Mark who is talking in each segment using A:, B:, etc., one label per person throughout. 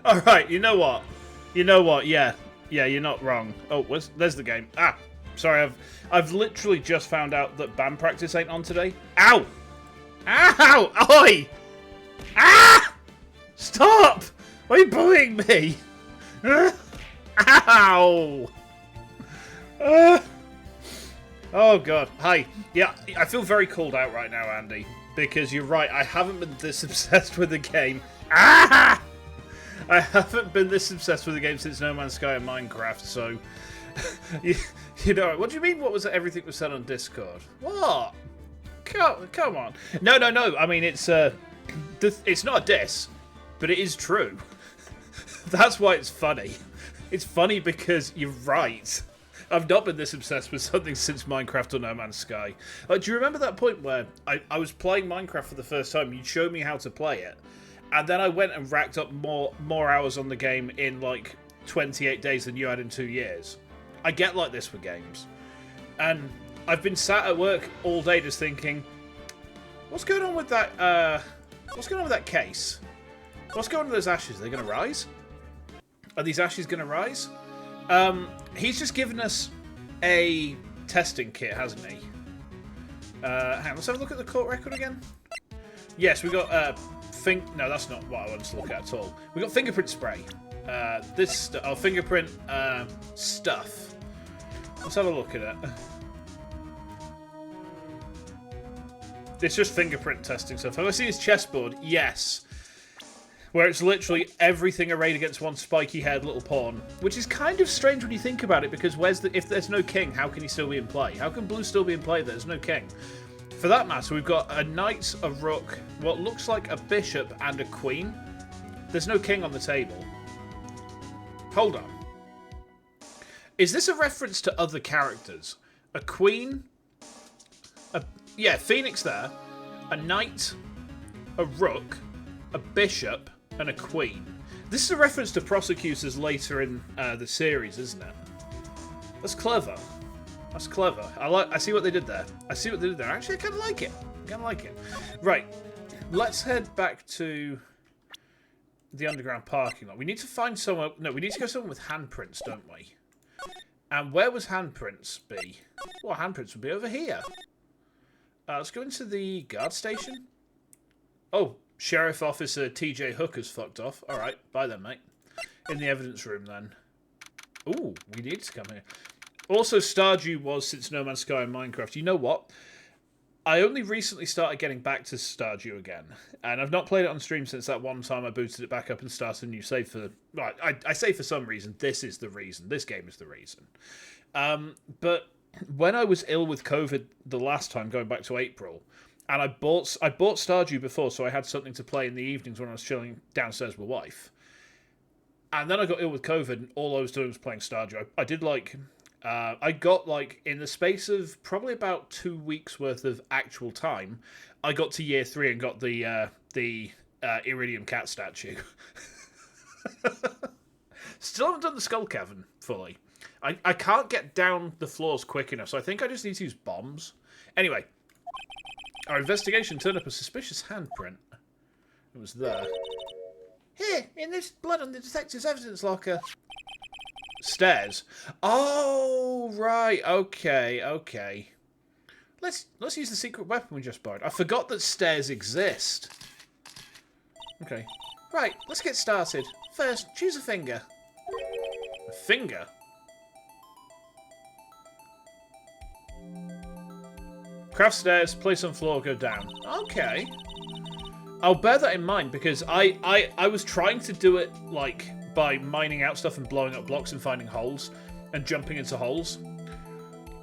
A: All right, you know what? You know what? Yeah, you're not wrong. Oh, there's the game. Ah, sorry, I've literally just found out that band practice ain't on today. Ow! Ow! Oi! Ah! Stop! Why are you bullying me? Ow! Oh god. Hi. Yeah, I feel very called out right now, Andy, because you're right. I haven't been this obsessed with the game. Ah! I haven't been this obsessed with the game since No Man's Sky and Minecraft, so... you know, what do you mean what was everything was said on Discord? What? Come on. No. I mean, it's not a diss, but it is true. That's why it's funny. It's funny because you're right. I've not been this obsessed with something since Minecraft or No Man's Sky. Do you remember that point where I was playing Minecraft for the first time? You'd show me how to play it. And then I went and racked up more hours on the game in like 28 days than you had in 2 years. I get like this with games. And I've been sat at work all day just thinking, what's going on with that, what's going on with that case? What's going on with those ashes? Are they going to rise? Are these ashes going to rise? He's just given us a testing kit, hasn't he? Hang on, let's have a look at the court record again. Yes, we got, no, that's not what I wanted to look at all. We got fingerprint spray. Fingerprint stuff. Let's have a look at it. It's just fingerprint testing stuff. Have I seen his chessboard? Yes. Where it's literally everything arrayed against one spiky-haired little pawn. Which is kind of strange when you think about it, because if there's no king, how can he still be in play? How can blue still be in play if there's no king? For that matter, we've got a knight, a rook, what looks like a bishop, and a queen. There's no king on the table. Hold on. Is this a reference to other characters? A queen? Yeah, Phoenix there. A knight, a rook, a bishop, and a queen. This is a reference to prosecutors later in the series, isn't it? That's clever. That's clever. I see what they did there. Actually, I kind of like it. Right. Let's head back to the underground parking lot. We need to find somewhere... No, we need to go somewhere with handprints, don't we? And where was handprints be? Well, handprints would be over here. Let's go into the guard station. Oh, Sheriff Officer TJ Hooker's fucked off. Alright, bye then, mate. In the evidence room, then. Ooh, we need to come here. Also, Stardew was since No Man's Sky and Minecraft. You know what? I only recently started getting back to Stardew again. And I've not played it on stream since that one time I booted it back up and started a new save for... Right, I say for some reason. This is the reason. This game is the reason. But when I was ill with COVID the last time, going back to April... And I bought Stardew before, so I had something to play in the evenings when I was chilling downstairs with my wife. And then I got ill with COVID, and all I was doing was playing Stardew. I did like... I got, like, in the space of probably about 2 weeks' worth of actual time, I got to year 3 and got the Iridium cat statue. Still haven't done the Skull Cavern fully. I can't get down the floors quick enough, so I think I just need to use bombs. Anyway... Our investigation turned up a suspicious handprint. It was there. Here, in this blood on the detective's evidence locker. Stairs. Oh, right. Okay. Let's use the secret weapon we just borrowed. I forgot that stairs exist. Okay. Right, let's get started. First, choose a finger. A finger? Craft stairs, place on floor, go down. Okay. I'll bear that in mind, because I was trying to do it, like, by mining out stuff and blowing up blocks and finding holes, and jumping into holes.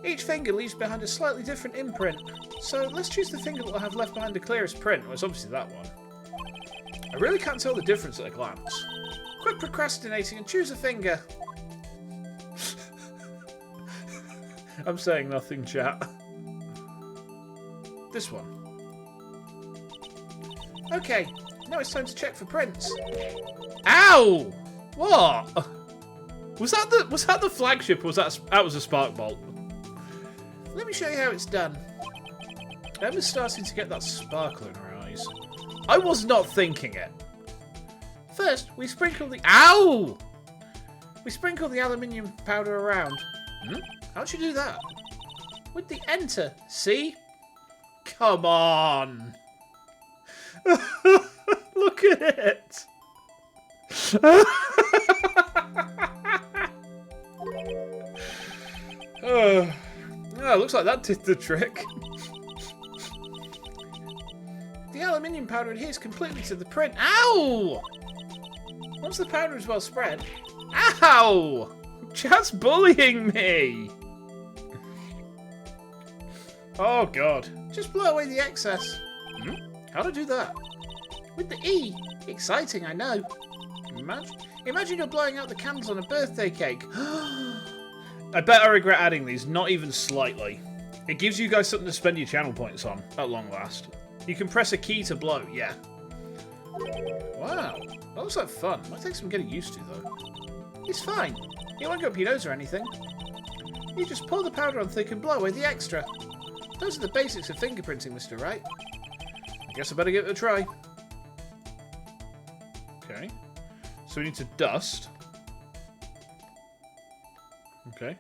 A: Each finger leaves behind a slightly different imprint, so let's choose the finger that will have left behind the clearest print. Well, it's obviously that one. I really can't tell the difference at a glance. Quit procrastinating and choose a finger. I'm saying nothing, chat. This one. Okay, now it's time to check for prints. Ow! What? Was that the flagship, or was that was a spark bolt? Let me show you how it's done. Emma's starting to get that sparkle in her eyes. I was not thinking it. First, we sprinkle the... Ow! We sprinkle the aluminium powder around. How'd you do that? With the enter. See? Come on. Look at it. Oh, looks like that did the trick. The aluminium powder adheres completely to the print. Ow! Once the powder is well spread... Ow! Chat's bullying me! Oh, God. Just blow away the excess. How do I do that? With the E. Exciting, I know. Imagine you're blowing out the candles on a birthday cake. I bet I regret adding these, not even slightly. It gives you guys something to spend your channel points on, at long last. You can press a key to blow, yeah. Wow, that looks like fun. Might take some getting used to, though. It's fine. You won't go up your nose or anything. You just pour the powder on thick and blow away the extra. Those are the basics of fingerprinting, Mr. Wright. I guess I better give it a try. Okay. So we need to dust. Okay.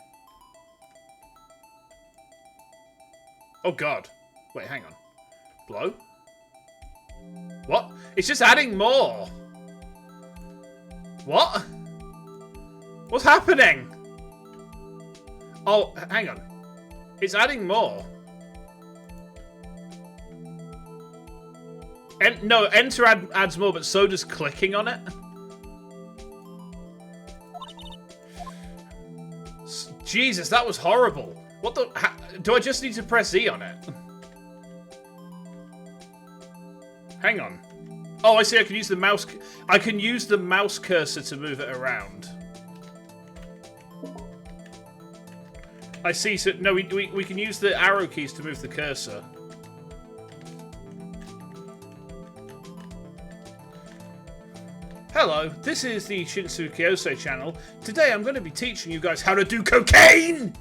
A: Oh, God. Wait, hang on. Blow? What? It's just adding more. What? What's happening? Oh, hang on. It's adding more. No, enter adds more, but so does clicking on it. Jesus, that was horrible. What the... do I just need to press E on it? Hang on. Oh, I see. I can use the mouse... I can use the mouse cursor to move it around. I see. So, no, we can use the arrow keys to move the cursor. Hello, this is the Shinsu Kyosei channel. Today I'm going to be teaching you guys how to do cocaine!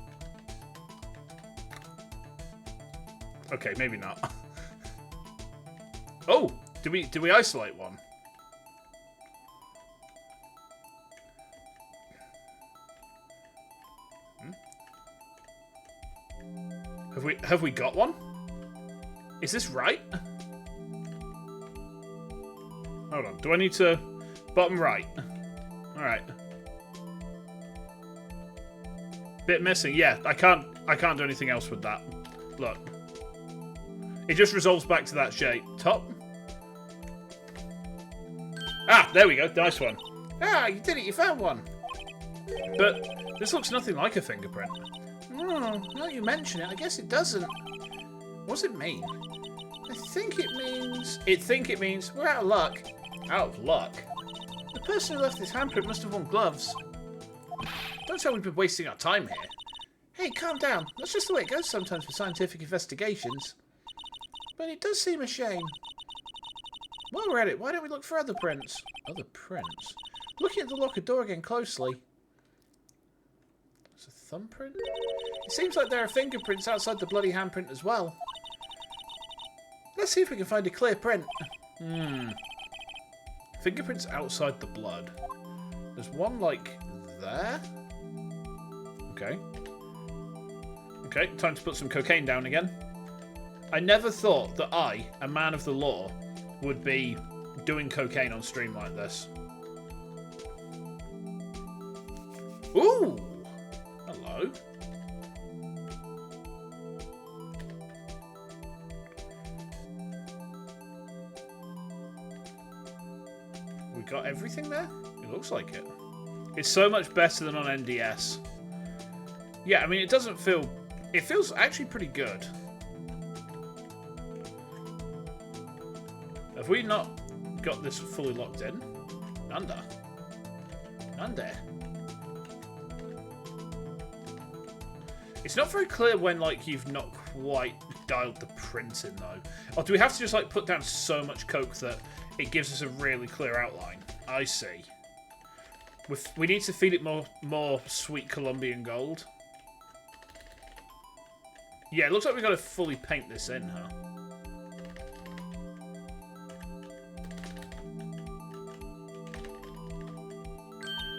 A: Okay, maybe not. Oh, do we isolate one? Have we got one? Is this right? Hold on, do I need to... Bottom right. Alright. Bit missing. Yeah, I can't do anything else with that. Look. It just resolves back to that shape. Top. Ah, there we go. Nice one. Ah, you did it. You found one. But this looks nothing like a fingerprint. Oh, now you mention it, I guess it doesn't. What's it mean? I think it means we're out of luck. Out of luck? The person who left this handprint must have worn gloves. Don't tell me we've been wasting our time here. Hey, calm down. That's just the way it goes sometimes for scientific investigations. But it does seem a shame. While we're at it, why don't we look for other prints? Other prints? Looking at the locker door again closely. It's a thumbprint? It seems like there are fingerprints outside the bloody handprint as well. Let's see if we can find a clear print. Fingerprints outside the blood. There's one, like, there. Okay. Okay, time to put some cocaine down again. I never thought that I, a man of the law, would be doing cocaine on stream like this. Ooh! Hello. We got everything there? It looks like it. It's so much better than on NDS. Yeah, I mean, it doesn't feel... It feels actually pretty good. Have we not got this fully locked in? Nanda. Nanda. It's not very clear when, like, you've not quite dialed the print in, though. Or do we have to just, like, put down so much coke that it gives us a really clear outline? I see. We need to feed it more sweet Colombian gold. Yeah, it looks like we've got to fully paint this in, huh?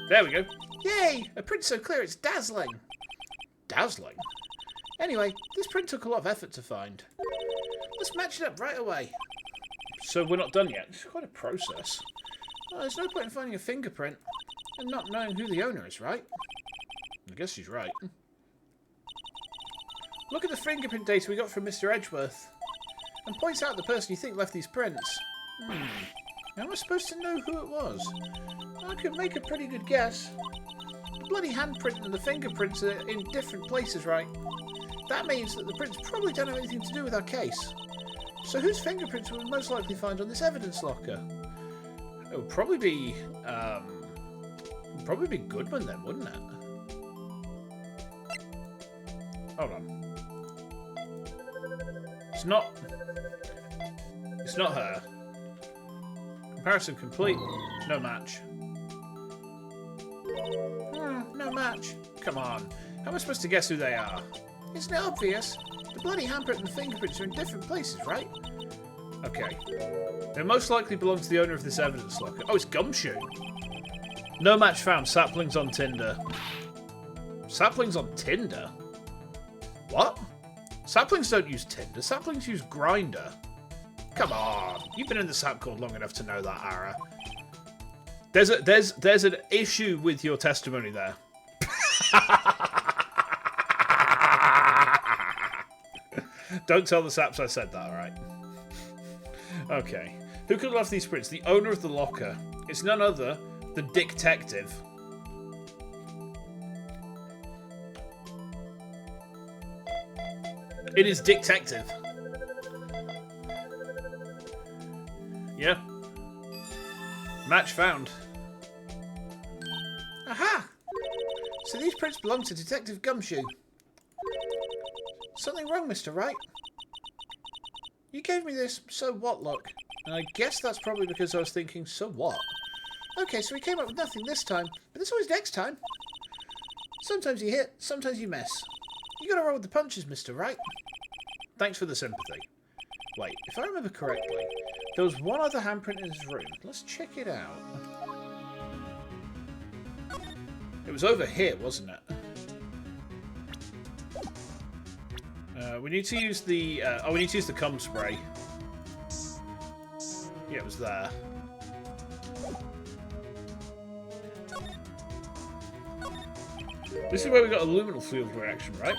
A: There we go. Yay! A print so clear it's dazzling. Dazzling? Anyway, this print took a lot of effort to find. Let's match it up right away. So we're not done yet. It's quite a process. Well, there's no point in finding a fingerprint and not knowing who the owner is, right? I guess she's right. Look at the fingerprint data we got from Mr. Edgeworth and point out the person you think left these prints. How am I supposed to know who it was? I could make a pretty good guess. The bloody handprint and the fingerprints are in different places, right? That means that the prints probably don't have anything to do with our case. So whose fingerprints would we most likely find on this evidence locker? It would probably be Goodman then, wouldn't it? Hold on. It's not her. Comparison complete. No match. No match. Come on. How am I supposed to guess who they are? Isn't it obvious? The bloody handprint and the fingerprints are in different places, right? Okay. They most likely belong to the owner of this evidence locker. Oh, it's Gumshoe. No match found. Saplings on Tinder. Saplings on Tinder? What? Saplings don't use Tinder. Saplings use Grindr. Come on. You've been in the sap cord long enough to know that, Ara. There's an issue with your testimony there. Don't tell the saps I said that, alright? Okay. Who could have left these prints? The owner of the locker. It's none other than Dick Detective. It is Dick Detective. Yeah. Match found. Aha! So these prints belong to Detective Gumshoe. Something wrong, Mr. Wright? You gave me this so what look, and I guess that's probably because I was thinking, so what? Okay, so we came up with nothing this time, but there's always next time. Sometimes you hit, sometimes you miss. You gotta roll with the punches, Mr. Wright. Thanks for the sympathy. Wait, if I remember correctly, there was one other handprint in his room. Let's check it out. It was over here, wasn't it? We need to use the... we need to use the cum spray. Yeah, it was there. This is where we got a luminal field reaction, right?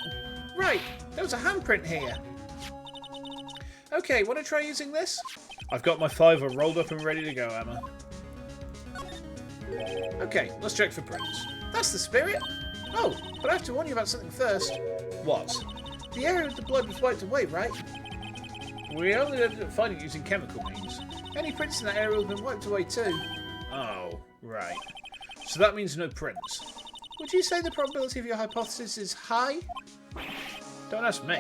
A: Right! There was a handprint here! Okay, want to try using this? I've got my fiver rolled up and ready to go, Emma. Okay, let's check for prints. That's the spirit! Oh, but I have to warn you about something first. What? The area of the blood was wiped away, right? We only ended up finding it using chemical means. Any prints in that area have been wiped away too. Oh, right. So that means no prints. Would you say the probability of your hypothesis is high? Don't ask me.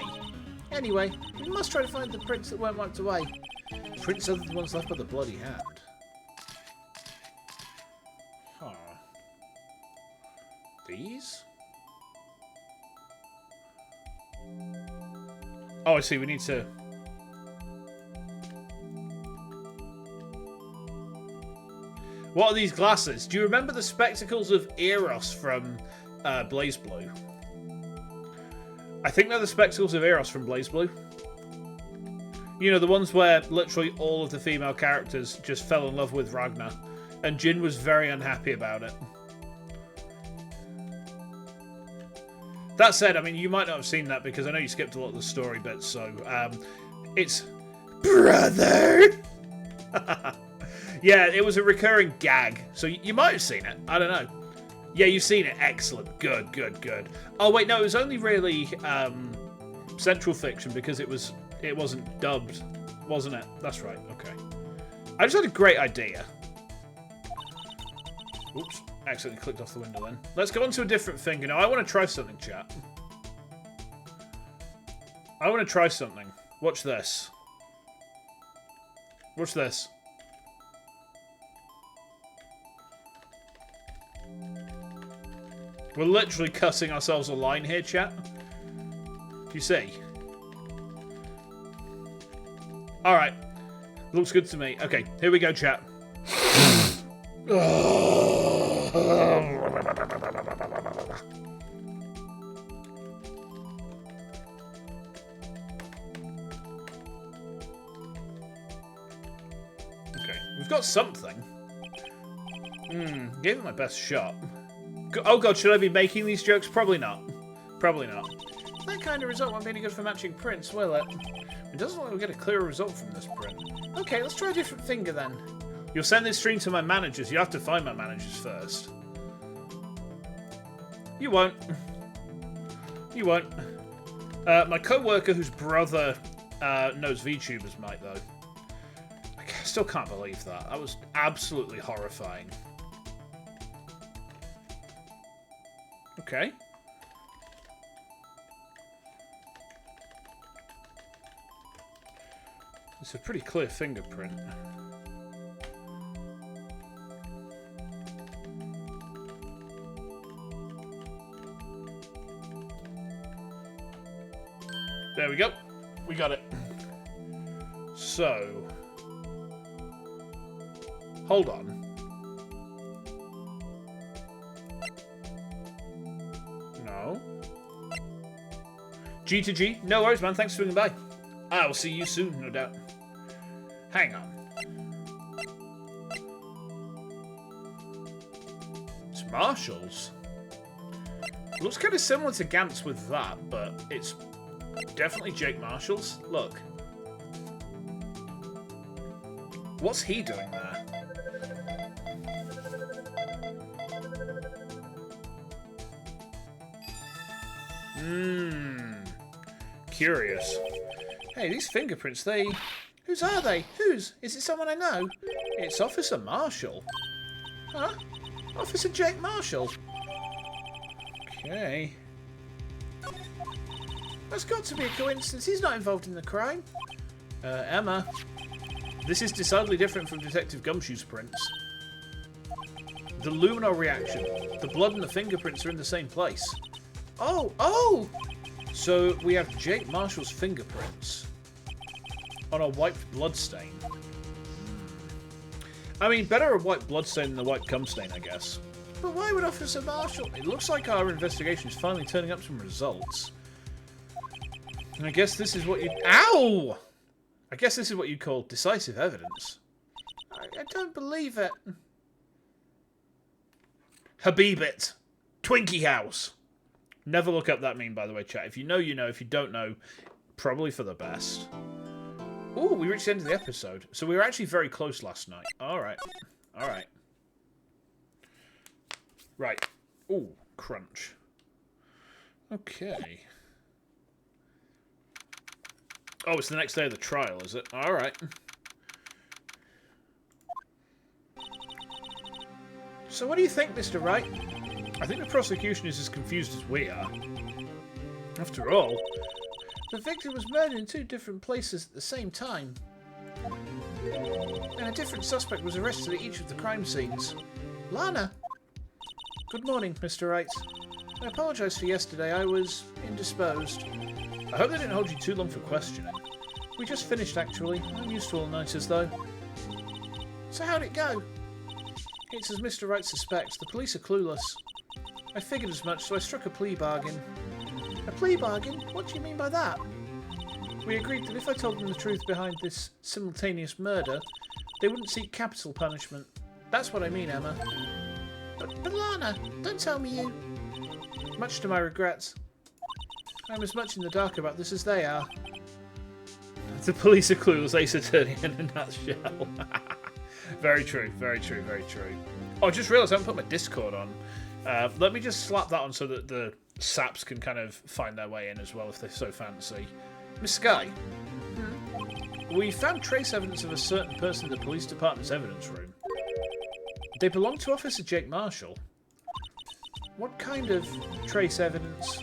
A: Anyway, we must try to find the prints that weren't wiped away. Prints other than the ones left by the bloody hand. Huh. These? Oh, I see. We need to... What are these glasses? Do you remember the spectacles of Eros from Blaze Blue? I think they're the spectacles of Eros from Blaze Blue. You know, the ones where literally all of the female characters just fell in love with Ragnar. And Jin was very unhappy about it. That said, I mean, you might not have seen that because I know you skipped a lot of the story bits, so... it's... Brother! Yeah, it was a recurring gag, so you might have seen it. I don't know. Yeah, you've seen it. Excellent. Good, good, good. Oh, wait, no, it was only really Central Fiction because it wasn't dubbed, wasn't it? That's right, okay. I just had a great idea. Oops, accidentally clicked off the window then. Let's go on to a different finger. Now, I want to try something, chat. I want to try something. Watch this. Watch this. We're literally cutting ourselves a line here, chat. Do you see? Alright. Looks good to me. Okay, here we go, chat. We've got something. Gave it my best shot. Oh god, should I be making these jokes? Probably not. Probably not. That kind of result won't be any good for matching prints, will it? It doesn't look like we'll get a clearer result from this print. Okay, let's try a different finger then. You'll send this stream to my managers. You have to find my managers first. You won't. You won't. My co-worker whose brother knows VTubers might, though. I still can't believe that. That was absolutely horrifying. Okay. It's a pretty clear fingerprint. There we go. We got it. So... hold on. No. G to G. No worries, man. Thanks for swinging by. I will see you soon, no doubt. Hang on. It's Marshall's. Looks kind of similar to Gant's with that, but it's definitely Jake Marshall's. Look. What's he doing there? Curious. Hey, these fingerprints, they... Whose are they? Whose? Is it someone I know? It's Officer Marshall. Huh? Officer Jake Marshall. Okay. That's got to be a coincidence. He's not involved in the crime. Emma. This is decidedly different from Detective Gumshoe's prints. The luminol reaction. The blood and the fingerprints are in the same place. Oh! Oh! So we have Jake Marshall's fingerprints on a wiped bloodstain. I mean, better a wiped bloodstain than a wiped cum stain, I guess. But why would Officer Marshall... It looks like our investigation is finally turning up some results. And I guess this is what you... Ow! I guess this is what you'd call decisive evidence. I don't believe it. Habibit. Twinkie House. Never look up that meme, by the way, chat. If you know, you know. If you don't know, probably for the best. Ooh, we reached the end of the episode. So we were actually very close last night. Alright. Alright. Right. Ooh, crunch. Okay. Oh, it's the next day of the trial, is it? Alright. So what do you think, Mr. Wright? I think the prosecution is as confused as we are. After all, the victim was murdered in 2 different places at the same time. And a different suspect was arrested at each of the crime scenes. Lana! Good morning, Mr. Wright. I apologise for yesterday. I was indisposed. I hope they didn't hold you too long for questioning. We just finished, actually. I'm used to all-nighters, though. So how'd it go? It's as Mr. Wright suspects. The police are clueless. I figured as much, so I struck a plea bargain. A plea bargain? What do you mean by that? We agreed that if I told them the truth behind this simultaneous murder, they wouldn't seek capital punishment. That's what I mean, Emma. But Lana, don't tell me you... Much to my regrets. I'm as much in the dark about this as they are. The police are clueless, Ace Attorney in a nutshell. Very true, very true, very true. Oh, I just realised I haven't put my Discord on. Let me just slap that on so that the saps can kind of find their way in as well if they so fancy. Miss Sky, we found trace evidence of a certain person in the police department's evidence room. They belong to Officer Jake Marshall. What kind of trace evidence?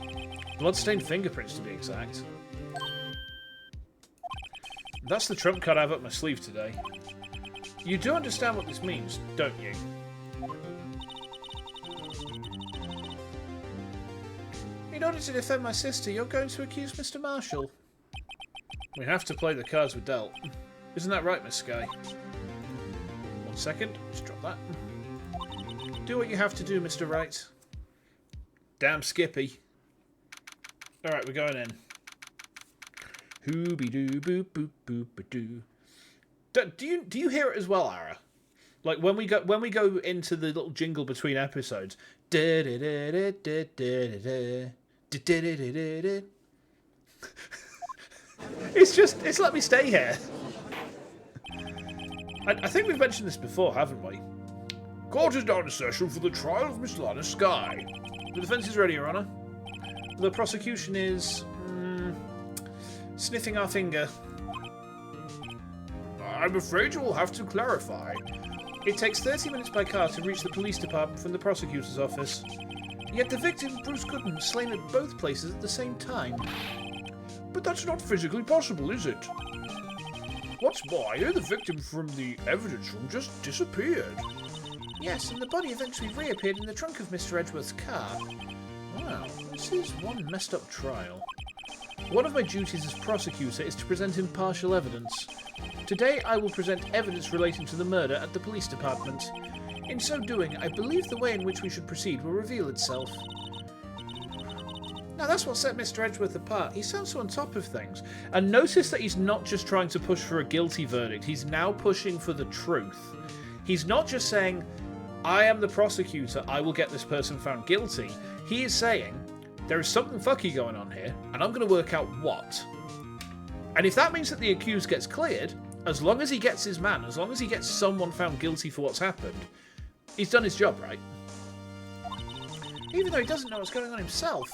A: Bloodstained fingerprints, to be exact. That's the trump card I have up my sleeve today. You do understand what this means, don't you? In order to defend my sister, you're going to accuse Mr. Marshall. We have to play the cards we're dealt. Isn't that right, Miss Sky? 1 second. Just drop that. Do what you have to do, Mr. Wright. Damn Skippy. Alright, we're going in. Hooby doo boop boop boop doo. Do you hear it as well, Ara? Like when we go into the little jingle between episodes. It's let me stay here. I think we've mentioned this before, haven't we? Court is now in session for the trial of Miss Lana Skye. The defence is ready, Your Honour. The prosecution is sniffing our finger. I'm afraid you will have to clarify. It takes 30 minutes by car to reach the police department from the prosecutor's office. Yet the victim, Bruce Goodman, was slain at both places at the same time. But that's not physically possible, is it? What's more, I hear the victim from the evidence room just disappeared. Yes, and the body eventually reappeared in the trunk of Mr. Edgeworth's car. Wow, this is one messed up trial. One of my duties as prosecutor is to present impartial evidence. Today I will present evidence relating to the murder at the police department. In so doing, I believe the way in which we should proceed will reveal itself. Now that's what set Mr. Edgeworth apart. He sounds so on top of things. And notice that he's not just trying to push for a guilty verdict, he's now pushing for the truth. He's not just saying, I am the prosecutor, I will get this person found guilty. He is saying, there is something fucky going on here, and I'm going to work out what. And if that means that the accused gets cleared, as long as he gets his man, as long as he gets someone found guilty for what's happened, he's done his job, right? Even though he doesn't know what's going on himself.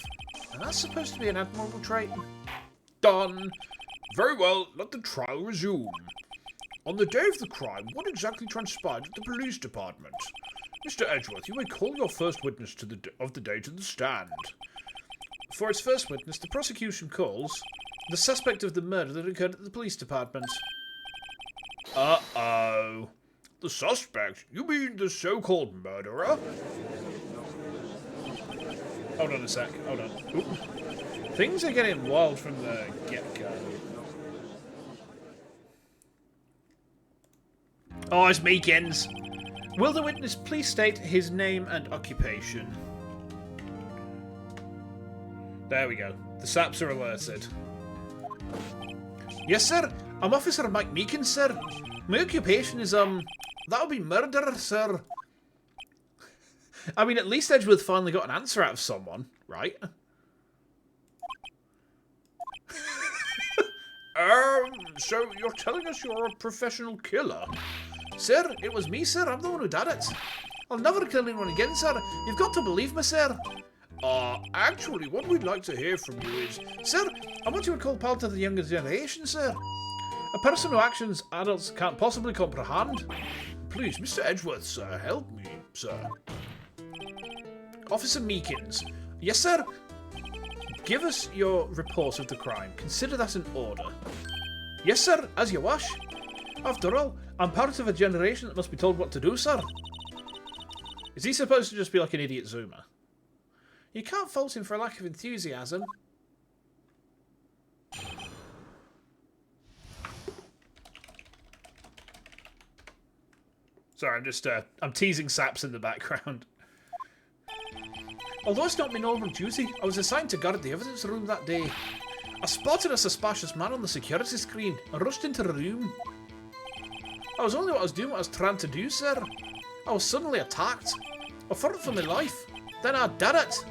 A: And that's supposed to be an admirable trait. Done. Very well, let the trial resume. On the day of the crime, what exactly transpired at the police department? Mr. Edgeworth, you may call your first witness of the day to the stand. For its first witness, the prosecution calls the suspect of the murder that occurred at the police department. Uh-oh. The suspect? You mean the so-called murderer? Hold on a sec. Hold on. Oop. Things are getting wild from the get-go. Oh, it's Meekins. Will the witness please state his name and occupation? There we go. The saps are alerted. Yes, sir. I'm Officer Mike Meekins, sir. My occupation is, that would be murderer, sir. I mean, at least Edgeworth finally got an answer out of someone, right? So you're telling us you're a professional killer? Sir, it was me, sir. I'm the one who did it. I'll never kill anyone again, sir. You've got to believe me, sir. Actually, what we'd like to hear from you is... Sir, I'm what you would call part of the younger generation, sir. A person who actions adults can't possibly comprehend. Please, Mr. Edgeworth, sir, help me, sir. Officer Meekins. Yes, sir? Give us your report of the crime. Consider that an order. Yes, sir, as you wish. After all, I'm part of a generation that must be told what to do, sir. Is he supposed to just be like an idiot zoomer? You can't fault him for a lack of enthusiasm. Sorry, I'm just, I'm teasing saps in the background. Although it's not my normal duty, I was assigned to guard the evidence room that day. I spotted a suspicious man on the security screen and rushed into the room. I was only what I was doing what I was trying to do, sir. I was suddenly attacked. I fought for my life. Then I did it.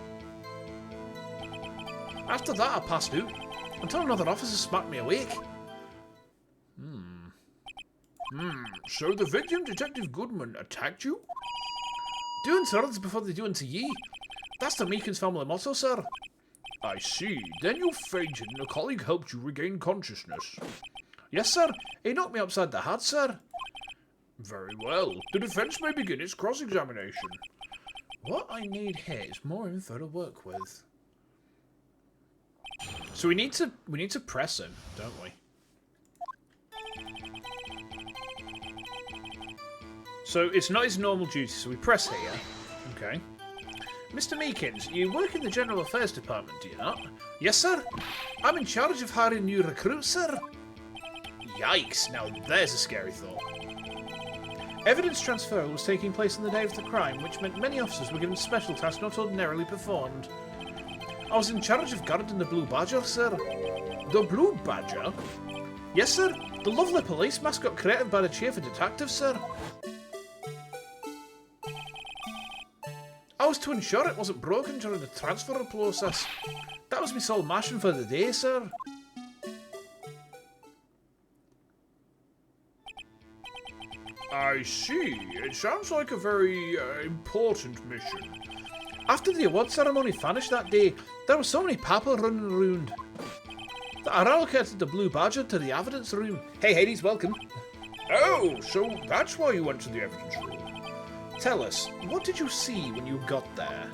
A: After that, I passed out until another officer smacked me awake. So the victim, Detective Goodman, attacked you? Doing to others before they do unto ye. That's the Meekins family motto, sir. I see. Then you fainted and a colleague helped you regain consciousness. Yes, sir. He knocked me upside the head, sir. Very well. The defence may begin its cross-examination. What I need here is more info to work with. So we need to press him, don't we? So it's not his normal duty, so we press here. Okay. Mr. Meekins, you work in the General Affairs Department, do you not? Yes, sir. I'm in charge of hiring new recruits, sir. Yikes, now there's a scary thought. Evidence transfer was taking place on the day of the crime, which meant many officers were given special tasks not ordinarily performed. I was in charge of guarding the Blue Badger, sir. The Blue Badger? Yes, sir. The lovely police mascot created by the Chief of Detectives, sir. was to ensure it wasn't broken during the transfer process. That was my sole mission for the day, sir. I see. It sounds like a very important mission. After the award ceremony finished that day, there were so many people running around that I relocated the Blue Badger to the evidence room. Hey Hades, welcome. Oh, so that's why you went to the evidence room. Tell us, what did you see when you got there?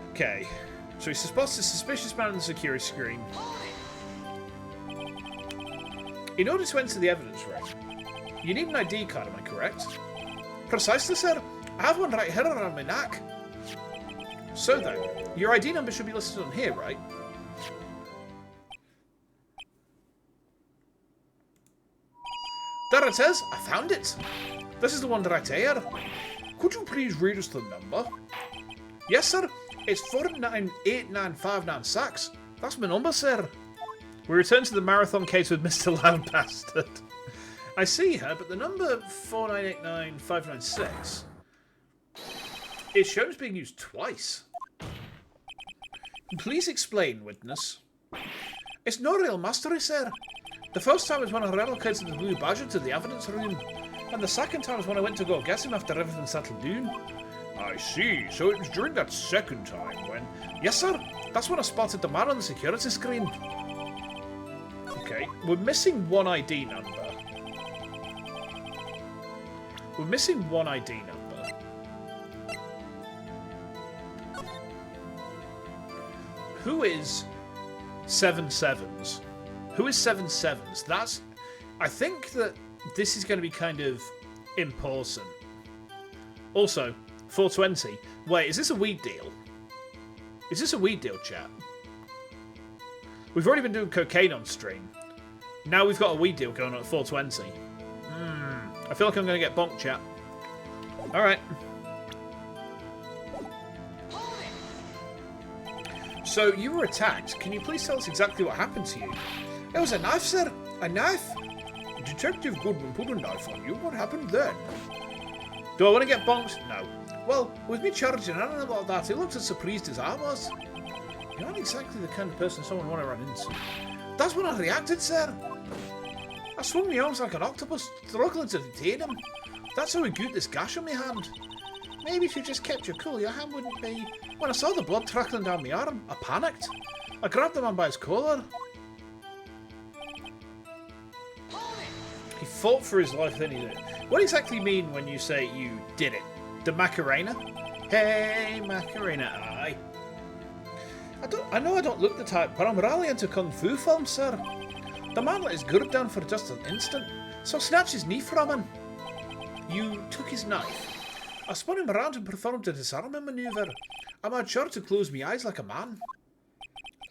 A: Okay, so he spots a suspicious man on the security screen. In order to enter the evidence room, you need an ID card, am I correct? Precisely, sir. I have one right here around my neck. So then, your ID number should be listed on here, right? There it is. I found it. This is the one right here. Could you please read us the number? Yes, sir. It's 4989596. That's my number, sir. We return to the marathon case with Mr. Loud Bastard. I see her, but the number 4989596... it shows being used twice. Please explain, witness. It's no real mystery, sir. The first time was when I relocated the Blue Badger to the evidence room, and the second time was when I went to go get him after everything settled down. I see. So it was during that second time when... Yes, sir. That's when I spotted the man on the security screen. Okay, we're missing one ID number. We're missing one ID number. Who is 77s? Who is 77s? That's... I think that this is going to be kind of important. Also, 420. Wait, is this a weed deal? Is this a weed deal, chat? We've already been doing cocaine on stream. Now we've got a weed deal going on at 420. I feel like I'm going to get bonked, chat. Alright. So, you were attacked. Can you please tell us exactly what happened to you? It was a knife, sir. A knife? Detective Goodman put a knife on you. What happened then? Do I want to get bonked? No. Well, with me charging in about that, he looked as surprised as I was. You're not exactly the kind of person someone would want to run into. That's when I reacted, sir. I swung my arms like an octopus, struggling to detain him. That's how I got this gash on my hand. Maybe if you just kept your cool, your hand wouldn't be... When I saw the blood trickling down my arm, I panicked. I grabbed the man by his collar. He fought for his life, then he did. What exactly do you mean when you say you did it? The Macarena? Hey, Macarena, aye. I know I don't look the type, but I'm really into Kung Fu films, sir. The man let his guard down for just an instant, so I snatched his knee from him. You took his knife. I spun him around and performed a disarming maneuver. I made sure to close my eyes like a man.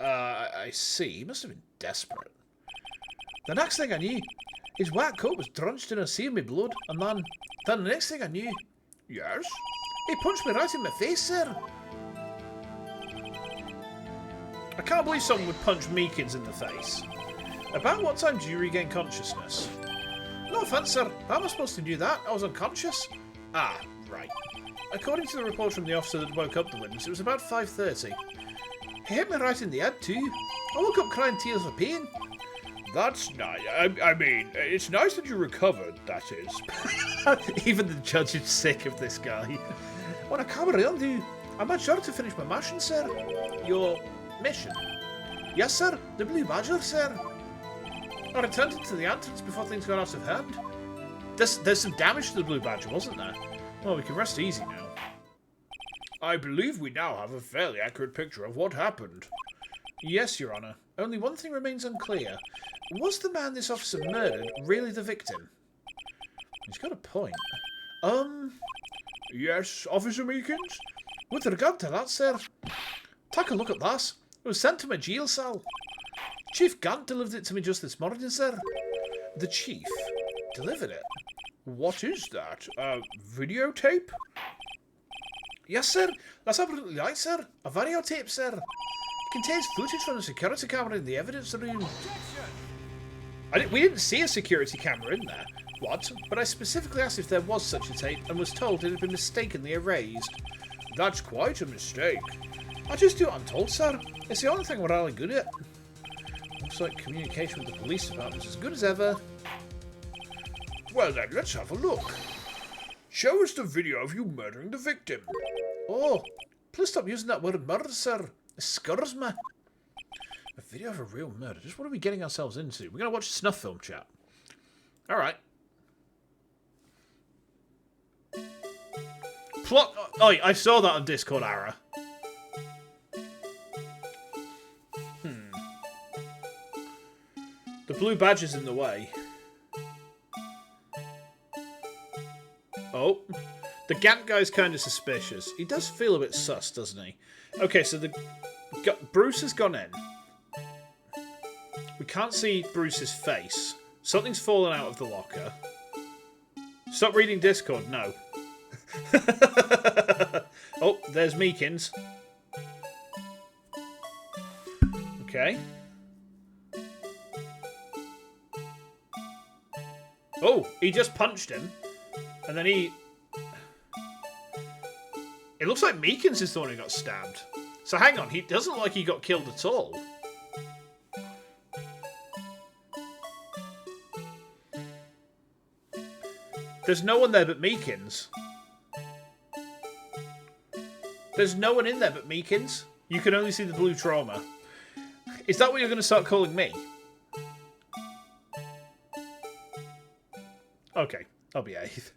A: I see. He must have been desperate. The next thing I knew, his white coat was drenched in a sea of my blood, and then the next thing I knew... Yes? He punched me right in my face, sir. I can't believe someone would punch Meekins in the face. About what time do you regain consciousness? No offence, sir. How am I supposed to do that? I was unconscious. Ah, right. According to the report from the officer that woke up the witness, it was about 5:30. He hit me right in the head too. I woke up crying tears of pain. That's nice. I mean, it's nice that you recovered, that is. Even the judge is sick of this guy. When I carry on, I made sure to finish my mission, sir. Your mission? Yes, sir. The Blue Badger, sir. I returned it to the entrance before things got out of hand. There's some damage to the Blue Badger, wasn't there? Well, we can rest easy now. I believe we now have a fairly accurate picture of what happened. Yes, Your Honour. Only one thing remains unclear. Was the man this officer murdered really the victim? He's got a point. Yes, Officer Meekins? With regard to that, sir, take a look at that. It was sent to my jail cell. Chief Gant delivered it to me just this morning, sir. The Chief delivered it? What is that? A videotape? Yes, sir. That's absolutely right, sir. A videotape, sir. It contains footage from the security camera in the evidence room. We didn't see a security camera in there. What? But I specifically asked if there was such a tape and was told it had been mistakenly erased. That's quite a mistake. I just do what I'm told, sir. It's the only thing we're really good at. Looks like communication with the police department is as good as ever. Well then, let's have a look. Show us the video of you murdering the victim. Oh, please stop using that word murder, sir. It scares me. A video of a real murder. Just what are we getting ourselves into? We're going to watch a snuff film, chat. Alright. Plot. Oh, I saw that on Discord, Ara. The blue badge is in the way. Oh. The Gant guy's kind of suspicious. He does feel a bit sus, doesn't he? Okay, so Bruce has gone in. We can't see Bruce's face. Something's fallen out of the locker. Stop reading Discord. No. Oh, there's Meekins. Okay. Oh, he just punched him. And then he... It looks like Meekins is the one who got stabbed. So hang on, he doesn't look like he got killed at all. There's no one there but Meekins. There's no one in there but Meekins. You can only see the blue trauma. Is that what you're going to start calling me? Okay, I'll behave.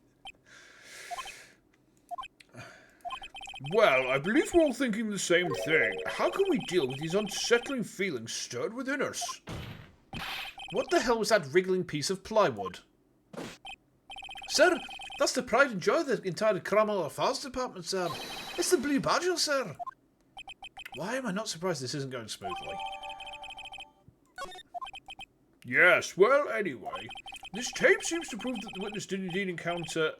A: Well, I believe we're all thinking the same thing. How can we deal with these unsettling feelings stirred within us? What the hell was that wriggling piece of plywood? Sir, that's the pride and joy of the entire Criminal Affairs Department, sir. It's the Blue Badger, sir. Why am I not surprised this isn't going smoothly? Yes, well, anyway. This tape seems to prove that the witness did indeed encounter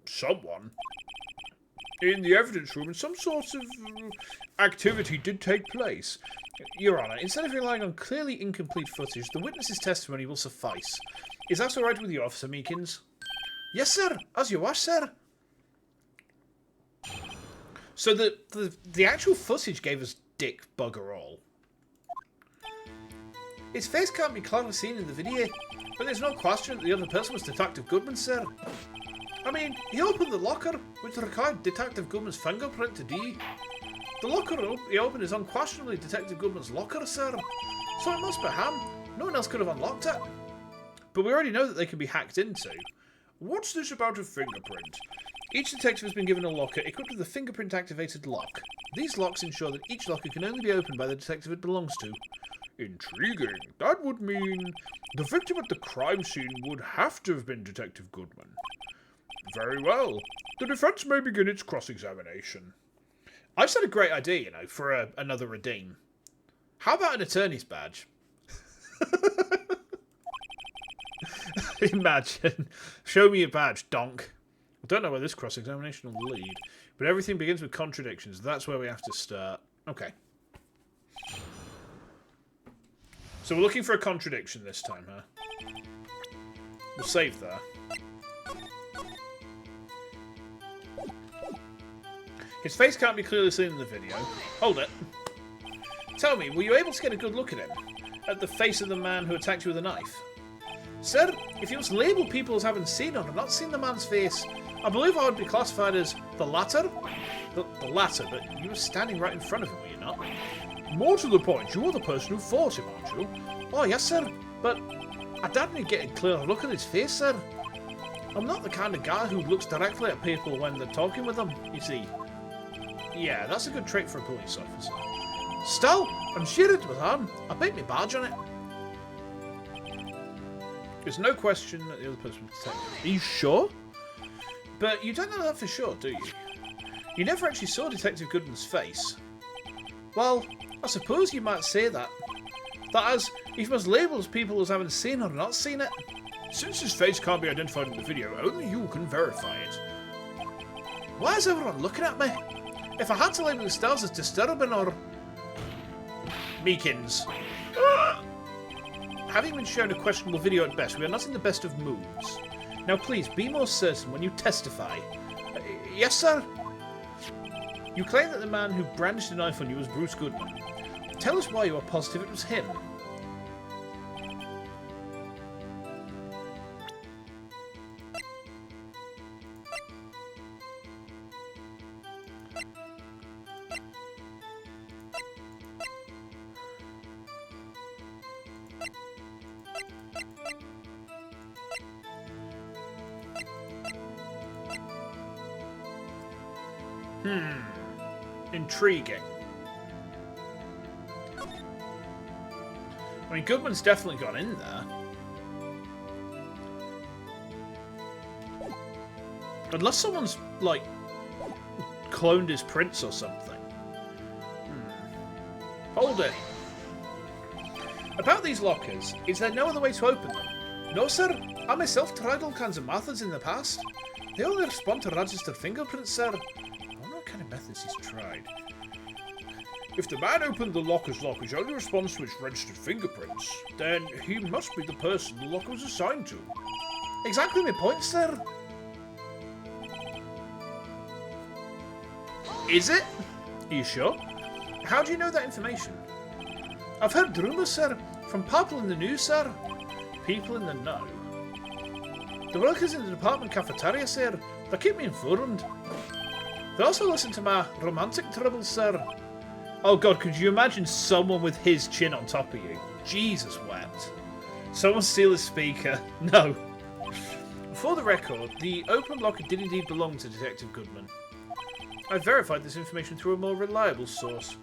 A: someone in the evidence room, and some sort of activity did take place. Your Honour, instead of relying on clearly incomplete footage, the witness's testimony will suffice. Is that all right with you, Officer Meekins? Yes, sir. As you wish, sir. So the actual footage gave us dick bugger all. His face can't be clearly seen in the video, but there's no question that the other person was Detective Goodman, sir. I mean, he opened the locker, which required Detective Goodman's fingerprint to do. The locker he opened is unquestionably Detective Goodman's locker, sir. So it must be him. No one else could have unlocked it. But we already know that they can be hacked into. What's this about a fingerprint? Each detective has been given a locker equipped with a fingerprint-activated lock. These locks ensure that each locker can only be opened by the detective it belongs to. Intriguing. That would mean the victim at the crime scene would have to have been Detective Goodman. Very well. The defence may begin its cross-examination. I've said a great idea, you know, for another redeem. How about an attorney's badge? Imagine. Show me your badge, donk. I don't know where this cross-examination will lead, but everything begins with contradictions. That's where we have to start. Okay. So we're looking for a contradiction this time, huh? We'll save there. His face can't be clearly seen in the video. Hold it. Tell me, were you able to get a good look at him? At the face of the man who attacked you with a knife? Sir, if you must label people as having seen or not seen the man's face, I believe I would be classified as the latter. The latter, but you were standing right in front of him, were you not? More to the point, you are the person who fought him, aren't you? Oh, yes, sir, but I didn't get a clear look at his face, sir. I'm not the kind of guy who looks directly at people when they're talking with them, you see. Yeah, that's a good trait for a police officer. Still, I'm sure it was him. I put my badge on it. There's no question that the other person was detective. Are you sure? But you don't know that for sure, do you? You never actually saw Detective Goodman's face. Well, I suppose you might say that. That is, if must label people as having seen or not seen it. Since his face can't be identified in the video, only you can verify it. Why is everyone looking at me? If I had to label the stars as disturbing or... Meekins. Having been shown a questionable video at best, we are not in the best of moods. Now please, be more certain when you testify. Yes, sir? You claim that the man who brandished a knife on you was Bruce Goodman. Tell us why you are positive it was him. Intriguing. I mean, Goodman's definitely gone in there. Unless someone's, like, cloned his prints or something. Hold it. About these lockers, is there no other way to open them? No, sir. I myself tried all kinds of methods in the past. They only respond to registered fingerprints, sir. I wonder what kind of methods he's tried. If the man opened the locker's lock which only responds to its registered fingerprints, then he must be the person the locker was assigned to. Exactly my point, sir. Is it? Are you sure? How do you know that information? I've heard rumours, sir, from people in the news, sir. People in the know. The workers in the department cafeteria, sir, they keep me informed. They also listen to my romantic troubles, sir. Oh god, could you imagine someone with his chin on top of you? Jesus wept. Someone steal his speaker. No. For the record, the open locker did indeed belong to Detective Goodman. I verified this information through a more reliable source.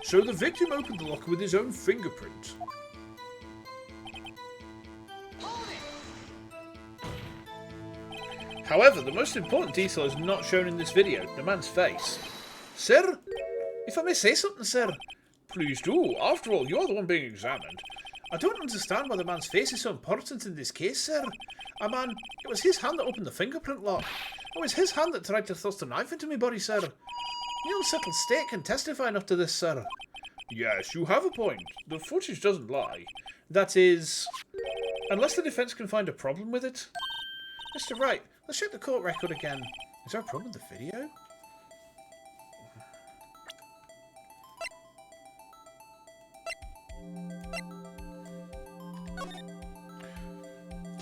A: So the victim opened the locker with his own fingerprint. However, the most important detail is not shown in this video, the man's face. Sir? If I may say something, sir. Please do. After all, you're the one being examined. I don't understand why the man's face is so important in this case, sir. It was his hand that opened the fingerprint lock. It was his hand that tried to thrust a knife into my body, sir. The unsettled state can testify enough to this, sir. Yes, you have a point. The footage doesn't lie. That is... unless the defence can find a problem with it. Mr. Wright, let's check the court record again. Is there a problem with the video?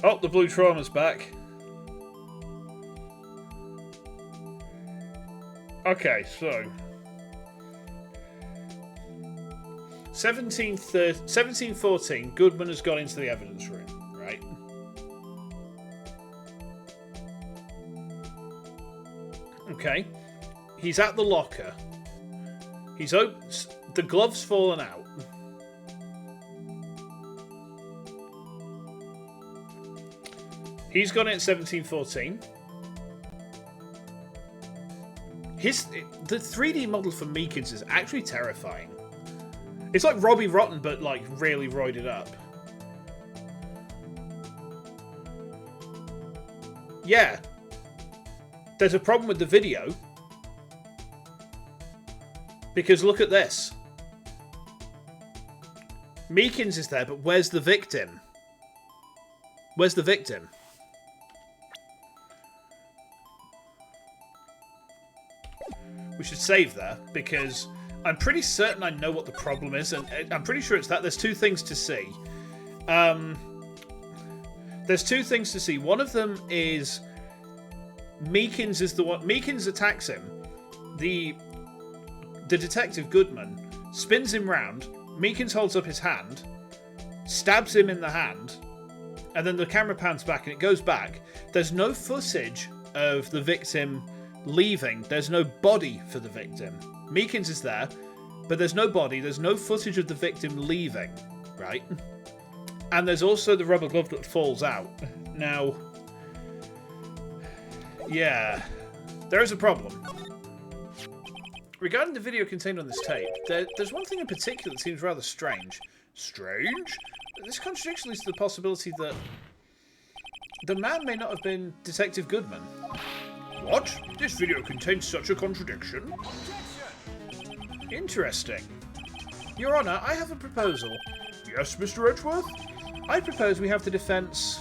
A: Oh, the blue trauma's back. Okay, so 1714, Goodman has gone into the evidence room, right? Okay. He's at the locker. He's the glove's fallen out. He's gone in at 1714. The 3D model for Meekins is actually terrifying. It's like Robbie Rotten, but like really roided up. Yeah. There's a problem with the video. Because look at this. Meekins is there, but where's the victim? Where's the victim? We should save there, because I'm pretty certain I know what the problem is, and I'm pretty sure it's that. There's two things to see. There's two things to see. One of them is Meekins is the one. Meekins attacks him. The detective Goodman spins him round. Meekins holds up his hand, stabs him in the hand, and then the camera pans back and it goes back. There's no footage of the victim leaving. There's no body for the victim. Meekins is there, but there's no body. There's no footage of the victim leaving, right? And there's also the rubber glove that falls out. Now, yeah, there is a problem. Regarding the video contained on this tape, there's one thing in particular that seems rather strange. Strange? This contradiction leads to the possibility that the man may not have been Detective Goodman. What? This video contains such a contradiction? Interesting. Your Honour, I have a proposal. Yes, Mr. Edgeworth? I propose we have the defence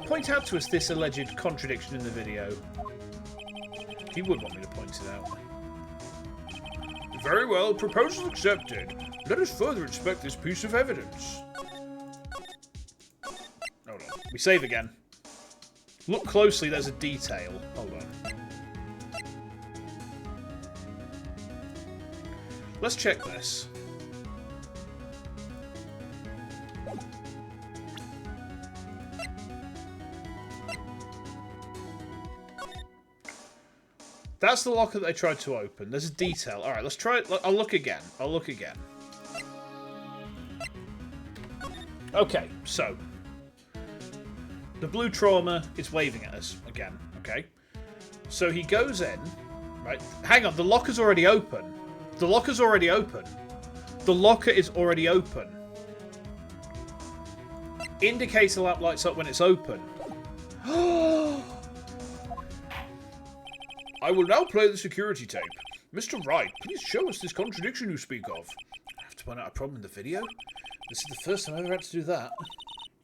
A: point out to us this alleged contradiction in the video. He would want me to point it out. Very well, proposal accepted. Let us further inspect this piece of evidence. Hold on. We save again. Look closely, there's a detail. Hold on. Let's check this. That's the locker that I tried to open. There's a detail. Alright, let's try it. I'll look again. I'll look again. Okay, so. The blue trauma is waving at us again. Okay. So he goes in. Right. Hang on, the locker's already open. The locker's already open. The locker is already open. Indicator lamp lights up when it's open. I will now play the security tape. Mr. Wright, please show us this contradiction you speak of. I have to point out a problem in the video. This is the first time I've ever had to do that.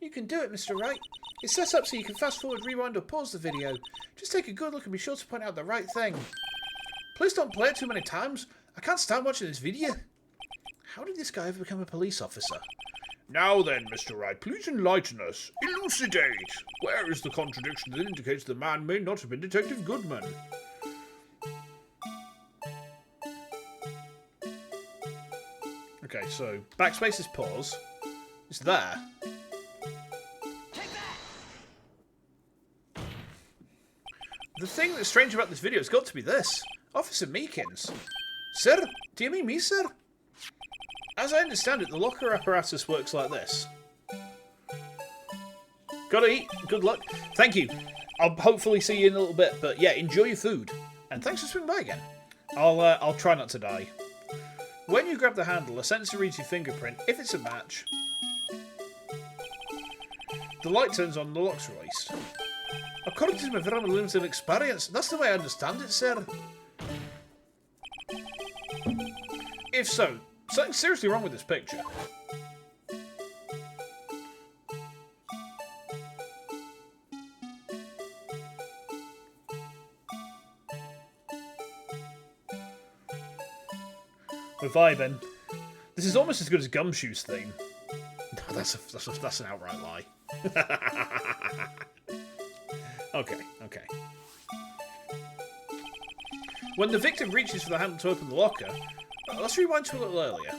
A: You can do it, Mr. Wright. It's set up so you can fast forward, rewind, or pause the video. Just take a good look and be sure to point out the right thing. Please don't play it too many times. I can't stand watching this video. How did this guy ever become a police officer? Now then, Mr. Wright, please enlighten us. Elucidate. Where is the contradiction that indicates the man may not have been Detective Goodman? Okay, so backspace is pause. It's there. The thing that's strange about this video has got to be this. Officer Meekins. Sir? Do you mean me, sir? As I understand it, the locker apparatus works like this. Gotta eat. Good luck. Thank you. I'll hopefully see you in a little bit, but yeah, enjoy your food. And thanks for swinging by again. I'll try not to die. When you grab the handle, a sensor reads your fingerprint. If it's a match, the light turns on and the lock's released. According to my very limited experience, that's the way I understand it, sir. If so, something's seriously wrong with this picture. We're vibing. This is almost as good as Gumshoe's theme. That's an outright lie. Okay. When the victim reaches for the handle to open the locker, let's rewind to a little earlier.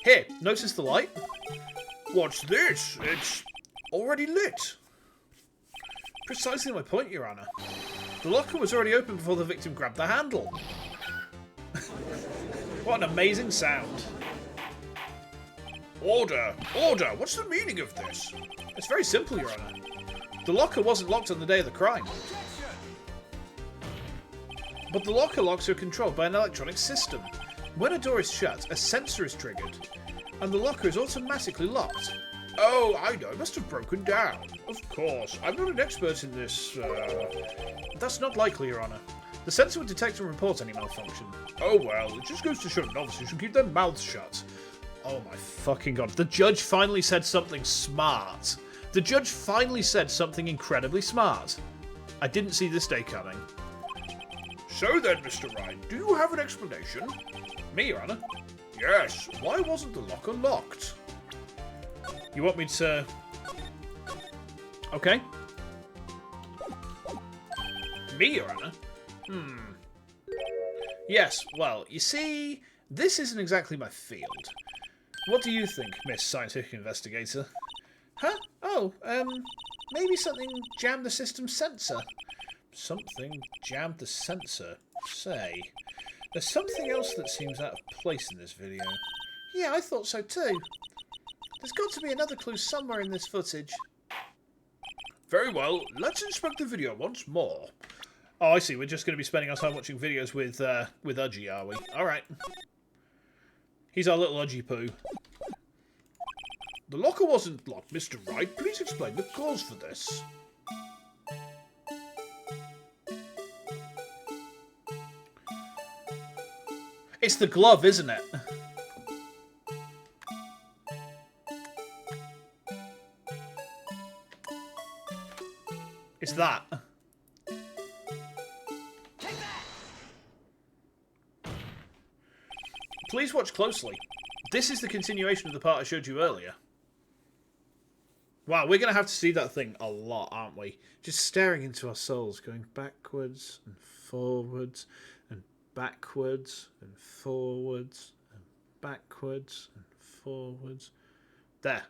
A: Here, notice the light? What's this? It's already lit. Precisely my point, Your Honour. The locker was already open before the victim grabbed the handle. What an amazing sound. Order! Order! What's the meaning of this? It's very simple, Your Honour. The locker wasn't locked on the day of the crime. But the locker locks are controlled by an electronic system. When a door is shut, a sensor is triggered, and the locker is automatically locked. Oh, I know, it must have broken down. Of course, I'm not an expert in this, That's not likely, Your Honour. The sensor would detect and report any malfunction. Oh well, it just goes to show novices should keep their mouths shut. Oh my fucking god. The judge finally said something smart. The judge finally said something incredibly smart. I didn't see this day coming. So then, Mr. Wright, do you have an explanation? Me, Your Honour? Yes, why wasn't the locker locked? You want me to... Okay. Me, Your Honour? Yes, well, you see, this isn't exactly my field. What do you think, Miss Scientific Investigator? Huh? Oh, maybe something jammed the system's sensor. Something jammed the sensor? Say, there's something else that seems out of place in this video. Yeah, I thought so too. There's got to be another clue somewhere in this footage. Very well, let's inspect the video once more. Oh, I see. We're just going to be spending our time watching videos with Udgy, are we? All right. He's our little Udgy poo. The locker wasn't locked, Mr. Wright. Please explain the cause for this. It's the glove, isn't it? It's that. Please watch closely. This is the continuation of the part I showed you earlier. Wow, we're going to have to see that thing a lot, aren't we? Just staring into our souls, going backwards and forwards and backwards and forwards and backwards and forwards. There.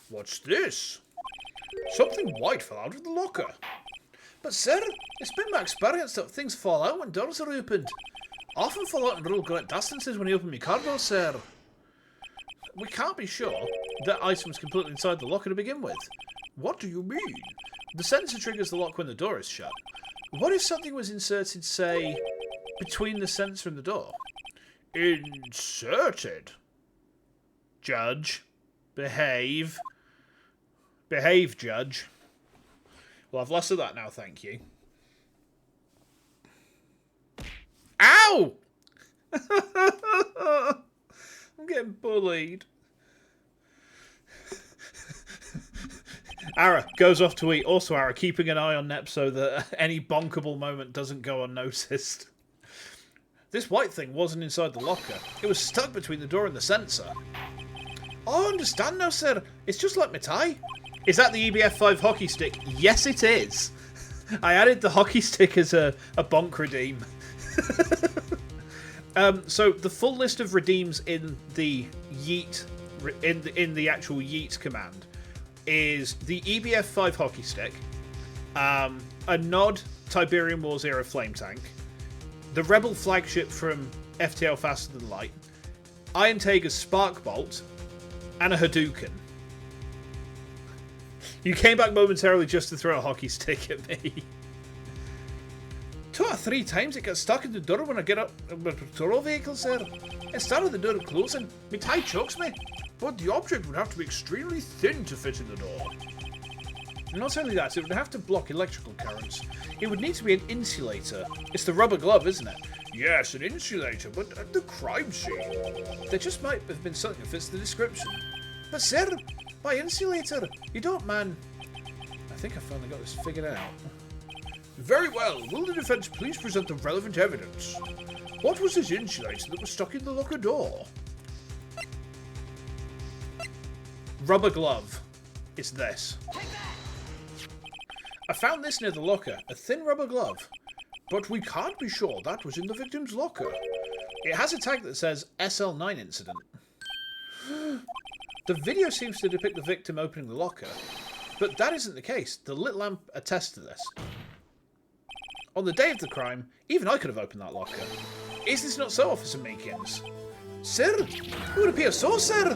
A: What's this? Something white fell out of the locker. But sir, it's been my experience that things fall out when doors are opened. Often fall out in real great distances when you open my car door, sir. We can't be sure that item was completely inside the locker to begin with. What do you mean? The sensor triggers the lock when the door is shut. What if something was inserted, say, between the sensor and the door? Inserted? Judge. Behave. Behave, Judge. Well, I've less of that now, thank you. Ow! I'm getting bullied. Ara goes off to eat. Also, Ara keeping an eye on Nep so that any bonkable moment doesn't go unnoticed. This white thing wasn't inside the locker. It was stuck between the door and the sensor. Oh, I understand now, sir. It's just like my tie. Is that the EBF5 hockey stick? Yes, it is. I added the hockey stick as a bonk redeem. So the full list of redeems in the yeet in the actual yeet command is the EBF5 hockey stick, a Nod Tiberium Wars era flame tank, the Rebel flagship from FTL Faster Than Light, Iron Tager's Spark Bolt, and a Hadouken. You came back momentarily just to throw a hockey stick at me. 2 or 3 times it got stuck in the door when I get up with the patrol vehicle, sir. Instead of the door closing, my tie chokes me. But the object would have to be extremely thin to fit in the door. Not only that, it would have to block electrical currents. It would need to be an insulator. It's the rubber glove, isn't it? Yes, an insulator, but at the crime scene. There just might have been something that fits the description. But sir, by insulator, you don't man... I think I finally got this figured out. Very well. Will the defense please present the relevant evidence? What was this insulator that was stuck in the locker door? Rubber glove. It's this. I found this near the locker, a thin rubber glove. But we can't be sure that was in the victim's locker. It has a tag that says SL9 incident. The video seems to depict the victim opening the locker, but that isn't the case. The lit lamp attests to this. On the day of the crime, even I could have opened that locker. Is this not so, Officer Meekins? Sir, it would appear so, sir.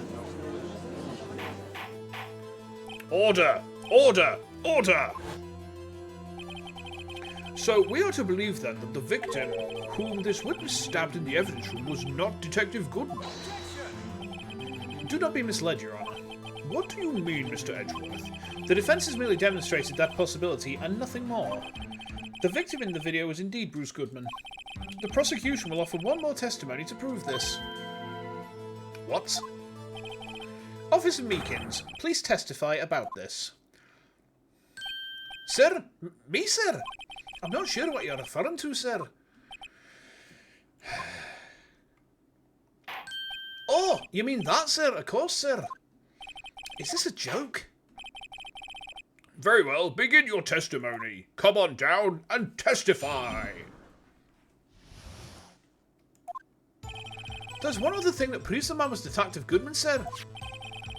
A: Order! Order! Order! So we are to believe then that the victim, whom this witness stabbed in the evidence room, was not Detective Goodman. Do not be misled, Your Honour. What do you mean, Mr. Edgeworth? The defence has merely demonstrated that possibility and nothing more. The victim in the video was indeed Bruce Goodman. The prosecution will offer one more testimony to prove this. What? Officer Meekins, please testify about this. Sir? Me, sir? I'm not sure what you're referring to, sir. Oh, you mean that, sir? Of course, sir. Is this a joke? Very well, begin your testimony. Come on down and testify. There's one other thing that proves the man was Detective Goodman, sir.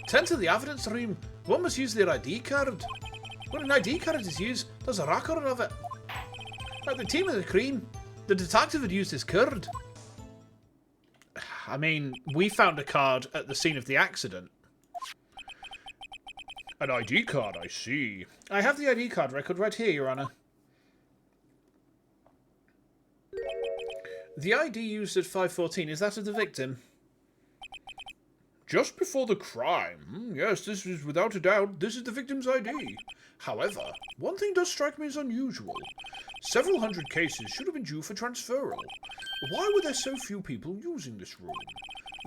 A: Turn to the evidence room. One must use their ID card. When an ID card is used, there's a record of it. At the time of the crime, the detective had used his card. I mean, we found a card at the scene of the accident. An ID card, I see. I have the ID card record right here, Your Honour. The ID used at 5:14, is that of the victim? Just before the crime. Yes, this is without a doubt. This is the victim's ID. However, one thing does strike me as unusual. Several hundred cases should have been due for transferal. Why were there so few people using this room?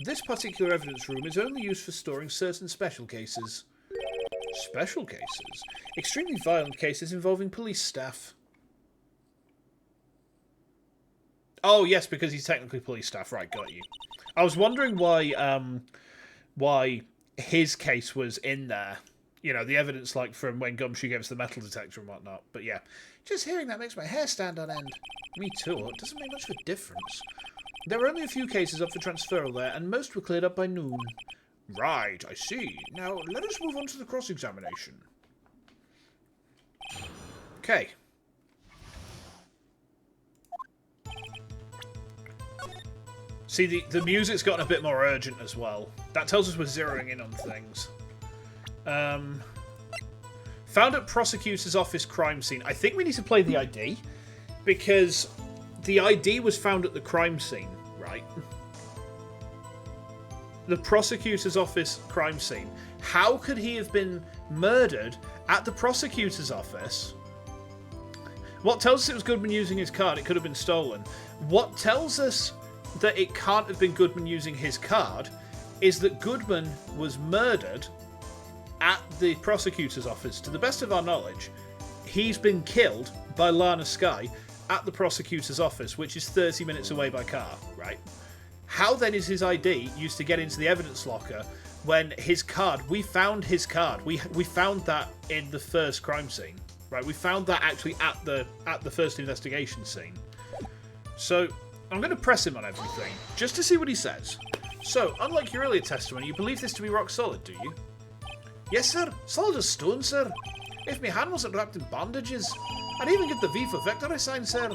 A: This particular evidence room is only used for storing certain special cases. Special cases? Extremely violent cases involving police staff. Oh, yes, because he's technically police staff. Right, got you. I was wondering why his case was in there. You know, the evidence, like, from when Gumshoe gave us the metal detector and whatnot. But, yeah. Just hearing that makes my hair stand on end. Me too. It doesn't make much of a difference. There were only a few cases up for transferal there, and most were cleared up by noon. Right, I see. Now, let us move on to the cross-examination. Okay. See, the music's gotten a bit more urgent as well. That tells us we're zeroing in on things. Found at prosecutor's office crime scene. I think we need to play the ID, because the ID was found at the crime scene, right? The prosecutor's office crime scene. How could he have been murdered at the prosecutor's office? What tells us it was Goodman using his card? It could have been stolen. What tells us that it can't have been Goodman using his card is that Goodman was murdered at the prosecutor's office. To the best of our knowledge, he's been killed by Lana Skye at the prosecutor's office, which is 30 minutes away by car, right? How then is his ID used to get into the evidence locker when his card, we found his card. We found that in the first crime scene, right? We found that actually at the first investigation scene. So I'm going to press him on everything, just to see what he says. So, unlike your earlier testimony, you believe this to be rock solid, do you? Yes, sir. Solid as stone, sir. If my hand wasn't wrapped in bandages, I'd even get the V for victory sign, sir.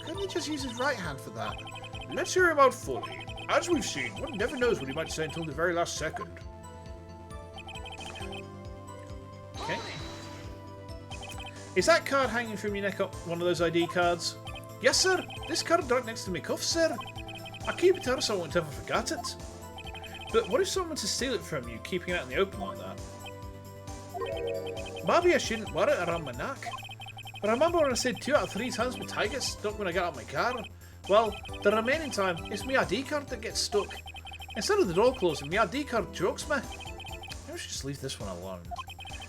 A: Couldn't he just use his right hand for that? Let's hear him out fully. As we've seen, one never knows what he might say until the very last second. Okay. Is that card hanging from your neck up one of those ID cards? Yes, sir. This card dark next to my cuff, sir. I keep it here so I won't ever forget it. But what if someone were to steal it from you, keeping it out in the open like that? Maybe I shouldn't wear it around my neck. But I remember when I said 2 out of 3 times my tie gets stuck when I get out of my car. Well, the remaining time, it's my ID card that gets stuck. Instead of the door closing, my ID card chokes me. Maybe I should just leave this one alone.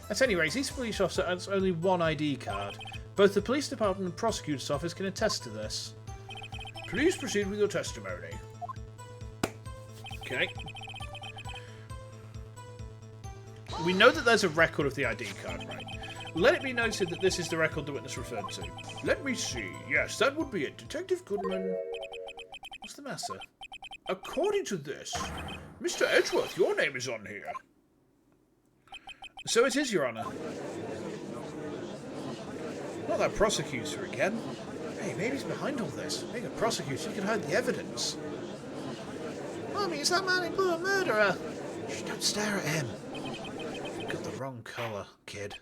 A: At any rate, each police officer has only one ID card. Both the police department and prosecutor's office can attest to this. Please proceed with your testimony. Okay. We know that there's a record of the ID card, right? Let it be noted that this is the record the witness referred to. Let me see. Yes, that would be it. Detective Goodman. What's the matter? According to this, Mr. Edgeworth, your name is on here. So it is, Your Honour. Not that prosecutor again. Hey, maybe he's behind all this. Being a prosecutor, you can hide the evidence. Mommy, is that man in blue a murderer? Shh, don't stare at him. You've got the wrong colour, kid.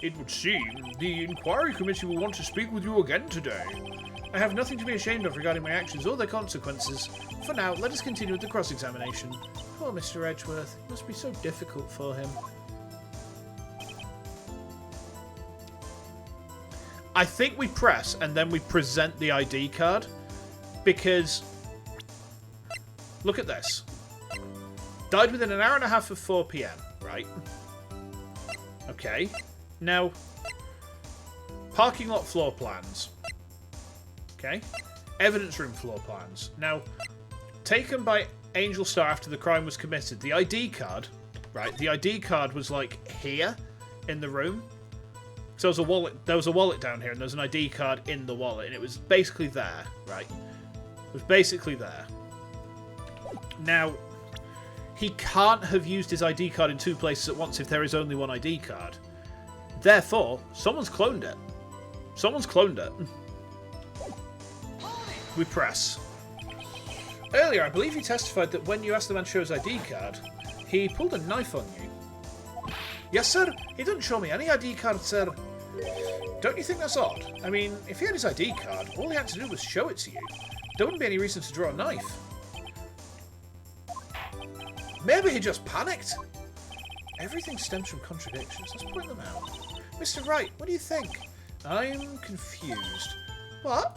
A: It would seem the inquiry committee will want to speak with you again today. I have nothing to be ashamed of regarding my actions or their consequences. For now, let us continue with the cross-examination. Poor Mr. Edgeworth. It must be so difficult for him. I think we press and then we present the ID card, because look at this. Died within an hour and a half of 4 PM, right? Okay. Now, parking lot floor plans. Okay. Evidence room floor plans. Now, taken by Angel Star after the crime was committed. The ID card, right? The ID card was like here in the room. So there was a wallet down here, and there was an ID card in the wallet, and it was basically there, right? It was basically there. Now, he can't have used his ID card in 2 places at once if there is only one ID card. Therefore, someone's cloned it. Someone's cloned it. We press. Earlier, I believe you testified that when you asked the man to show his ID card, he pulled a knife on you. Yes, sir. He didn't show me any ID card, sir. Don't you think that's odd? I mean, if he had his ID card, all he had to do was show it to you. There wouldn't be any reason to draw a knife. Maybe he just panicked. Everything stems from contradictions. Let's point them out. Mr. Wright, what do you think? I'm confused. What?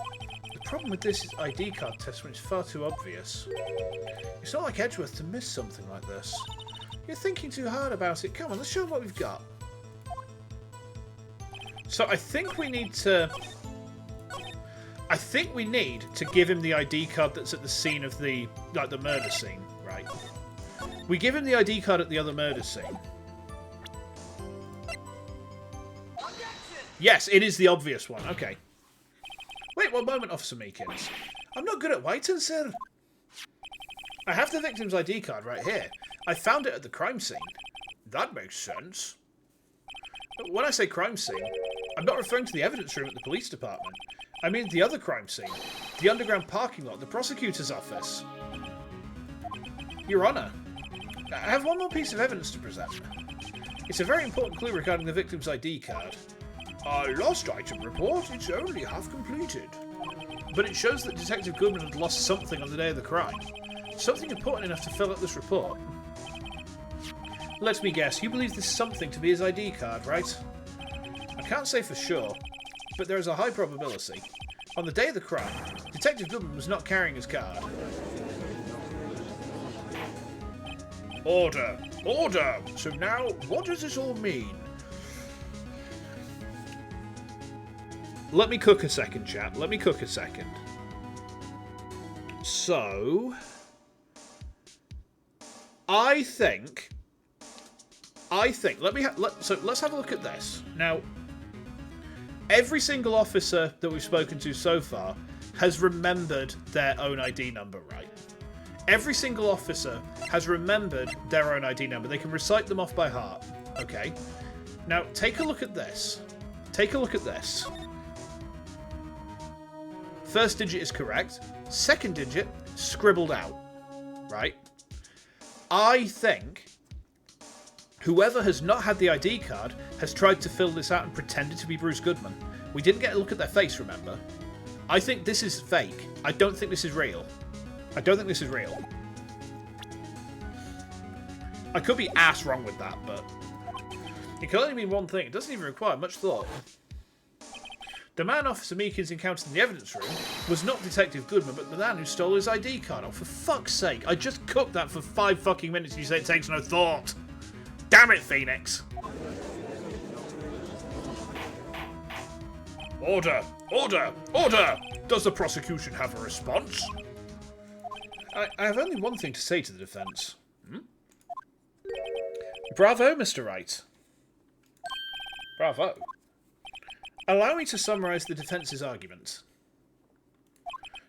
A: The problem with this ID card test when it's far too obvious. It's not like Edgeworth to miss something like this. You're thinking too hard about it. Come on, let's show them what we've got. So I think we need to... give him the ID card that's at the scene of the... like, the murder scene, right? We give him the ID card at the other murder scene. Yes, it is the obvious one. Okay. Wait one moment, Officer Meekins. I'm not good at waiting, sir. I have the victim's ID card right here. I found it at the crime scene. That makes sense. But when I say crime scene, I'm not referring to the evidence room at the police department. I mean the other crime scene. The underground parking lot, the prosecutor's office. Your Honour, I have one more piece of evidence to present. It's a very important clue regarding the victim's ID card. Our lost item report, it's only half completed. But it shows that Detective Goodman had lost something on the day of the crime. Something important enough to fill out this report. Let me guess, you believe this something to be his ID card, right? I can't say for sure, but there is a high probability. On the day of the crime, Detective Goodman was not carrying his card. Order! Order! So now, what does this all mean? Let me cook a second, chat. Let me cook a second. So... I think, let's have a look at this. Now, every single officer that we've spoken to so far has remembered their own ID number, right? Every single officer has remembered their own ID number. They can recite them off by heart, okay? Now, take a look at this. Take a look at this. First digit is correct. Second digit, scribbled out, right? I think whoever has not had the ID card has tried to fill this out and pretended to be Bruce Goodman. We didn't get a look at their face, remember? I think this is fake. I don't think this is real. I don't think this is real. I could be ass wrong with that, but it can only mean one thing. It doesn't even require much thought. The man Officer Meekins encountered in the evidence room was not Detective Goodman, but the man who stole his ID card. Oh, for fuck's sake. I just cooked that for 5 fucking minutes and you say it takes no thought. Damn it, Phoenix. Order! Order! Order! Does the prosecution have a response? I have only one thing to say to the defence. Bravo, Mr. Wright. Bravo. Allow me to summarise the defence's argument.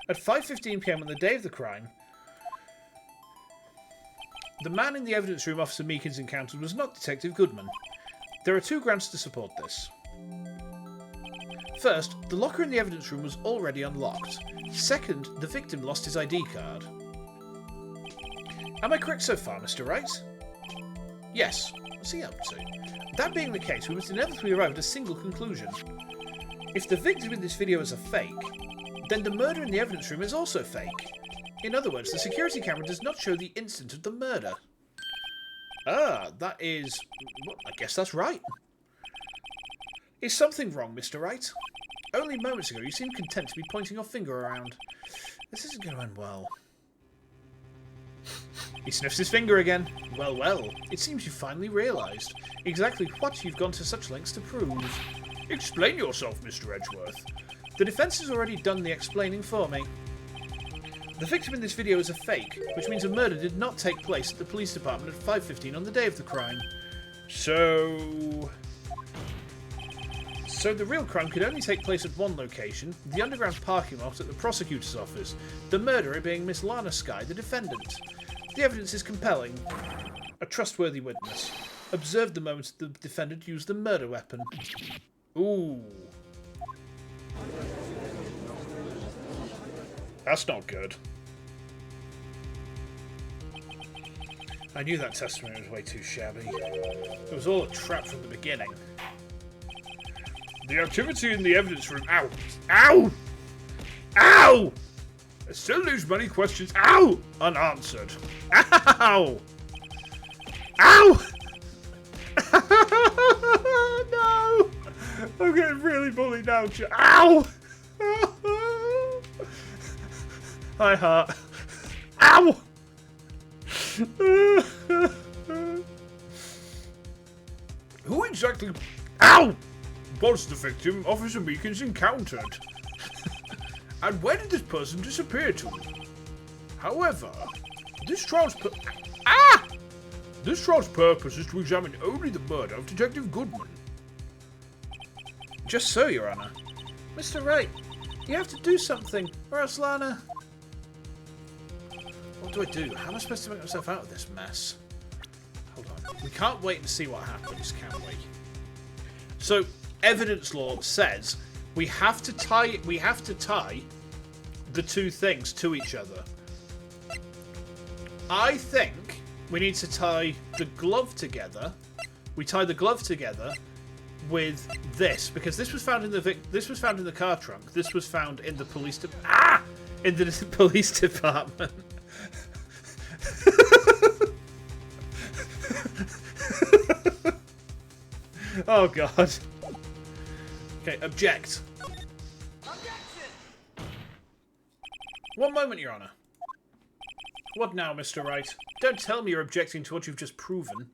A: At 5:15 PM on the day of the crime, the man in the evidence room Officer Meekins encountered was not Detective Goodman. There are 2 grounds to support this. First, the locker in the evidence room was already unlocked. Second, the victim lost his ID card. Am I correct so far, Mr. Wright? Yes. What's he up to? That being the case, we must inevitably arrive at a single conclusion. If the victim in this video is a fake, then the murder in the evidence room is also fake. In other words, the security camera does not show the instant of the murder. Ah, that is... well, I guess that's right. Is something wrong, Mr. Wright? Only moments ago you seemed content to be pointing your finger around. This isn't going to end well. He sniffs his finger again. Well, well, it seems you've finally realised exactly what you've gone to such lengths to prove. Explain yourself, Mr. Edgeworth. The defence has already done the explaining for me. The victim in this video is a fake, which means a murder did not take place at the police department at 5:15 on the day of the crime. So the real crime could only take place at one location, the underground parking lot at the prosecutor's office, the murderer being Miss Lana Skye, the defendant. The evidence is compelling. A trustworthy witness observed the moment the defendant used the murder weapon. Ooh. That's not good. I knew that testimony was way too shabby. It was all a trap from the beginning. The activity in the evidence room... Ow! Ow! Ow! I still lose many questions... Ow! Unanswered. Ow! Ow! No! I'm getting really bullied now. Ow! Hi, heart. Ow! Who exactly... Ow! Was the victim Officer Meekins encountered? And where did this person disappear to? However, this trial's This trial's purpose is to examine only the murder of Detective Goodman. Just so, Your Honor. Mr. Wright, you have to do something, or else Lana... What do I do? How am I supposed to make myself out of this mess? Hold on. We can't wait to see what happens, can we? So, evidence law says we have to tie the two things to each other. I think we need to tie the glove together. We tie the glove together with this, because this was found in the car trunk. This was found in the police in the police department. Oh god. Okay, object. Objection! One moment, Your Honor. What now, Mr. Wright? Don't tell me you're objecting to what you've just proven.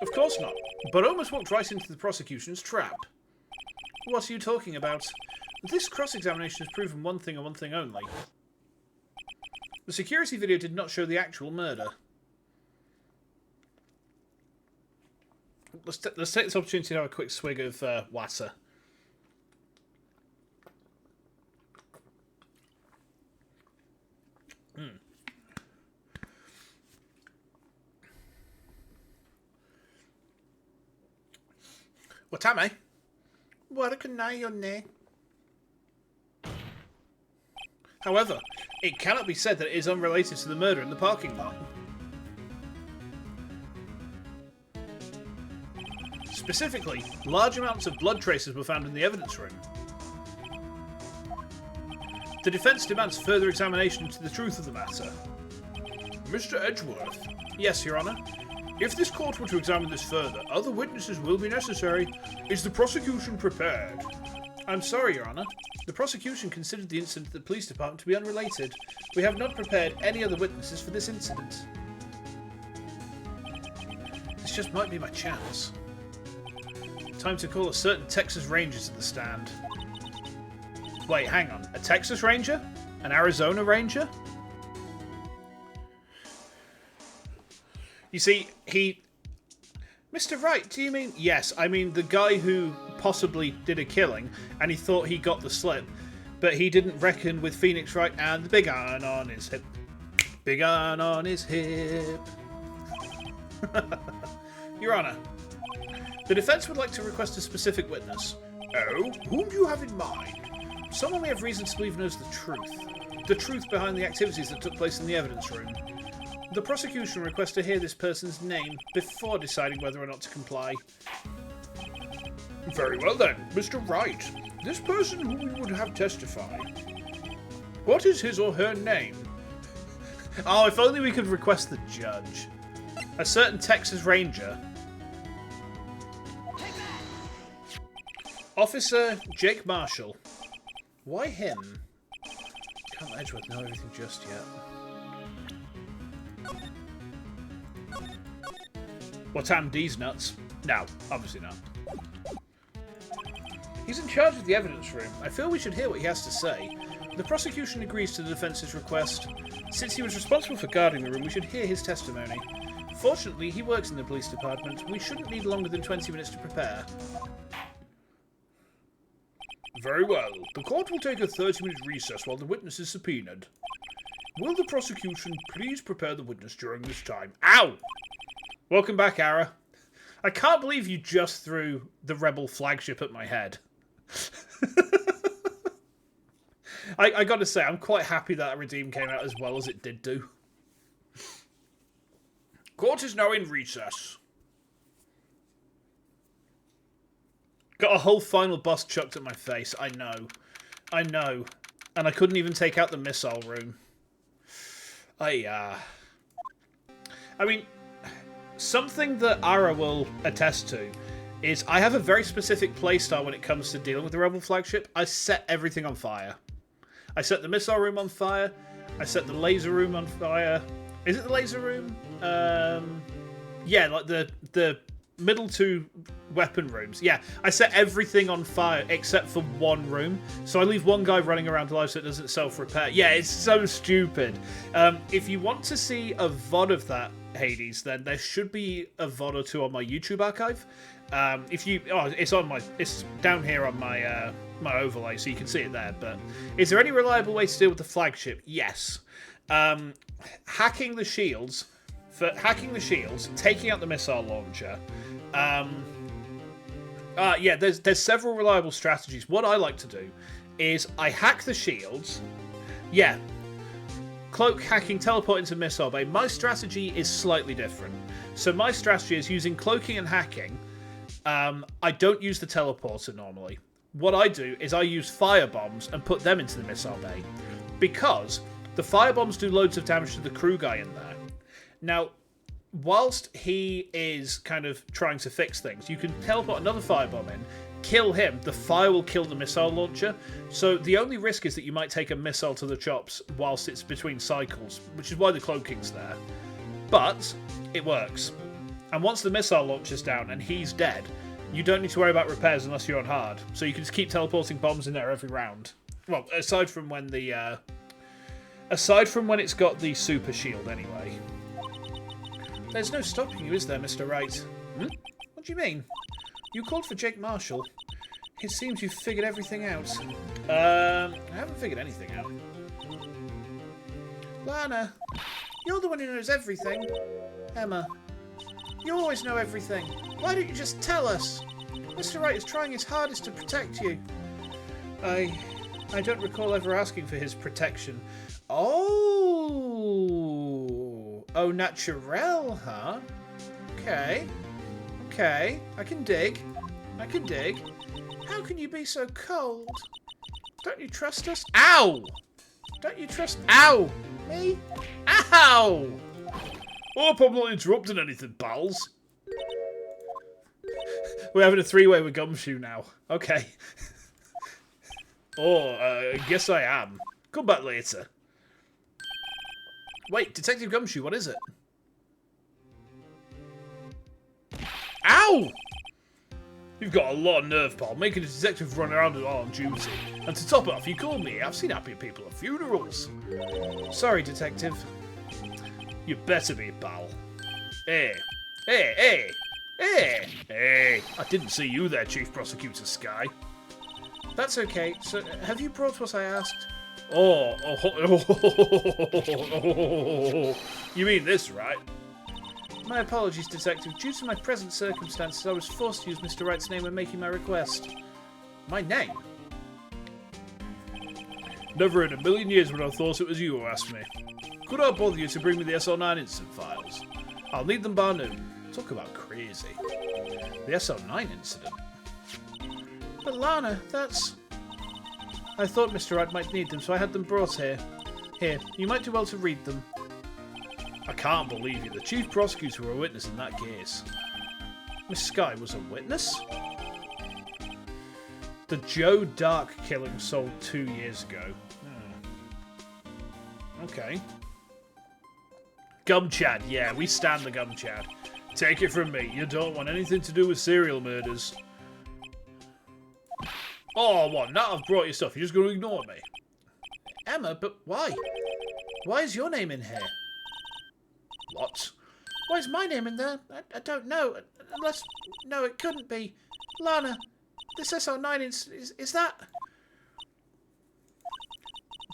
A: Of course not, but almost walked right into the prosecution's trap. What are you talking about? This cross-examination has proven one thing and one thing only. The security video did not show the actual murder. Let's take this opportunity to have a quick swig of water. Watame? What can I your name? However, it cannot be said that it is unrelated to the murder in the parking lot. Specifically, large amounts of blood traces were found in the evidence room. The defence demands further examination into the truth of the matter. Mr. Edgeworth. Yes, Your Honour. If this court were to examine this further, other witnesses will be necessary. Is the prosecution prepared? I'm sorry, Your Honour. The prosecution considered the incident at the police department to be unrelated. We have not prepared any other witnesses for this incident. This just might be my chance. Time to call a certain Texas Ranger to the stand. Wait, hang on. A Texas Ranger? An Arizona Ranger? You see, Mr. Wright, do you mean... Yes, I mean the guy who possibly did a killing, and he thought he got the slip, but he didn't reckon with Phoenix Wright and the big iron on his hip. Big iron on his hip. Your Honour, the defence would like to request a specific witness. Oh? Whom do you have in mind? Someone we have reason to believe knows the truth. The truth behind the activities that took place in the evidence room. The prosecution requests to hear this person's name before deciding whether or not to comply. Very well then, Mr. Wright. This person whom we would have testify. What is his or her name? Oh, if only we could request the judge. A certain Texas Ranger. Officer Jake Marshall. Why him? Can't Edgeworth know everything just yet. Watam D's nuts? No, obviously not. He's in charge of the evidence room. I feel we should hear what he has to say. The prosecution agrees to the defence's request. Since he was responsible for guarding the room, we should hear his testimony. Fortunately, he works in the police department. We shouldn't need longer than 20 minutes to prepare. Very well. The court will take a 30-minute recess while the witness is subpoenaed. Will the prosecution please prepare the witness during this time? Ow! Welcome back, Ara. I can't believe you just threw the rebel flagship at my head. I gotta say, I'm quite happy that Redeem came out as well as it did do. Court is now in recess. Got a whole final boss chucked at my face. I know. I know. And I couldn't even take out the missile room. I mean, something that Ara will attest to is I have a very specific playstyle when it comes to dealing with the Rebel flagship. I set everything on fire. I set the missile room on fire. I set the laser room on fire. Is it the laser room? Yeah, like the middle two weapon rooms. Yeah, I set everything on fire except for one room. So I leave one guy running around alive so it doesn't self-repair. Yeah, it's so stupid. If you want to see a VOD of that, Hades, then there should be a VOD or two on my YouTube archive. It's down here on my my overlay, so you can see it there. But is there any reliable way to deal with the flagship? Yes. Hacking the shields, taking out the missile launcher. Yeah, there's several reliable strategies. What I like to do is I hack the shields. Yeah. Cloak, hacking, teleport into missile bay. My strategy is slightly different. So my strategy is using cloaking and hacking. I don't use the teleporter normally. What I do is I use fire bombs and put them into the missile bay. Because the fire bombs do loads of damage to the crew guy in there. Now, whilst he is kind of trying to fix things, you can teleport another firebomb in, kill him, the fire will kill the missile launcher. So the only risk is that you might take a missile to the chops whilst it's between cycles, which is why the cloaking's there. But it works. And once the missile launcher's down and he's dead, you don't need to worry about repairs unless you're on hard. So you can just keep teleporting bombs in there every round. Well, aside from when it's got the super shield anyway. There's no stopping you, is there, Mr. Wright? Hmm? What do you mean? You called for Jake Marshall. It seems you've figured everything out. I haven't figured anything out. Lana, you're the one who knows everything. Emma, you always know everything. Why don't you just tell us? Mr. Wright is trying his hardest to protect you. I don't recall ever asking for his protection. Oh, naturel, huh? Okay. I can dig. How can you be so cold? Don't you trust us? Ow! Don't you trust... Ow! Me? Ow! Hope I'm not interrupting anything, pals. We're having a three-way with Gumshoe now. Okay. I guess I am. Come back later. Wait, Detective Gumshoe, what is it? Ow! You've got a lot of nerve, pal, making a detective run around while on duty. And to top it off, you called me. I've seen happy people at funerals. Sorry, Detective. You better be, pal. Hey. I didn't see you there, Chief Prosecutor Sky. That's okay. So, have you brought what I asked? You mean this, right? My apologies, Detective. Due to my present circumstances, I was forced to use Mr. Wright's name when making my request. My name? Never in a million years would I have thought it was you who asked me. Could I bother you to bring me the SL9 incident files? I'll need them by noon. Talk about crazy. The SL9 incident? But Lana, that's... I thought Mr. Wright might need them, so I had them brought here. Here, you might do well to read them. I can't believe you. The Chief Prosecutor were a witness in that case. Miss Sky was a witness? The Joe Dark killing sold 2 years ago. Okay. Gumchad. Yeah, we stand the Gumchad. Take it from me. You don't want anything to do with serial murders. Oh, what? Now I've brought you stuff. You're just going to ignore me? Emma, but why? Why is your name in here? What? Why is my name in there? I don't know. Unless... No, it couldn't be. Lana, this SL9 is that...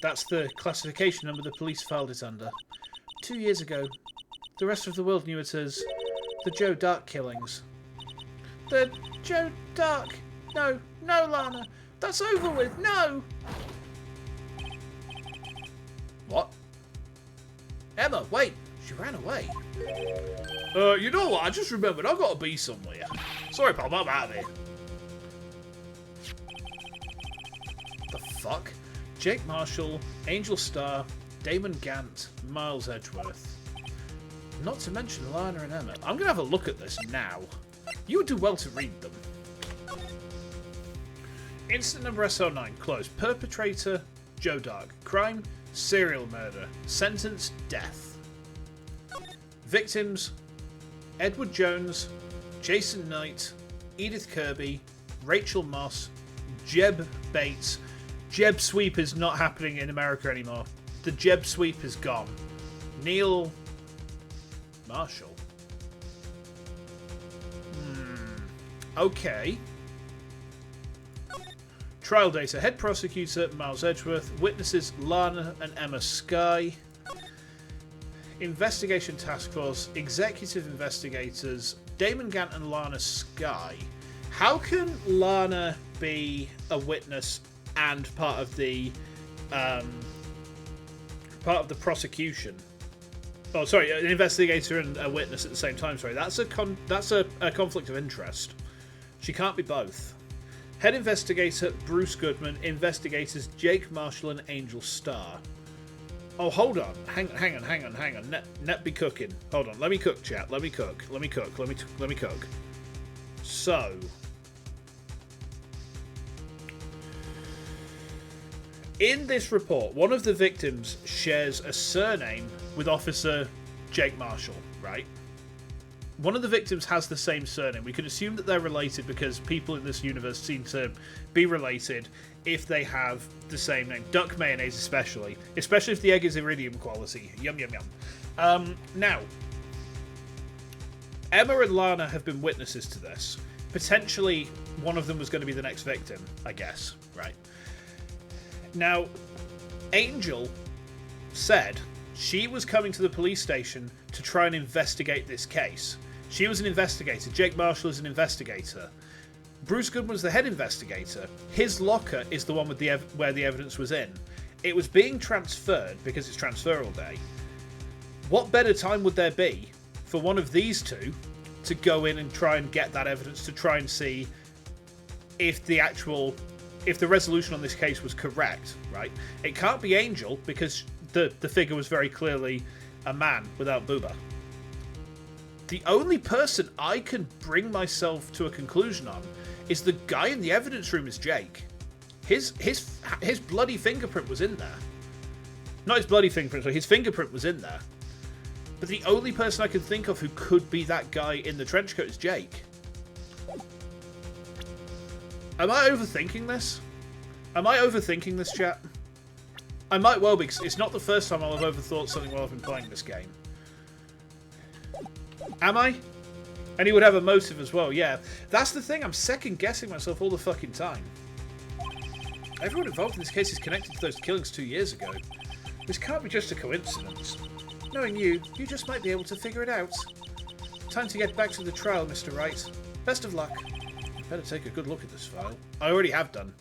A: That's the classification number the police filed it under. 2 years ago. The rest of the world knew it as the Joe Dark killings. The Joe Dark... No, Lana. That's over with. No! What? Emma, wait. She ran away. You know what? I just remembered. I've got to be somewhere. Sorry, pal. I'm out of here. The fuck? Jake Marshall, Angel Starr, Damon Gant, Miles Edgeworth. Not to mention Lana and Emma. I'm going to have a look at this now. You would do well to read them. Incident number SO9. Closed. Perpetrator, Joe Dark. Crime, serial murder. Sentence, death. Victims, Edward Jones, Jason Knight, Edith Kirby, Rachel Moss, Jeb Bates. Jeb Sweep is not happening in America anymore. The Jeb Sweep is gone. Neil Marshall. Okay. Trial data. Head prosecutor, Miles Edgeworth. Witnesses, Lana and Emma Skye. Investigation task force. Executive investigators, Damon Gant and Lana Skye. How can Lana be a witness and part of the prosecution? Oh, sorry, an investigator and a witness at the same time. Sorry, that's a conflict of interest. She can't be both. Head investigator Bruce Goodman, investigators Jake Marshall and Angel Starr. Oh, hold on. Hang on. Net be cooking. Hold on. Let me cook, chat. Let me cook. So, in this report, one of the victims shares a surname with Officer Jake Marshall, right? One of the victims has the same surname. We can assume that they're related because people in this universe seem to be related if they have the same name. Duck mayonnaise especially if the egg is iridium quality. Yum, yum, yum. Now, Emma and Lana have been witnesses to this. Potentially, one of them was going to be the next victim, I guess, right? Now, Angel said she was coming to the police station to try and investigate this case. She was an investigator. Jake Marshall is an investigator. Bruce Goodman was the head investigator. His locker is the one with where the evidence was in. It was being transferred because it's transferal day. What better time would there be for one of these two to go in and try and get that evidence to try and see if the resolution on this case was correct, right? It can't be Angel because the figure was very clearly a man without booba. The only person I can bring myself to a conclusion on is the guy in the evidence room is Jake. His bloody fingerprint was in there. Not his bloody fingerprint, sorry, his fingerprint was in there. But the only person I can think of who could be that guy in the trench coat is Jake. Am I overthinking this? Chat? I might well be, because it's not the first time I'll have overthought something while I've been playing this game. Am I? And he would have a motive as well, yeah. That's the thing, I'm second-guessing myself all the fucking time. Everyone involved in this case is connected to those killings 2 years ago. This can't be just a coincidence. Knowing you just might be able to figure it out. Time to get back to the trial, Mr. Wright. Best of luck. Better take a good look at this file. I already have done.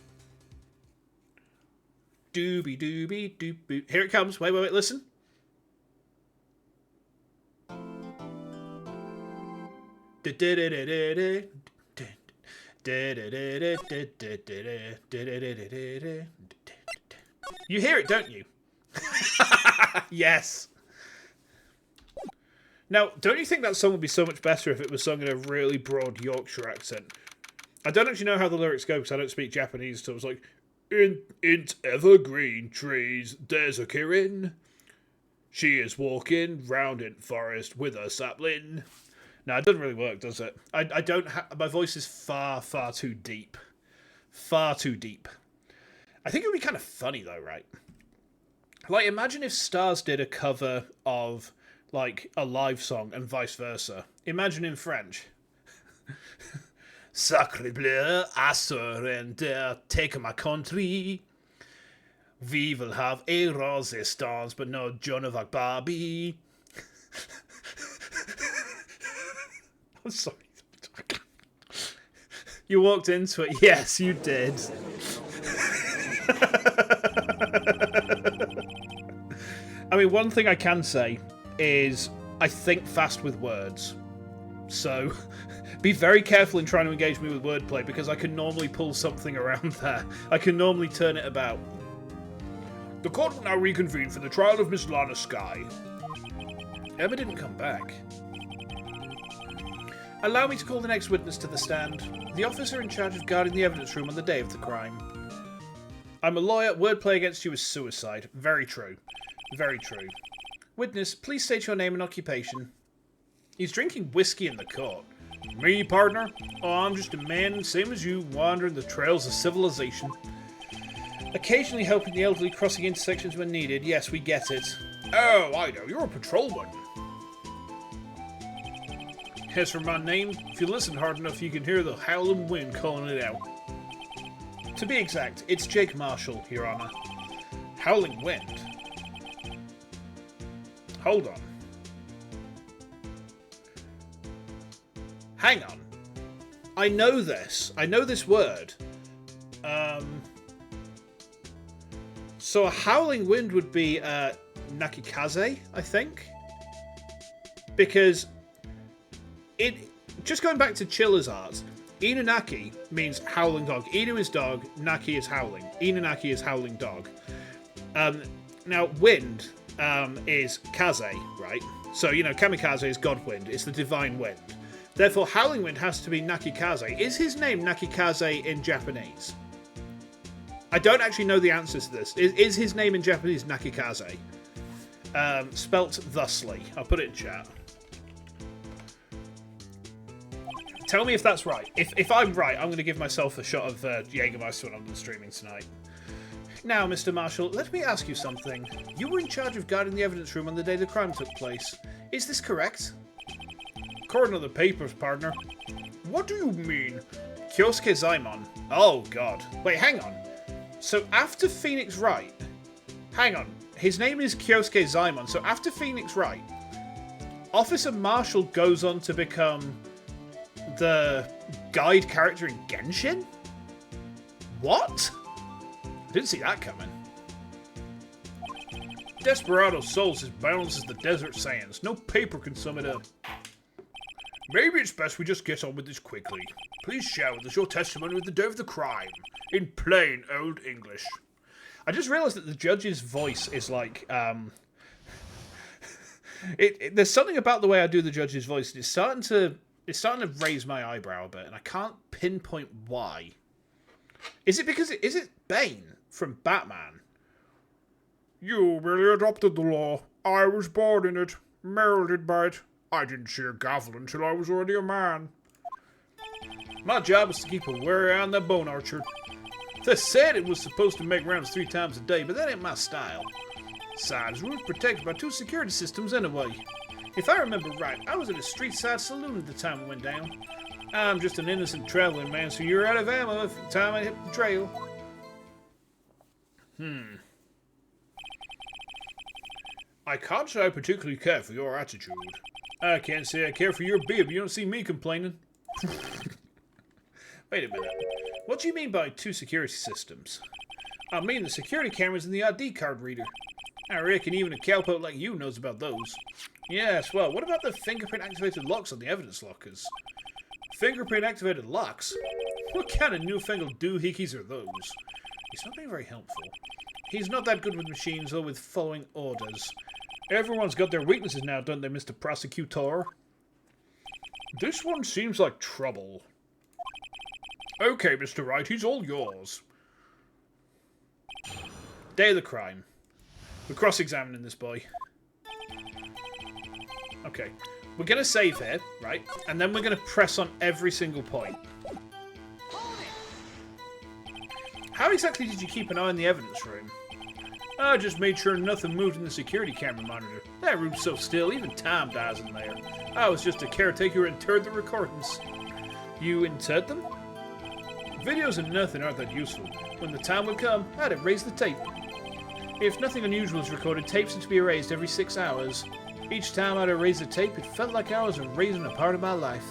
A: Doobie doobie doop boop. Here it comes. Wait, listen. You hear it, don't you? Yes. Now, don't you think that song would be so much better if it was sung in a really broad Yorkshire accent? I don't actually know how the lyrics go because I don't speak Japanese, so it was like, in evergreen trees, there's a Kirin. She is walking round in forest with a sapling. No, it doesn't really work, does it? I don't my voice is far too deep. Far too deep. I think it would be kind of funny though, right? Like, imagine if Stars did a cover of, like, a live song and vice versa. Imagine in French. Sacre bleu, I surrender, take my country. We will have a resistance, but no Joan of Arc Barbie. I'm sorry. You walked into it. Yes, you did. I mean, one thing I can say is I think fast with words. So be very careful in trying to engage me with wordplay because I can normally pull something around there. I can normally turn it about. The court will now reconvene for the trial of Miss Lana Skye. Emma didn't come back. Allow me to call the next witness to the stand. The officer in charge of guarding the evidence room on the day of the crime. I'm a lawyer. Wordplay against you is suicide. Very true. Very true. Witness, please state your name and occupation. He's drinking whiskey in the court. Me, partner? Oh, I'm just a man, same as you, wandering the trails of civilization. Occasionally helping the elderly crossing intersections when needed. Yes, we get it. Oh, I know. You're a patrolman. As for my name, if you listen hard enough, you can hear the howling wind calling it out. To be exact, it's Jake Marshall, Your Honor. Howling wind? Hold on. Hang on. I know this. I know this word. So a howling wind would be Nakikaze, I think. Because just going back to Chiller's art, Inunaki means howling dog. Inu is dog, Naki is howling. Inunaki is howling dog. Now, wind is Kaze, right? So, you know, Kamikaze is God wind. It's the divine wind. Therefore, howling wind has to be Nakikaze. Is his name Nakikaze in Japanese? I don't actually know the answer to this. Is his name in Japanese Nakikaze? Spelt thusly. I'll put it in chat. Tell me if that's right. If I'm right, I'm going to give myself a shot of Jägermeister when I'm done streaming tonight. Now, Mr. Marshall, let me ask you something. You were in charge of guarding the evidence room on the day the crime took place. Is this correct? According to the papers, partner. What do you mean? Kyosuke Zaimon. Oh, God. Wait, hang on. So after Phoenix Wright... Hang on. His name is Kyosuke Zaimon. So after Phoenix Wright, Officer Marshall goes on to become the guide character in Genshin? What? I didn't see that coming. Desperado's soul's as boundless as the desert sands. No paper can sum it up. Maybe it's best we just get on with this quickly. Please share with us your testimony with the day of the crime. In plain old English. I just realised that the judge's voice is like, there's something about the way I do the judge's voice. It's starting to raise my eyebrow a bit, and I can't pinpoint why. Is it because is it Bane from Batman? You merely adopted the law. I was born in it, melded by it. I didn't see a gavel until I was already a man. My job was to keep a wary eye on that bone archer. They said it was supposed to make rounds 3 times a day, but that ain't my style. Besides, we were protected by 2 security systems anyway. If I remember right, I was at a street-side saloon at the time it went down. I'm just an innocent traveling man, so you're out of ammo at the time I hit the trail. I can't say I particularly care for your attitude. I can't say I care for your beard, but you don't see me complaining. Wait a minute. What do you mean by 2 security systems? I mean the security cameras and the ID card reader. I reckon even a cowpoke like you knows about those. Yes, well, what about the fingerprint-activated locks on the evidence lockers? Fingerprint-activated locks? What kind of newfangled doohickeys are those? He's not being very helpful. He's not that good with machines or with following orders. Everyone's got their weaknesses now, don't they, Mr. Prosecutor? This one seems like trouble. Okay, Mr. Wright, he's all yours. Day of the crime. We're cross-examining this boy. Okay. We're going to save here, right? And then we're going to press on every single point. How exactly did you keep an eye on the evidence room? I just made sure nothing moved in the security camera monitor. That room's so still, even time dies in there. I was just a caretaker and interred the recordings. You interred them? Videos and nothing aren't that useful. When the time would come, I'd erase the tape. If nothing unusual is recorded, tapes are to be erased every 6 hours. Each time I'd erase the tape, it felt like I was erasing a part of my life.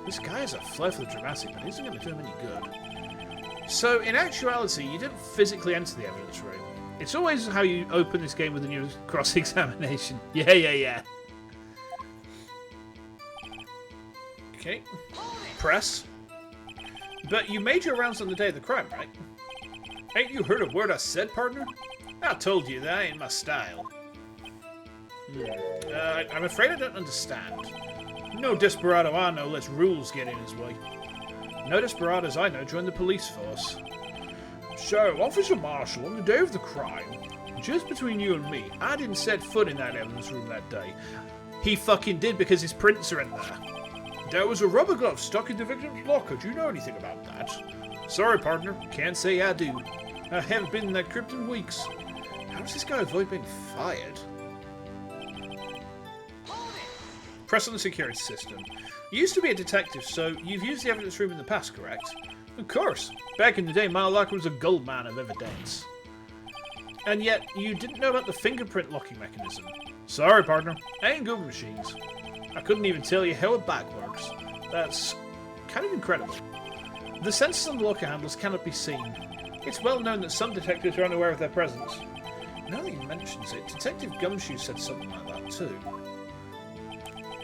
A: This guy has a flair for the dramatic, but isn't going to do him any good. So, in actuality, you didn't physically enter the evidence room. It's always how you open this game with a new cross-examination. Yeah. Okay. Press. But you made your rounds on the day of the crime, right? Ain't you heard a word I said, partner? I told you that ain't my style. I'm afraid I don't understand. No desperado I know lets rules get in his way. No desperados I know join the police force. So, Officer Marshall, on the day of the crime, just between you and me, I didn't set foot in that evidence room that day. He fucking did because his prints are in there. There was a rubber glove stuck in the victim's locker. Do you know anything about that? Sorry, partner. Can't say I do. I haven't been in that crypt in weeks. How does this guy avoid being fired? Press on the security system. You used to be a detective, so you've used the evidence room in the past, correct? Of course. Back in the day, my locker was a gold mine of evidence. And yet, you didn't know about the fingerprint locking mechanism. Sorry, partner. I ain't good with machines. I couldn't even tell you how a bag works. That's kind of incredible. The sensors on the locker handles cannot be seen. It's well known that some detectives are unaware of their presence. Now that he mentions it, Detective Gumshoe said something like that too.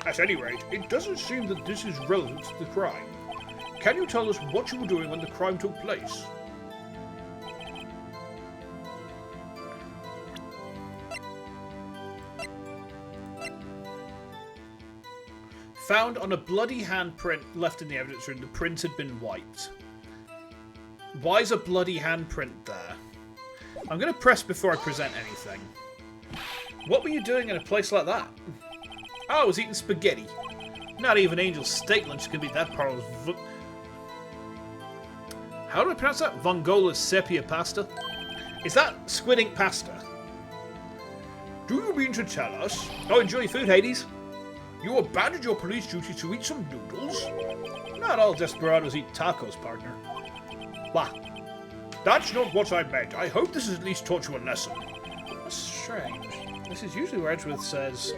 A: At any rate, it doesn't seem that this is relevant to the crime. Can you tell us what you were doing when the crime took place? Found on a bloody handprint left in the evidence room, the print had been wiped. Why is a bloody handprint there? I'm going to press before I present anything. What were you doing in a place like that? Oh, I was eating spaghetti. Not even Angel's steak lunch can be that parlous. How do I pronounce that? Vongola's sepia pasta? Is that squid ink pasta? Do you mean to tell us? Oh, enjoy your food, Hades. You abandoned your police duty to eat some noodles? Not all desperados eat tacos, partner. Bah. That's not what I meant. I hope this has at least taught you a lesson. That's strange. This is usually where Edgeworth says,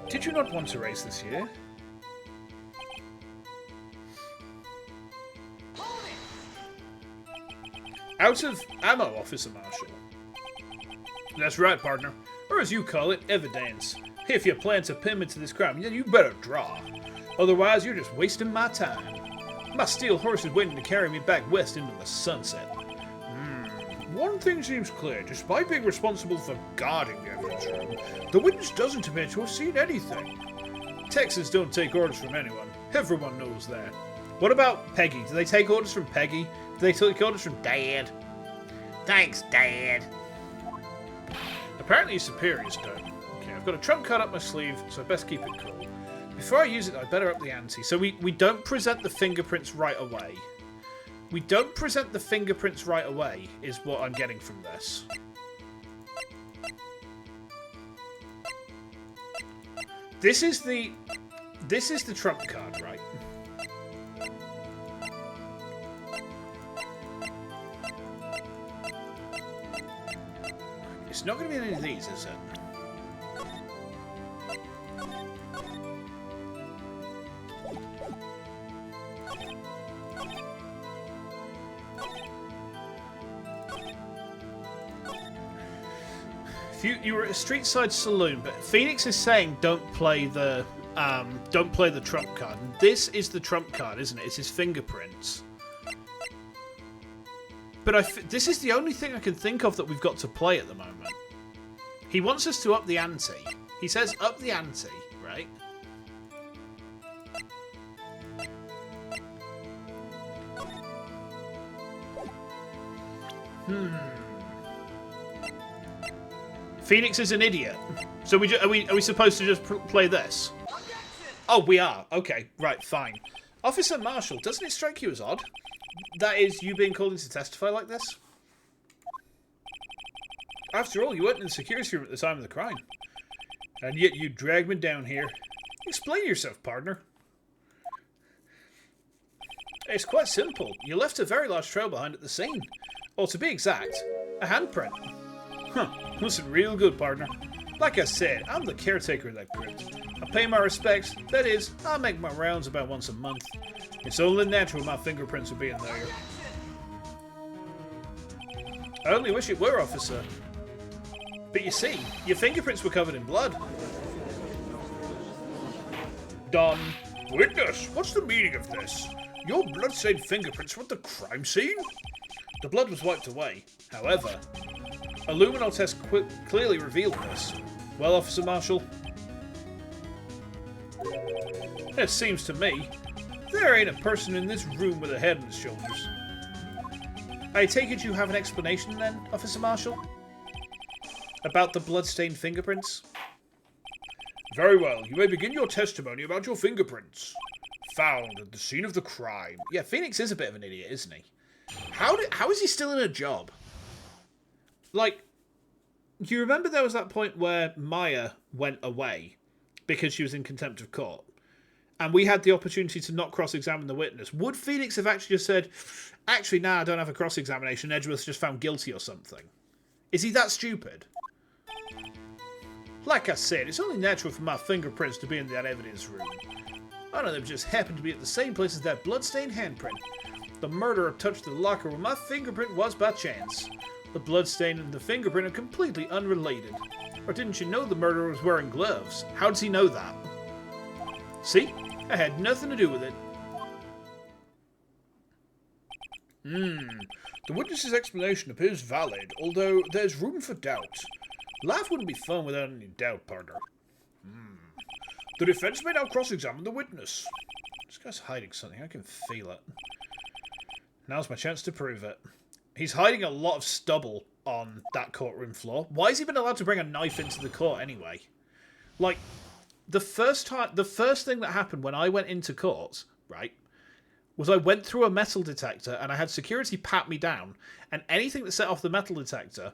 A: did you not want to race this year? Out of ammo, Officer Marshall. That's right, partner. Or as you call it, evidence. If you plan to pin me to this crime, then you better draw. Otherwise, you're just wasting my time. My steel horse is waiting to carry me back west into the sunset. One thing seems clear. Despite being responsible for guarding the evidence room, the witness doesn't appear to have seen anything. Texans don't take orders from anyone. Everyone knows that. What about Peggy? Do they take orders from Peggy? Do they take orders from Dad? Thanks, Dad. Apparently his superiors don't. Okay, I've got a trump card up my sleeve, so I best keep it cool. Before I use it, I better up the ante. So we don't present the fingerprints right away. We don't present the fingerprints right away, is what I'm getting from this. This is the trump card, right? It's not going to be any of these, is it? If you were at a street side saloon, but Phoenix is saying don't play the trump card. And this is the trump card, isn't it? It's his fingerprints. But this is the only thing I can think of that we've got to play at the moment. He wants us to up the ante. He says up the ante, right? Phoenix is an idiot. So are we supposed to just play this? Oh, we are. Okay, right, fine. Officer Marshall, doesn't it strike you as odd? That is, you being called in to testify like this? After all, you weren't in the security room at the time of the crime. And yet you dragged me down here. Explain yourself, partner. It's quite simple. You left a very large trail behind at the scene. Or to be exact, a handprint. Huh, listen real good, partner. Like I said, I'm the caretaker of that crypt. I pay my respects. That is, I make my rounds about once a month. It's only natural my fingerprints would be in there. I only wish it were, officer. But you see, your fingerprints were covered in blood. Done. Witness, what's the meaning of this? Your blood-stained fingerprints were at the crime scene? The blood was wiped away. However, a luminol test clearly revealed this. Well, Officer Marshall, It seems to me there ain't a person in this room with a head on his shoulders. I take it you have an explanation then, Officer Marshall? About the blood-stained fingerprints? Very well. You may begin your testimony about your fingerprints. Found at the scene of the crime. Yeah, Phoenix is a bit of an idiot, isn't he? How is he still in a job? Like, do you remember there was that point where Maya went away because she was in contempt of court? And we had the opportunity to not cross-examine the witness. Would Phoenix have actually just said, actually, nah, I don't have a cross-examination, Edgeworth's just found guilty or something? Is he that stupid? Like I said, it's only natural for my fingerprints to be in that evidence room. None of them just happened to be at the same place as that blood-stained handprint. The murderer touched the locker where my fingerprint was by chance. The bloodstain and the fingerprint are completely unrelated. Or didn't you know the murderer was wearing gloves? How does he know that? See? I had nothing to do with it. The witness's explanation appears valid, although there's room for doubt. Life wouldn't be fun without any doubt, partner. The defense may now cross-examine the witness. This guy's hiding something. I can feel it. Now's my chance to prove it. He's hiding a lot of stubble on that courtroom floor. Why has he been allowed to bring a knife into the court anyway? Like, the first thing that happened when I went into court, right, was I went through a metal detector and I had security pat me down, and anything that set off the metal detector,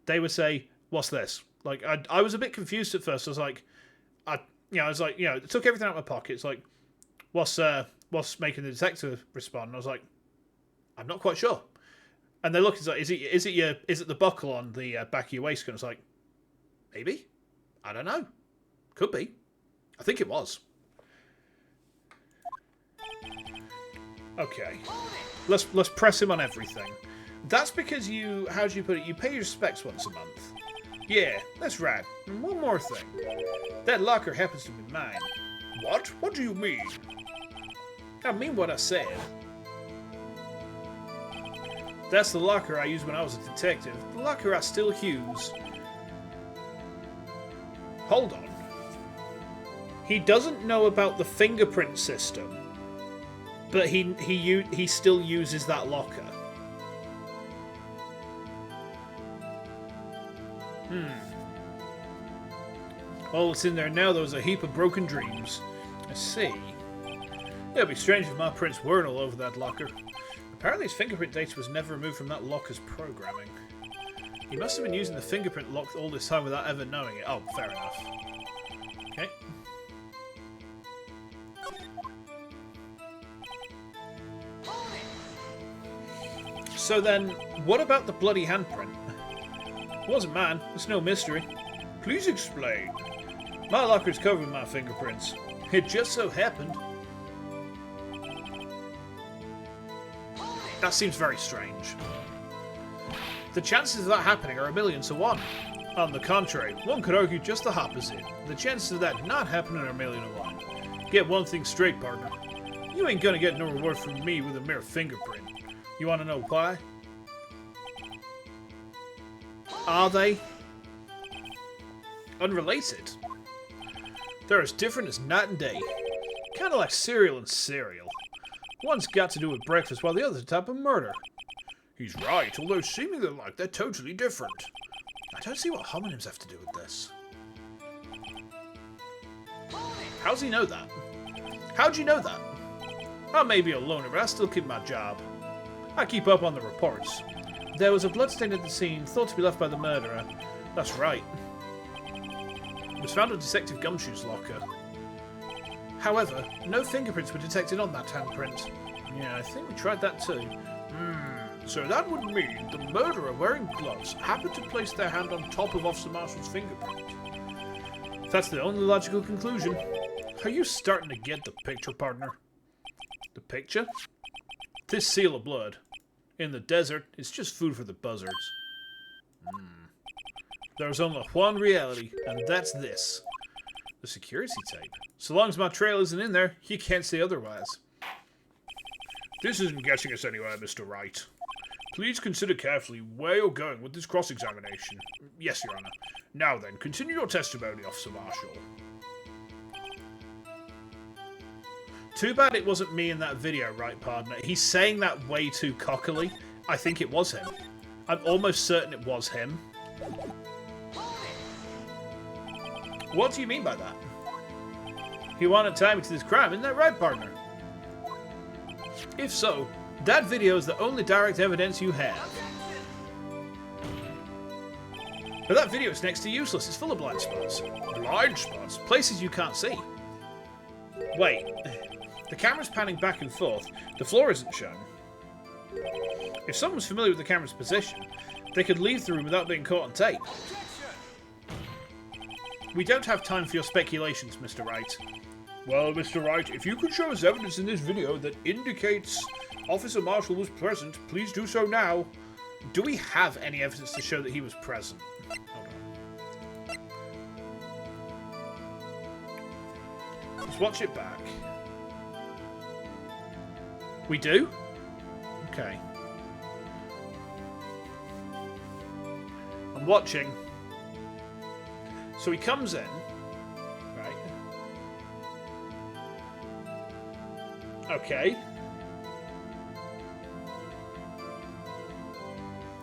A: they would say, "What's this?" Like, I was a bit confused at first. I was like, it took everything out of my pocket. It's like, what's making the detector respond? And I was like, I'm not quite sure. And they look, it's like, is it the buckle on the back of your waistcoat? It's like, maybe, I don't know, could be. I think it was. Okay, let's press him on everything. That's because you, how do you put it? You pay your respects once a month. Yeah, that's right. And one more thing. That locker happens to be mine. What? What do you mean? I mean what I said. That's the locker I used when I was a detective. The locker I still use. Hold on. He doesn't know about the fingerprint system, but he still uses that locker. All that's in there now, there was a heap of broken dreams. I see. It'd be strange if my prints weren't all over that locker. Apparently his fingerprint data was never removed from that locker's programming. He must have been using the fingerprint lock all this time without ever knowing it. Oh, fair enough. Okay. So then, what about the bloody handprint? It wasn't mine. It's no mystery. Please explain. My locker's covered with my fingerprints. It just so happened. That seems very strange. The chances of that happening are 1,000,000 to 1. On the contrary, one could argue just the opposite. The chances of that not happening are 1,000,000 to 1. Get one thing straight, partner. You ain't gonna get no reward from me with a mere fingerprint. You wanna know why? Are they? Unrelated? They're as different as night and day. Kinda like cereal and cereal. One's got to do with breakfast while the other's a type of murder. He's right, although seemingly like they're totally different. I don't see what homonyms have to do with this. How's he know that? How'd you know that? I may be a loner, but I still keep my job. I keep up on the reports. There was a bloodstain at the scene, thought to be left by the murderer. That's right. It was found on Detective Gumshoe's locker. However, no fingerprints were detected on that handprint. Yeah, I think we tried that too. So that would mean the murderer wearing gloves happened to place their hand on top of Officer Marshall's fingerprint. That's the only logical conclusion. Are you starting to get the picture, partner? The picture? This seal of blood. In the desert, it's just food for the buzzards. There's only one reality, and that's this. The security tape. So long as my trail isn't in there, you can't say otherwise. This isn't getting us anywhere, Mr. Wright. Please consider carefully where you're going with this cross-examination. Yes, Your Honor. Now then, continue your testimony, Officer Marshall. Too bad it wasn't me in that video, right, partner? He's saying that way too cockily. I think it was him. I'm almost certain it was him. What do you mean by that? You want to tie me to this crime, isn't that right, partner? If so, that video is the only direct evidence you have. But that video is next to useless. It's full of blind spots. Blind spots? Places you can't see. Wait. The camera's panning back and forth. The floor isn't shown. If someone's familiar with the camera's position, they could leave the room without being caught on tape. We don't have time for your speculations, Mr. Wright. Well, Mr. Wright, if you could show us evidence in this video that indicates Officer Marshall was present, please do so now. Do we have any evidence to show that he was present? Hold on. Let's watch it back. We do? Okay. I'm watching. So he comes in. Right. Okay.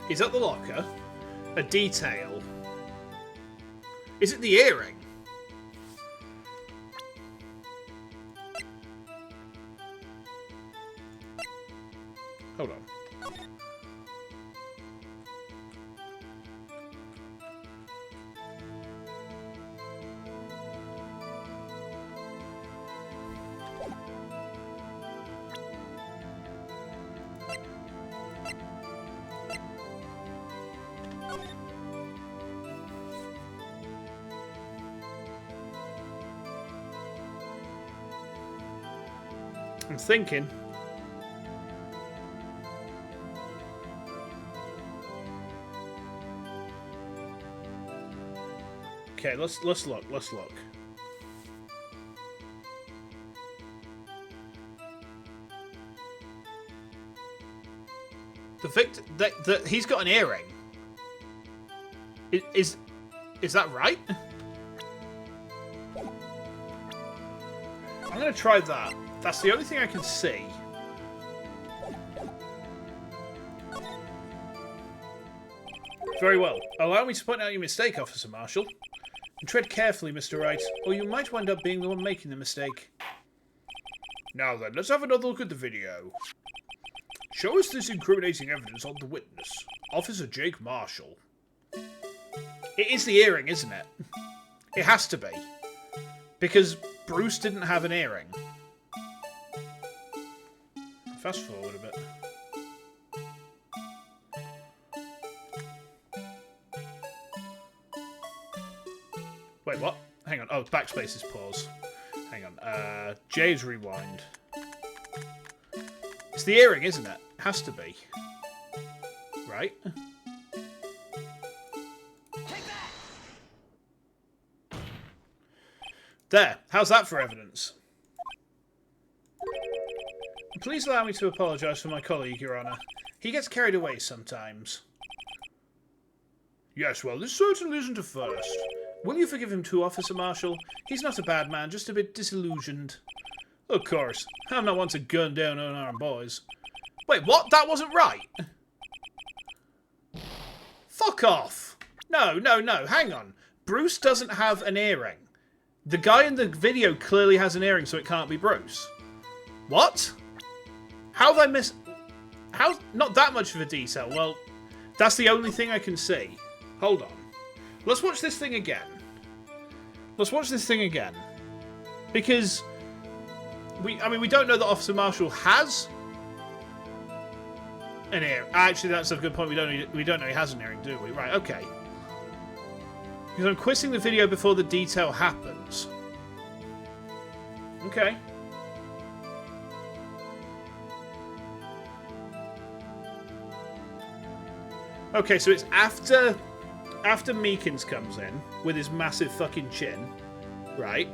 A: He's at the locker. A detail. Is it the earring? Hold on. I'm thinking. Okay, let's look. The victim, he's got an earring. Is that right? I'm gonna try that. That's the only thing I can see. Very well. Allow me to point out your mistake, Officer Marshall. And tread carefully, Mr. Wright, or you might wind up being the one making the mistake. Now then, let's have another look at the video. Show us this incriminating evidence on the witness, Officer Jake Marshall. It is the earring, isn't it? It has to be. Because Bruce didn't have an earring. Fast forward a bit. Wait, what? Hang on. Oh, backspace is pause. Hang on. J's rewind. It's the earring, isn't it? Has to be. Right? There. How's that for evidence? Please allow me to apologise for my colleague, Your Honour. He gets carried away sometimes. Yes, well, this certainly isn't a first. Will you forgive him too, Officer Marshall? He's not a bad man, just a bit disillusioned. Of course. I'm not one to gun down unarmed boys. Wait, what? That wasn't right? Fuck off. No. Hang on. Bruce doesn't have an earring. The guy in the video clearly has an earring, so it can't be Bruce. What? How have I missed... How... Not that much of a detail. Well, that's the only thing I can see. Hold on. Let's watch this thing again. Because... we don't know that Officer Marshall has... an earring. Actually, that's a good point. We don't know he has an earring, do we? Right, okay. Because I'm quitting the video before the detail happens. Okay. Okay, so it's after Meekins comes in with his massive fucking chin, right?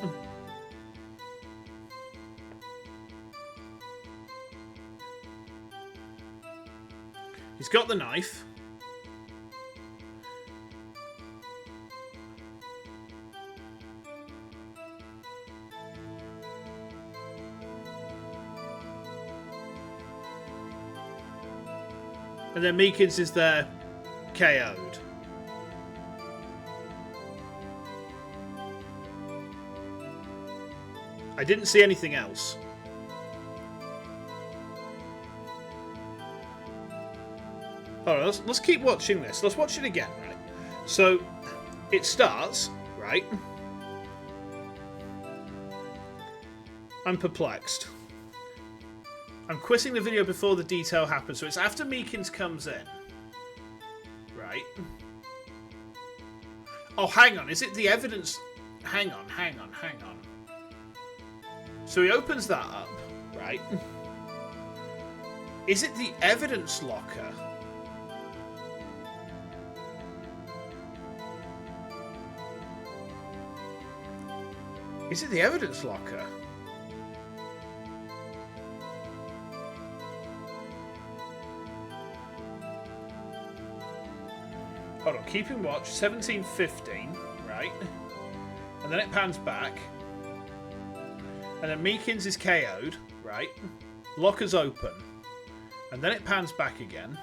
A: He's got the knife. And then Meekins is there, KO'd. I didn't see anything else. Alright, let's keep watching this. Let's watch it again, right? So, it starts, right? I'm perplexed. I'm quitting the video before the detail happens, so it's after Meekins comes in. Right? Oh, hang on. Is it the evidence? Hang on. So he opens that up, right? Is it the evidence locker? Is it the evidence locker? Hold on, keeping watch, 17:15, right? And then it pans back. And then Meekins is KO'd, right? Locker's open. And then it pans back again.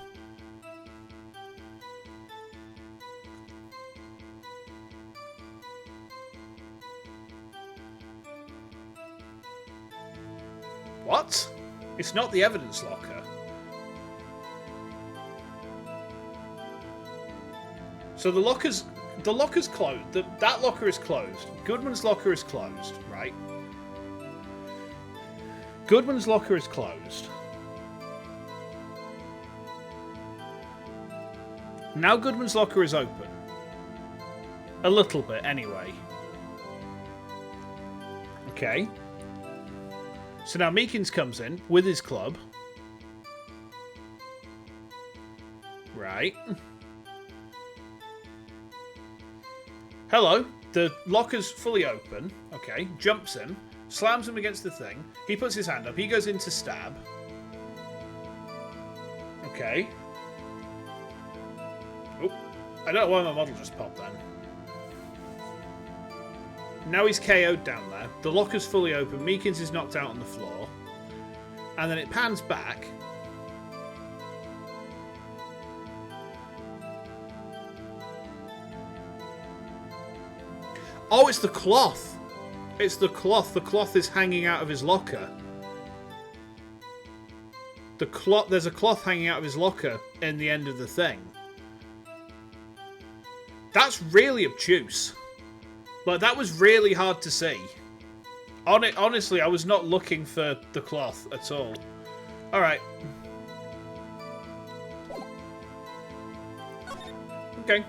A: What? It's not the evidence locker. So the locker's closed. That locker is closed. Goodman's locker is closed, right? Goodman's locker is closed. Now Goodman's locker is open. A little bit, anyway. Okay. So now Meekins comes in with his club. Right. Hello. The locker's fully open. Okay. Jumps in. Slams him against the thing. He puts his hand up. He goes in to stab. Okay. Oh. I don't know why my model just popped then. Now he's KO'd down there. The locker's fully open. Meekins is knocked out on the floor. And then it pans back. Oh, it's the cloth. It's the cloth. The cloth is hanging out of his locker. There's a cloth hanging out of his locker in the end of the thing. That's really obtuse. Like, that was really hard to see. Honestly, I was not looking for the cloth at all. Alright. Okay.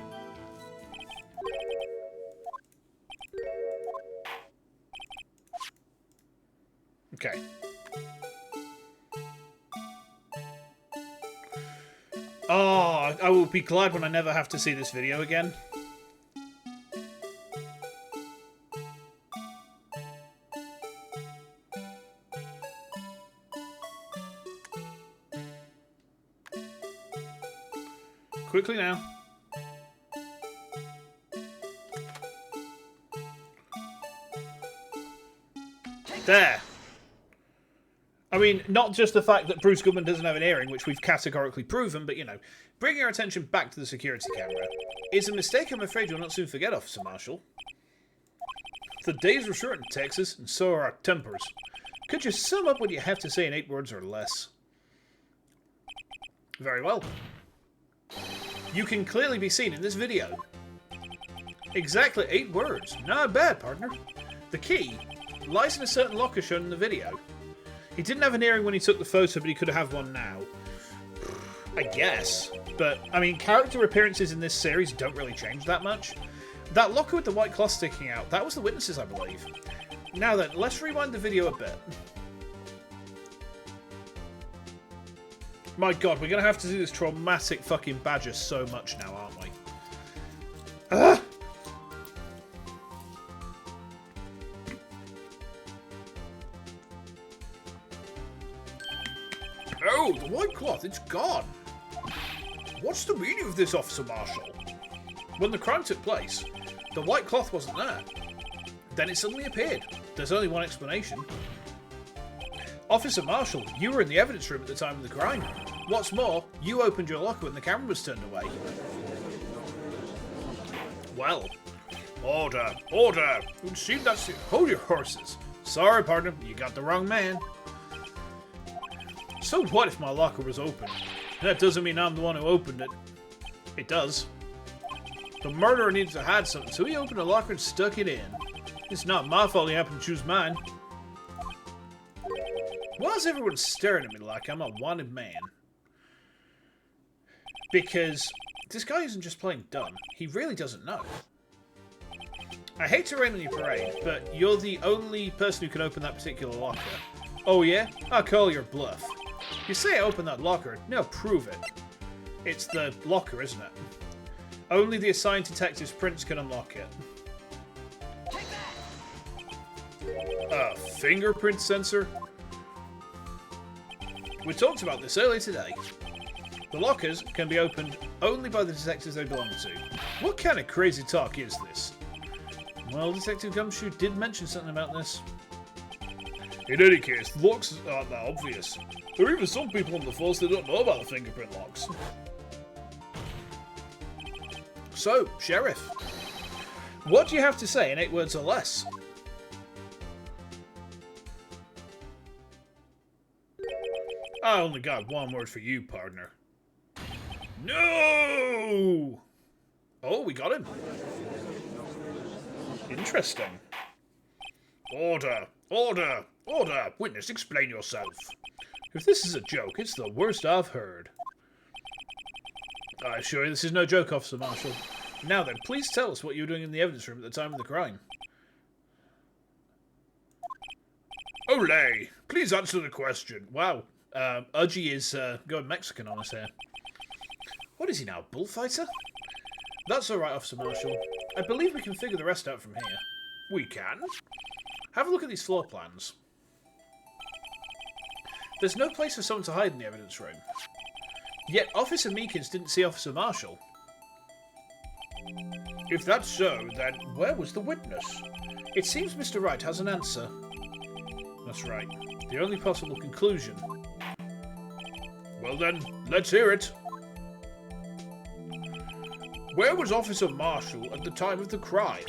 A: Okay. Oh, I will be glad when I never have to see this video again. Quickly now. There. I mean, not just the fact that Bruce Goodman doesn't have an earring, which we've categorically proven, but, you know, bringing our attention back to the security camera is a mistake I'm afraid you'll not soon forget, Officer Marshall. The days are short in Texas, and so are our tempers. Could you sum up what you have to say in 8 words or less? Very well. You can clearly be seen in this video. Exactly 8 words. Not bad, partner. The key lies in a certain locker shown in the video. He didn't have an earring when he took the photo, but he could have one now. I guess. But, I mean, character appearances in this series don't really change that much. That locker with the white cloth sticking out, that was the witnesses, I believe. Now then, let's rewind the video a bit. My god, we're going to have to do this traumatic fucking badger so much now, aren't we? Ugh! Oh, the white cloth, it's gone. What's the meaning of this, Officer Marshall? When the crime took place, the white cloth wasn't there. Then it suddenly appeared. There's only one explanation. Officer Marshall, you were in the evidence room at the time of the crime. What's more, you opened your locker when the camera was turned away. Well, order, order! It seemed that's it. Hold your horses. Sorry, partner, you got the wrong man. So what if my locker was open? That doesn't mean I'm the one who opened it. It does. The murderer needs to hide something, so he opened a locker and stuck it in. It's not my fault he happened to choose mine. Why is everyone staring at me like I'm a wanted man? Because this guy isn't just playing dumb. He really doesn't know. I hate to rain on your parade, but you're the only person who can open that particular locker. Oh yeah? I'll call your bluff. You say I opened that locker, now prove it. It's the locker, isn't it? Only the assigned detective's prints can unlock it. A fingerprint sensor? We talked about this earlier today. The lockers can be opened only by the detectives they belong to. What kind of crazy talk is this? Well, Detective Gumshoe did mention something about this. In any case, the locks aren't that obvious. There are even some people on the force that don't know about the fingerprint locks. So, Sheriff, what do you have to say in 8 words or less? I only got one word for you, partner. No! Oh, we got him. Interesting. Order! Order! Order! Witness, explain yourself. If this is a joke, it's the worst I've heard. I assure you this is no joke, Officer Marshall. Now then, please tell us what you were doing in the evidence room at the time of the crime. Olay! Please answer the question. Wow. Udgy is going Mexican on us here. What is he now, bullfighter? That's alright, Officer Marshall. I believe we can figure the rest out from here. We can? Have a look at these floor plans. There's no place for someone to hide in the evidence room. Yet Officer Meekins didn't see Officer Marshall. If that's so, then where was the witness? It seems Mr. Wright has an answer. That's right. The only possible conclusion. Well then, let's hear it. Where was Officer Marshall at the time of the crime?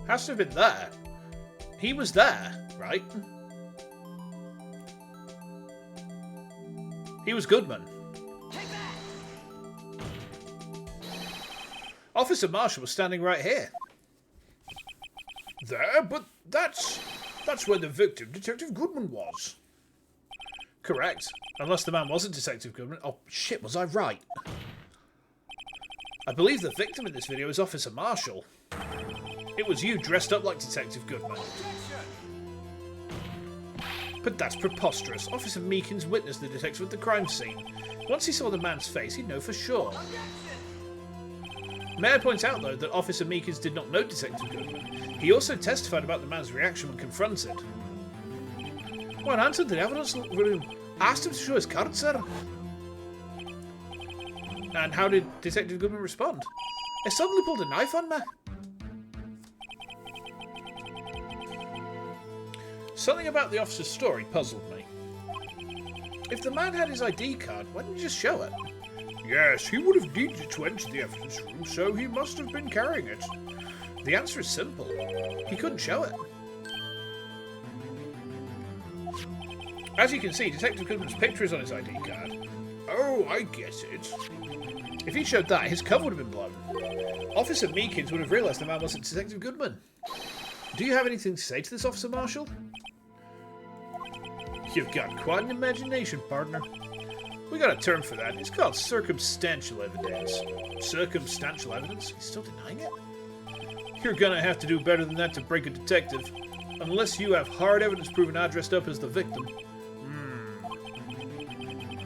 A: Has to have been there. He was there, right? He was Goodman. Officer Marshall was standing right here. There? But that's where the victim, Detective Goodman, was. Correct. Unless the man wasn't Detective Goodman. Oh, shit, was I right? I believe the victim in this video is Officer Marshall. It was you dressed up like Detective Goodman. But that's preposterous. Officer Meekins witnessed the detective at the crime scene. Once he saw the man's face, he'd know for sure. May I point out, though, that Officer Meekins did not know Detective Goodman. He also testified about the man's reaction when confronted. When entered the evidence room, asked him to show his card, sir. And how did Detective Goodman respond? He suddenly pulled a knife on me. Something about the officer's story puzzled me. If the man had his ID card, why didn't he just show it? Yes, he would have needed to enter the evidence room, so he must have been carrying it. The answer is simple. He couldn't show it. As you can see, Detective Goodman's picture is on his ID card. Oh, I get it. If he showed that, his cover would have been blown. Officer Meekins would have realised the man wasn't Detective Goodman. Do you have anything to say to this, Officer Marshall? You've got quite an imagination, partner. We got a term for that. It's called circumstantial evidence. Circumstantial evidence? He's still denying it? You're gonna have to do better than that to break a detective. Unless you have hard evidence proving I dressed up as the victim.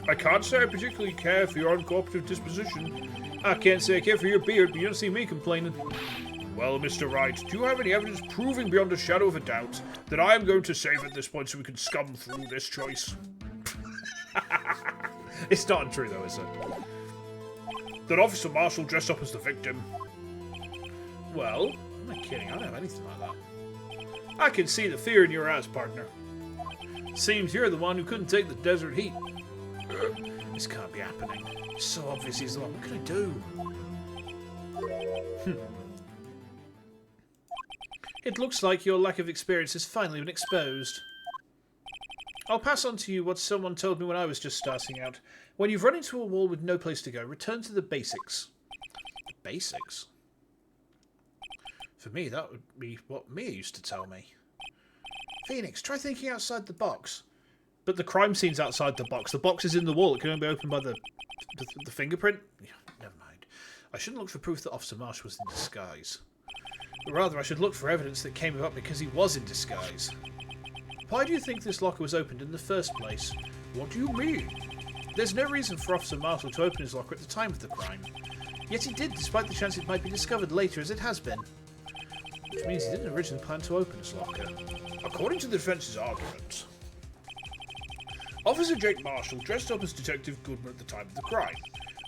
A: I can't say I particularly care for your uncooperative disposition. I can't say I care for your beard, but you don't see me complaining. Well, Mr. Wright, do you have any evidence proving beyond a shadow of a doubt that I am going to save at this point so we can scum through this choice? It's not untrue, though, is it? That Officer Marshall dressed up as the victim. Well, I'm not kidding. I don't have anything like that. I can see the fear in your eyes, partner. Seems you're the one who couldn't take the desert heat. This can't be happening. It's so obvious he's the one. What can I do? It looks like your lack of experience has finally been exposed. I'll pass on to you what someone told me when I was just starting out. When you've run into a wall with no place to go, return to the basics. The basics? For me, that would be what Mia used to tell me. Phoenix, try thinking outside the box. But the crime scene's outside the box. The box is in the wall. It can only be opened by the fingerprint? Yeah, never mind. I shouldn't look for proof that Officer Marsh was in disguise. But rather, I should look for evidence that came about because he was in disguise. Why do you think this locker was opened in the first place? What do you mean? There's no reason for Officer Marshall to open his locker at the time of the crime. Yet he did, despite the chance it might be discovered later, as it has been. Which means he didn't originally plan to open his locker. According to the defense's argument, Officer Jake Marshall dressed up as Detective Goodman at the time of the crime.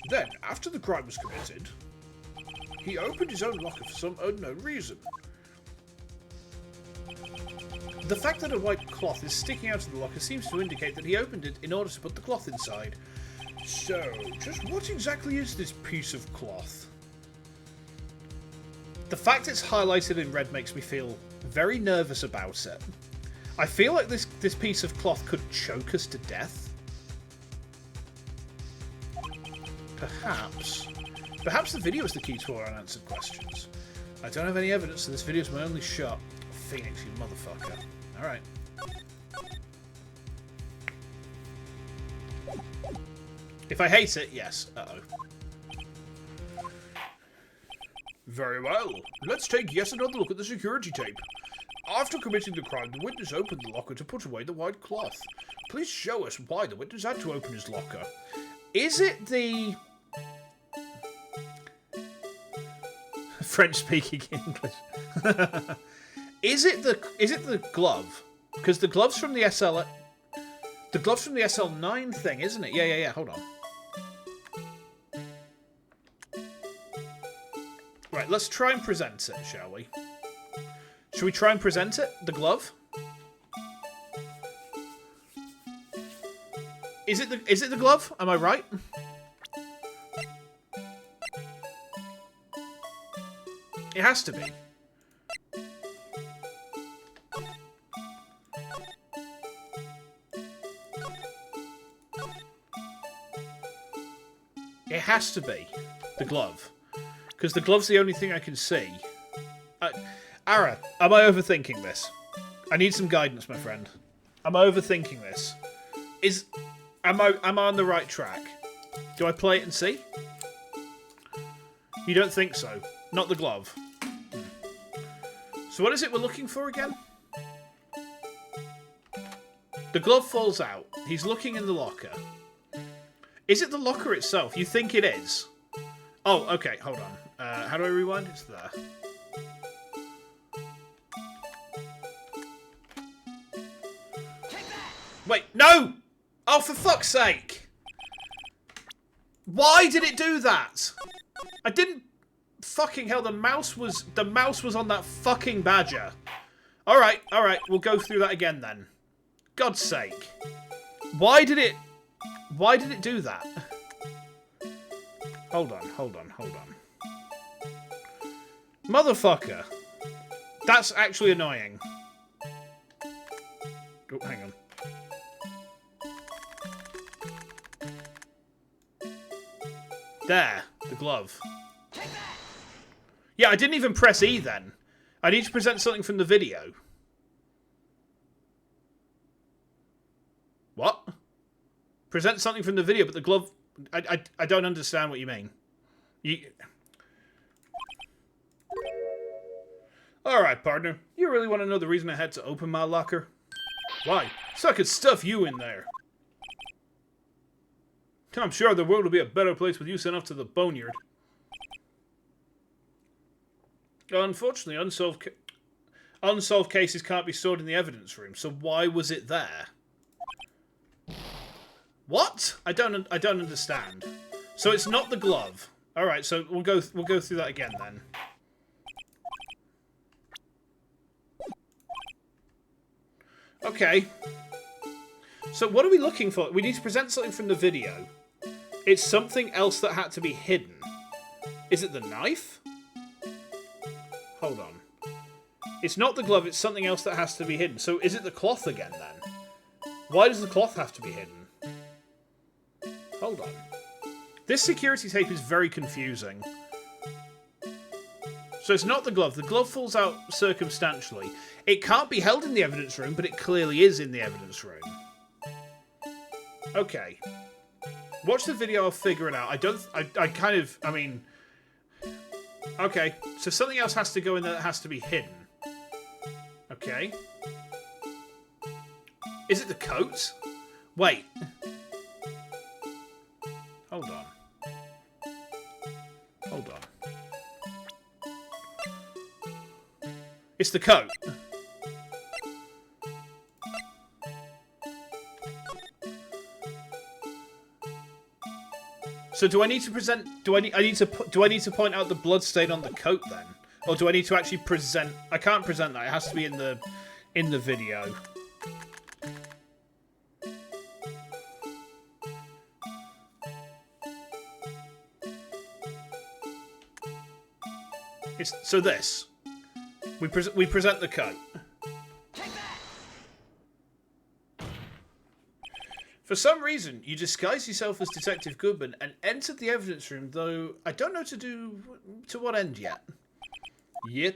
A: Then, after the crime was committed, he opened his own locker for some unknown reason. The fact that a white cloth is sticking out of the locker seems to indicate that he opened it in order to put the cloth inside. So, just what exactly is this piece of cloth? The fact it's highlighted in red makes me feel very nervous about it. I feel like this piece of cloth could choke us to death. Perhaps the video is the key to our unanswered questions. I don't have any evidence, so this video is my only shot. Phoenix, you motherfucker. Alright. If I hate it, yes. Uh-oh. Very well. Let's take yet another look at the security tape. After committing the crime, the witness opened the locker to put away the white cloth. Please show us why the witness had to open his locker. Is it the... French-speaking English. Is it the glove? Because the glove's from the SL... The glove's from the SL9 thing, isn't it? Yeah. Hold on. Right, let's try and present it, shall we? Should we try and present it? The glove? Is it the glove? Am I right? It has to be. It has to be the glove. Because the glove's the only thing I can see. Ara, am I overthinking this? I need some guidance, my friend. Am I overthinking this? Am I on the right track? Do I play it and see? You don't think so? Not the glove. So what is it we're looking for again? The glove falls out. He's looking in the locker. Is it the locker itself? You think it is? Oh, okay, hold on. How do I rewind? It's there. Wait, no! Oh, for fuck's sake! Why did it do that? I didn't... Fucking hell, the mouse was on that fucking badger. Alright, we'll go through that again then. God's sake. Why did it do that? Hold on. Motherfucker. That's actually annoying. Oh, hang on. There, the glove. Yeah, I didn't even press E then. I need to present something from the video. What? Present something from the video, but the glove... I don't understand what you mean. Alright, partner. You really want to know the reason I had to open my locker? Why? So I could stuff you in there. I'm sure the world will be a better place with you sent off to the boneyard. Unfortunately, unsolved cases can't be stored in the evidence room, so why was it there? What? I don't understand. So it's not the glove. All right, so we'll go through that again then. Okay. So what are we looking for? We need to present something from the video. It's something else that had to be hidden. Is it the knife? Hold on. It's not the glove, it's something else that has to be hidden. So is it the cloth again, then? Why does the cloth have to be hidden? Hold on. This security tape is very confusing. So it's not the glove. The glove falls out circumstantially. It can't be held in the evidence room, but it clearly is in the evidence room. Okay. Watch the video, I'll figure it out. I mean... Okay, so something else has to go in there that has to be hidden. Okay. Is it the coat? Wait. Hold on. Hold on. It's the coat. So do I need to present? Do I need to point out the blood stain on the coat then, or do I need to actually present? I can't present that. It has to be in the video. So this. We present the coat. For some reason, you disguised yourself as Detective Goodman and entered the evidence room, though I don't know to what end yet. Yep.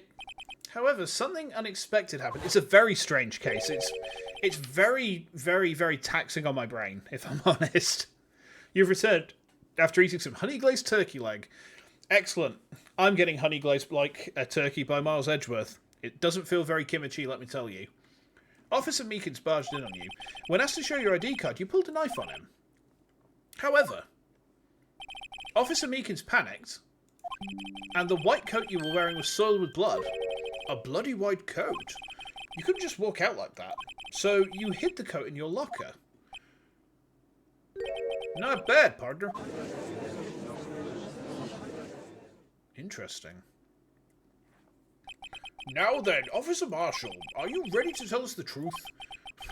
A: However, something unexpected happened. It's a very strange case. It's very, very, very taxing on my brain, if I'm honest. You've returned after eating some honey-glazed turkey leg. Excellent. I'm getting honey-glazed like a turkey by Miles Edgeworth. It doesn't feel very kimchi, let me tell you. Officer Meekins barged in on you. When asked to show your ID card, you pulled a knife on him. However, Officer Meekins panicked, and the white coat you were wearing was soiled with blood. A bloody white coat? You couldn't just walk out like that. So you hid the coat in your locker. Not bad, partner. Interesting. Now then, Officer Marshall, are you ready to tell us the truth?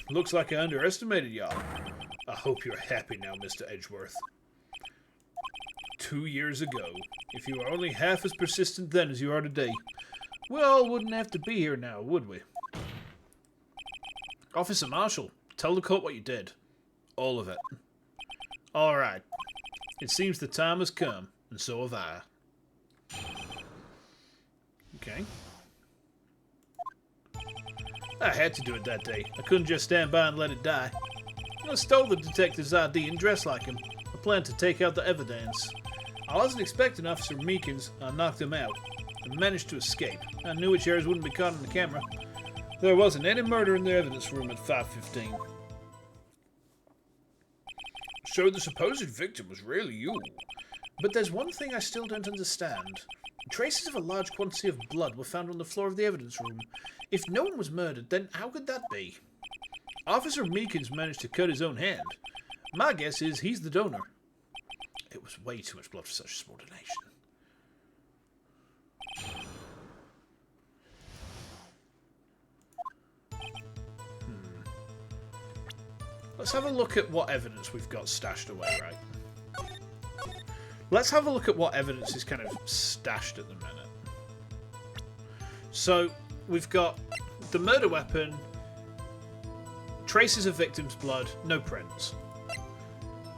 A: Looks like I underestimated y'all. I hope you're happy now, Mr. Edgeworth. 2 years ago, if you were only half as persistent then as you are today, we all wouldn't have to be here now, would we? Officer Marshall, tell the court what you did. All of it. Alright. It seems the time has come, and so have I. Okay. I had to do it that day. I couldn't just stand by and let it die. I stole the detective's ID and dressed like him. I planned to take out the evidence. I wasn't expecting Officer Meekins. I knocked him out and managed to escape. I knew which errors wouldn't be caught on the camera. There wasn't any murder in the evidence room at 5:15. So the supposed victim was really you. But there's one thing I still don't understand. Traces of a large quantity of blood were found on the floor of the evidence room. If no one was murdered, then how could that be? Officer Meekins managed to cut his own hand. My guess is he's the donor. It was way too much blood for such a small donation. Let's have a look at what evidence we've got stashed away, right? Let's have a look at what evidence is kind of stashed at the minute. So, we've got the murder weapon, traces of victim's blood, no prints.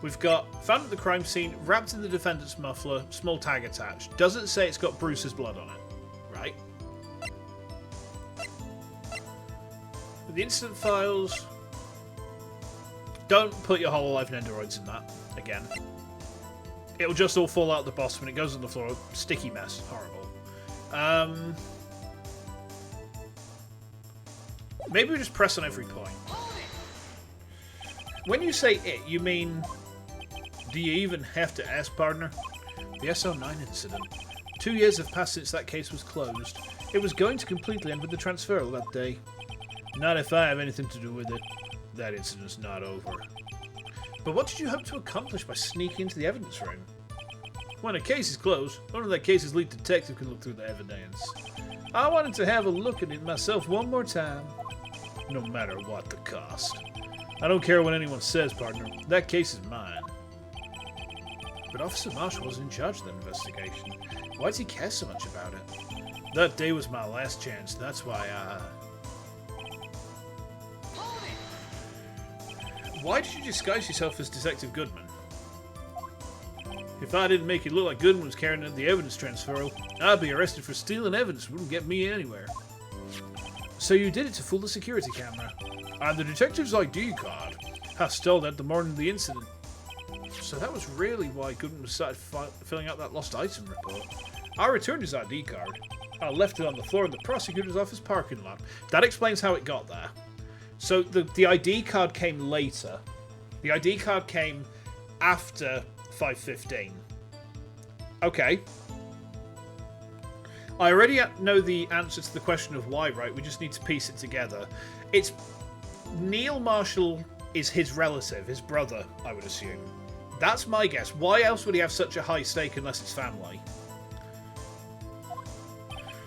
A: We've got found at the crime scene, wrapped in the defendant's muffler, small tag attached. Doesn't say it's got Bruce's blood on it, right? The incident files. Don't put your hololive Nendoroids in that, again. It'll just all fall out the bottom when it goes on the floor. Sticky mess. Horrible. Maybe we just press on every point. When you say it, you mean... Do you even have to ask, partner? The SO9 incident. 2 years have passed since that case was closed. It was going to completely end with the transferal that day. Not if I have anything to do with it. That incident's not over. But what did you hope to accomplish by sneaking into the evidence room? When a case is closed, only that case's lead detective can look through the evidence. I wanted to have a look at it myself one more time. no matter what the cost. I don't care what anyone says, partner. That case is mine. But Officer Marshall wasn't in charge of that investigation. Why does he care so much about it? That day was my last chance. That's why Why did you disguise yourself as Detective Goodman? If I didn't make it look like Goodman was carrying out the evidence transferal, I'd be arrested for stealing evidence. It wouldn't get me anywhere. So you did it to fool the security camera. And the detective's ID card. I stole that the morning of the incident. So that was really why Goodman started filling out that lost item report. I returned his ID card. I left it on the floor in the prosecutor's office parking lot. That explains how it got there. So the ID card came later. The ID card came after 5:15. Okay. I already know the answer to the question of why, right? We just need to piece it together. It's Neil Marshall is his relative, his brother, I would assume. That's my guess. Why else would he have such a high stake unless it's family?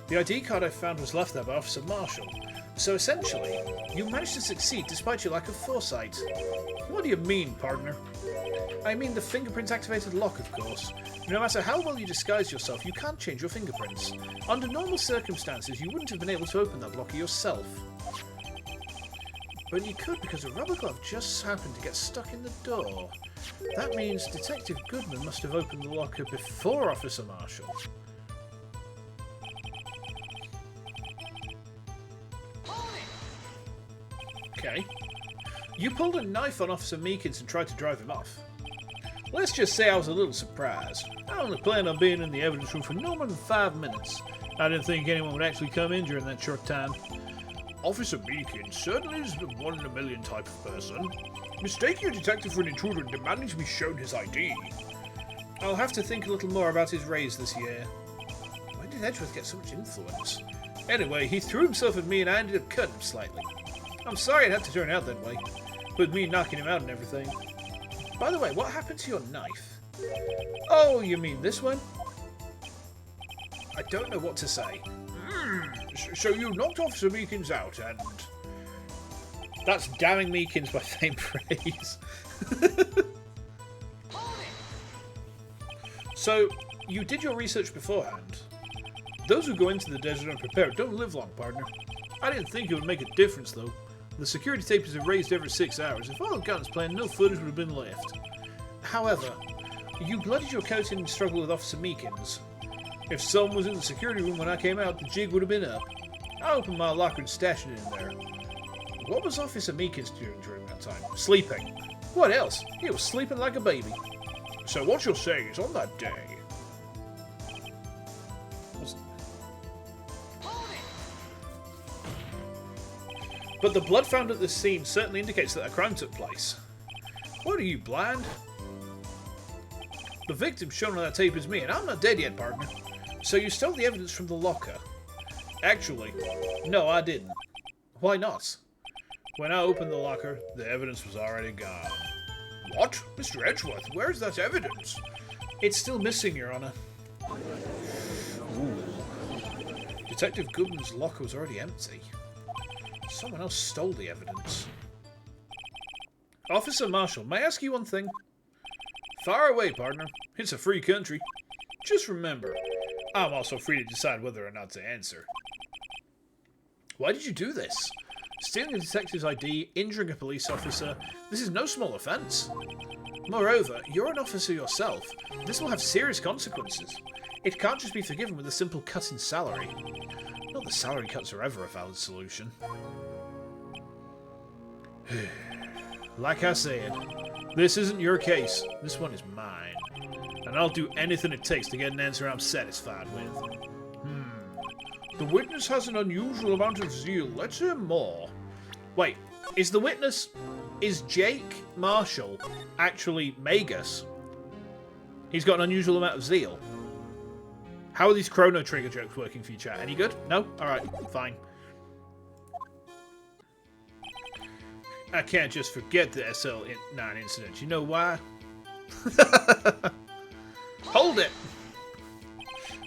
A: The ID card I found was left there by Officer Marshall. So essentially, you managed to succeed despite your lack of foresight. What do you mean, partner? I mean the fingerprint-activated lock, of course. No matter how well you disguise yourself, you can't change your fingerprints. Under normal circumstances, you wouldn't have been able to open that locker yourself. But you could because a rubber glove just happened to get stuck in the door. That means Detective Goodman must have opened the locker before Officer Marshall. Okay. You pulled a knife on Officer Meekins and tried to drive him off. Let's just say I was a little surprised. I only planned on being in the evidence room for no more than 5 minutes. I didn't think anyone would actually come in during that short time. Officer Meekins certainly is the 1 in a million type of person. Mistaking a detective for an intruder and demanding to be shown his ID. I'll have to think a little more about his raise this year. Why did Edgeworth get so much influence? Anyway, he threw himself at me and I ended up cutting him slightly. I'm sorry it had to turn out that way, with me knocking him out and everything. By the way, what happened to your knife? Oh, you mean this one? I don't know what to say. So you knocked Officer Meekins out and... That's damning Meekins by faint praise. So, you did your research beforehand. Those who go into the desert unprepared don't live long, partner. I didn't think it would make a difference, though. The security tape is erased every 6 hours. If all had gone as planned, no footage would have been left. However, you bloodied your coat in the struggle with Officer Meekins. If someone was in the security room when I came out, the jig would have been up. I opened my locker and stashed it in there. What was Officer Meekins doing during that time? Sleeping. What else? He was sleeping like a baby. So what you're saying is on that day... But the blood found at the scene certainly indicates that a crime took place. What are you, blind? The victim shown on that tape is me, and I'm not dead yet, partner. So you stole the evidence from the locker. Actually, no, I didn't. Why not? When I opened the locker, the evidence was already gone. What? Mr. Edgeworth, where is that evidence? It's still missing, Your Honor. Ooh. Detective Goodman's locker was already empty. Someone else stole the evidence. Officer Marshall, may I ask you one thing? Fire away, partner. It's a free country. Just remember, I'm also free to decide whether or not to answer. Why did you do this? Stealing a detective's ID, injuring a police officer, this is no small offence. Moreover, you're an officer yourself. This will have serious consequences. It can't just be forgiven with a simple cut in salary. Not that salary cuts are ever a valid solution. Like I said, this isn't your case. This one is mine. And I'll do anything it takes to get an answer I'm satisfied with. The witness has an unusual amount of zeal. Let's hear more. Wait, is the witness... Is Jake Marshall actually Magus? He's got an unusual amount of zeal. How are these Chrono Trigger jokes working for you, chat? Any good? No? Alright, fine. I can't just forget the SL9 incident. You know why? Hold it!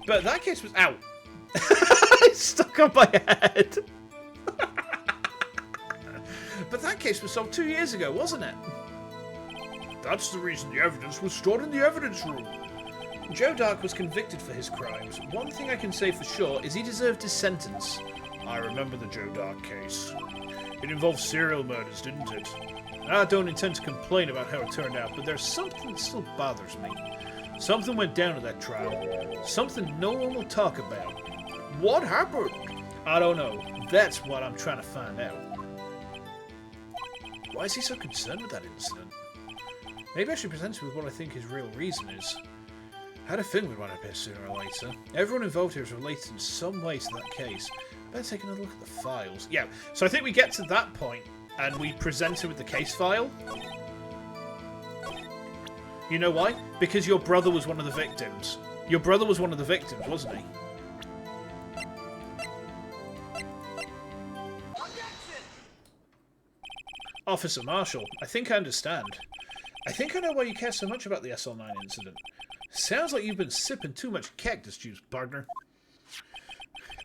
A: But that case was out. It's stuck on my head. But that case was solved 2 years ago, wasn't it? That's the reason the evidence was stored in the evidence room. Joe Dark was convicted for his crimes. One thing I can say for sure is he deserved his sentence. I remember the Joe Dark case. It involved serial murders, didn't it? I don't intend to complain about how it turned out, but there's something that still bothers me. Something went down at that trial. Something no one will talk about. What happened? I don't know. That's what I'm trying to find out. Why is he so concerned with that incident? Maybe I should present him with what I think his real reason is. I had a feeling we'd want to appear sooner or later. Everyone involved here is related in some way to that case. Better take another look at the files. Yeah, so I think we get to that point and we present him with the case file. You know why? Because your brother was one of the victims. Your brother was one of the victims, wasn't he? Officer Marshall, I think I understand. I think I know why you care so much about the SL9 incident. Sounds like you've been sipping too much cactus juice, partner.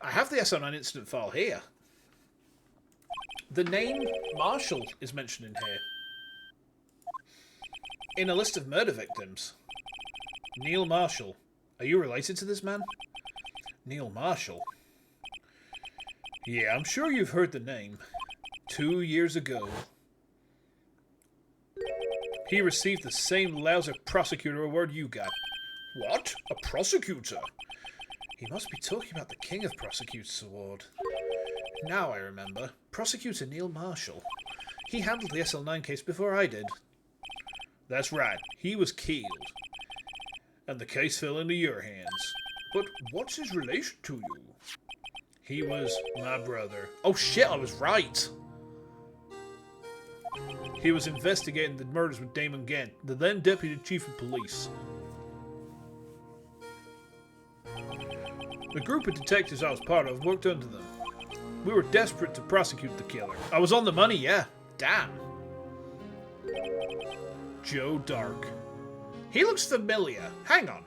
A: I have the SL9 incident file here. The name Marshall is mentioned in here. In a list of murder victims. Neil Marshall. Are you related to this man? Neil Marshall? Yeah, I'm sure you've heard the name. 2 years ago. He received the same lousy prosecutor award you got. What? A prosecutor? He must be talking about the King of Prosecutors Award. Now I remember. Prosecutor Neil Marshall. He handled the SL9 case before I did. That's right. He was killed. And the case fell into your hands. But what's his relation to you? He was my brother. Oh shit, I was right! He was investigating the murders with Damon Gant, the then Deputy Chief of Police. The group of detectives I was part of worked under them. We were desperate to prosecute the killer. I was on the money, yeah. Damn. Joe Dark. He looks familiar. Hang on.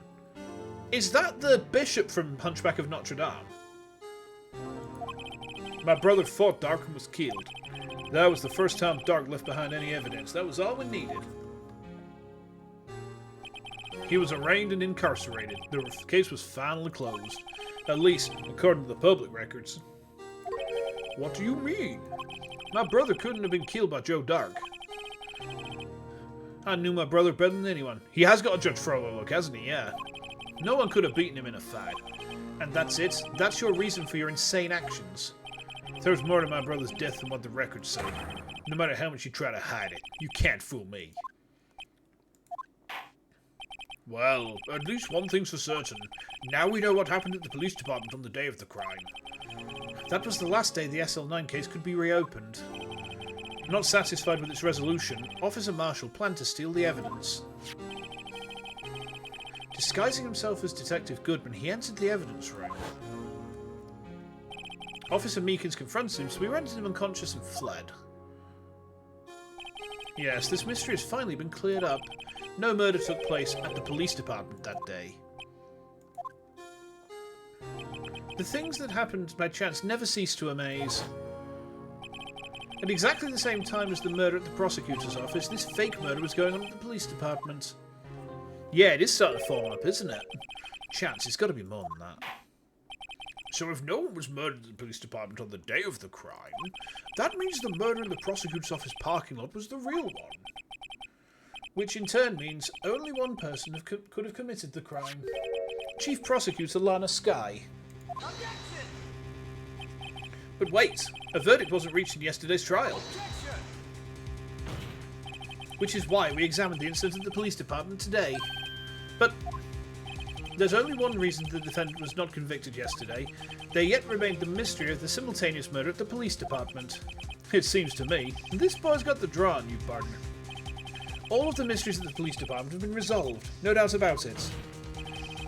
A: Is that the bishop from Hunchback of Notre Dame? My brother fought Dark and was killed. That was the first time Dark left behind any evidence. That was all we needed. He was arraigned and incarcerated. The case was finally closed. At least, according to the public records. What do you mean? My brother couldn't have been killed by Joe Dark. I knew my brother better than anyone. He has got a Judge Frollo look, hasn't he? Yeah. No one could have beaten him in a fight. And that's it? That's your reason for your insane actions? There's more to my brother's death than what the records say. No matter how much you try to hide it, you can't fool me. Well, at least one thing's for certain. Now we know what happened at the police department on the day of the crime. That was the last day the SL9 case could be reopened. Not satisfied with its resolution, Officer Marshall planned to steal the evidence. Disguising himself as Detective Goodman, he entered the evidence room. Officer Meekins confronted him, so he rendered him unconscious and fled. Yes, this mystery has finally been cleared up. No murder took place at the police department that day. The things that happened by chance never cease to amaze. At exactly the same time as the murder at the prosecutor's office, this fake murder was going on at the police department. Yeah, it is starting to fall up, isn't it? Chance, it's got to be more than that. So if no one was murdered at the police department on the day of the crime, that means the murder in the prosecutor's office parking lot was the real one. Which in turn means only one person could have committed the crime. Chief Prosecutor Lana Skye. But wait, a verdict wasn't reached in yesterday's trial. Which is why we examined the incident at the police department today. But there's only one reason the defendant was not convicted yesterday. There yet remained the mystery of the simultaneous murder at the police department. It seems to me, this boy's got the draw on you, partner. All of the mysteries at the police department have been resolved, no doubt about it.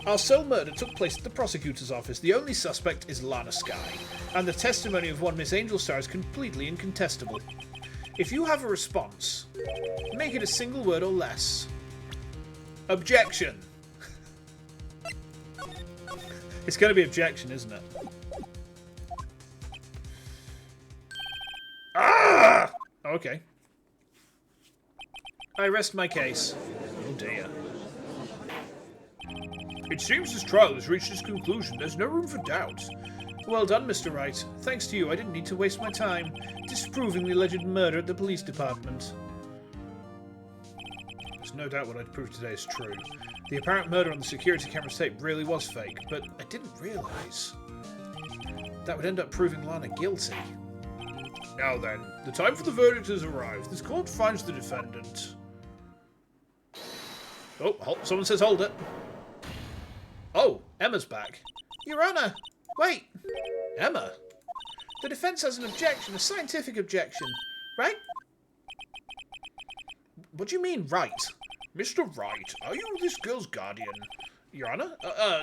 A: Our sole murder took place at the prosecutor's office. The only suspect is Lana Skye, and the testimony of one Miss Angel Star is completely incontestable. If you have a response, make it a single word or less. Objection! It's going to be objection, isn't it? Ah! Okay. I rest my case. Oh dear. It seems this trial has reached its conclusion. There's no room for doubt. Well done, Mr. Wright. Thanks to you, I didn't need to waste my time disproving the alleged murder at the police department. There's no doubt what I'd proved today is true. The apparent murder on the security camera tape really was fake, but I didn't realise that would end up proving Lana guilty. Now then, the time for the verdict has arrived. This court finds the defendant. Oh, someone says hold it. Oh, Emma's back. Your Honour! Wait! Emma? The defence has an objection, a scientific objection, right? What do you mean, right? Mr. Wright, are you this girl's guardian? Your Honour?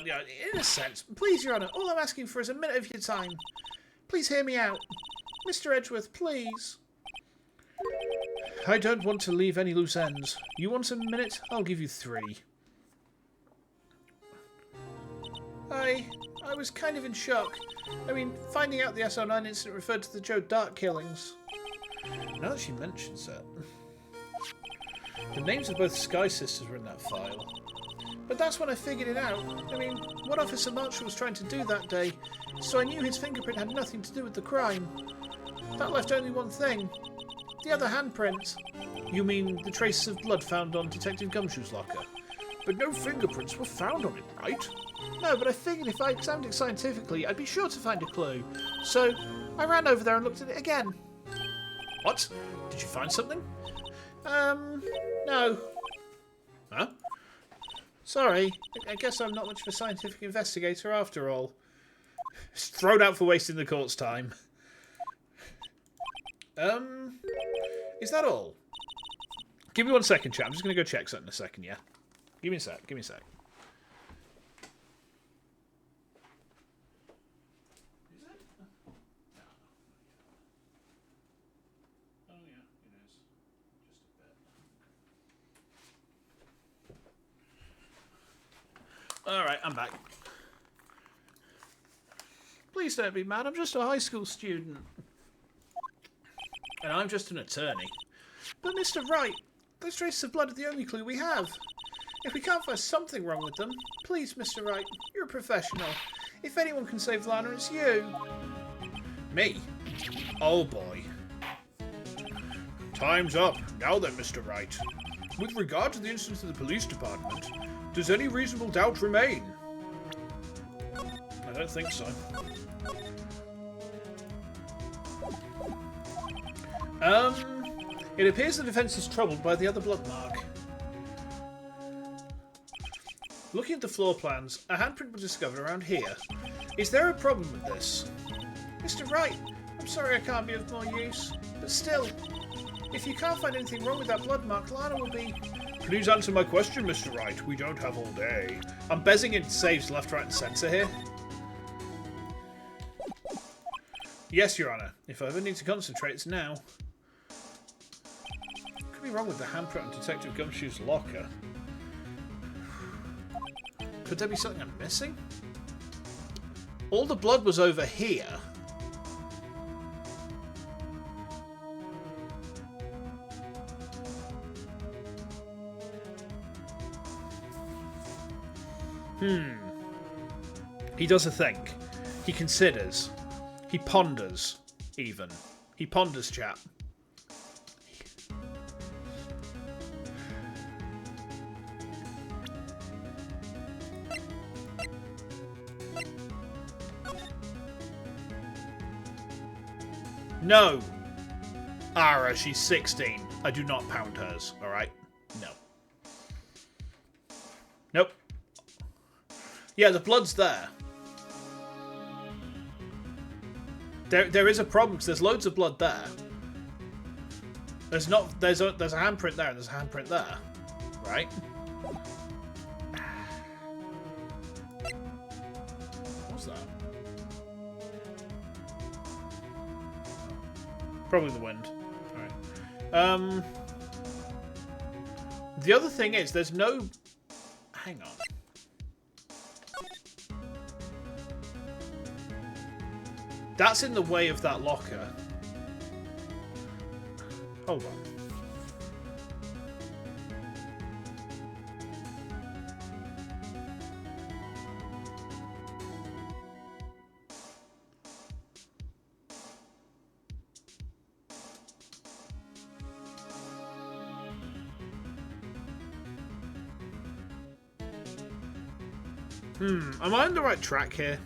A: Yeah, in a sense. Please, Your Honour, all I'm asking for is a minute of your time. Please hear me out. Mr. Edgeworth, please. I don't want to leave any loose ends. You want a minute? I'll give you 3. I was kind of in shock. I mean, finding out the SO9 incident referred to the Joe Dart killings. Now that she mentions it. The names of both Sky Sisters were in that file. But that's when I figured it out. I mean, what Officer Marshall was trying to do that day, so I knew his fingerprint had nothing to do with the crime. That left only one thing. The other handprint. You mean the traces of blood found on Detective Gumshoe's locker? But no fingerprints were found on it, right? No, but I figured if I examined it scientifically, I'd be sure to find a clue. So, I ran over there and looked at it again. What? Did you find something? No. Huh? Sorry, I guess I'm not much of a scientific investigator after all. It's thrown out for wasting the court's time. Is that all? Give me 1 second, chat. I'm just going to go check something in a second, yeah? Give me a sec, give me a sec. Is it? No. Oh yeah, it is. Just a bit. Alright, I'm back. Please don't be mad, I'm just a high school student. And I'm just an attorney. But Mr. Wright, those traces of blood are the only clue we have. If we can't find something wrong with them, please, Mr. Wright, you're a professional. If anyone can save Lana, it's you. Me? Oh boy. Time's up. Now then, Mr. Wright. With regard to the incident of the police department, does any reasonable doubt remain? I don't think so. It appears the defense is troubled by the other blood mark. Looking at the floor plans, a handprint was discovered around here. Is there a problem with this? Mr. Wright, I'm sorry I can't be of more use, but still, if you can't find anything wrong with that blood mark, Lana will be... Please answer my question, Mr. Wright. We don't have all day. I'm bezzing in saves left, right and centre here. Yes, Your Honour. If I ever need to concentrate, it's now. What could be wrong with the handprint on Detective Gumshoe's locker? Could there be something I'm missing? All the blood was over here. He does a think. He considers. He ponders, even. He ponders, chap. No! Ara, she's 16. I do not pound hers, alright? No. Nope. Yeah, the blood's there. There is a problem because there's loads of blood there. There's a handprint there and there's a handprint there, right? What's that? Probably the wind. All right. The other thing is there's no. Hang on. That's in the way of that locker. Hold on. Am I on the right track here?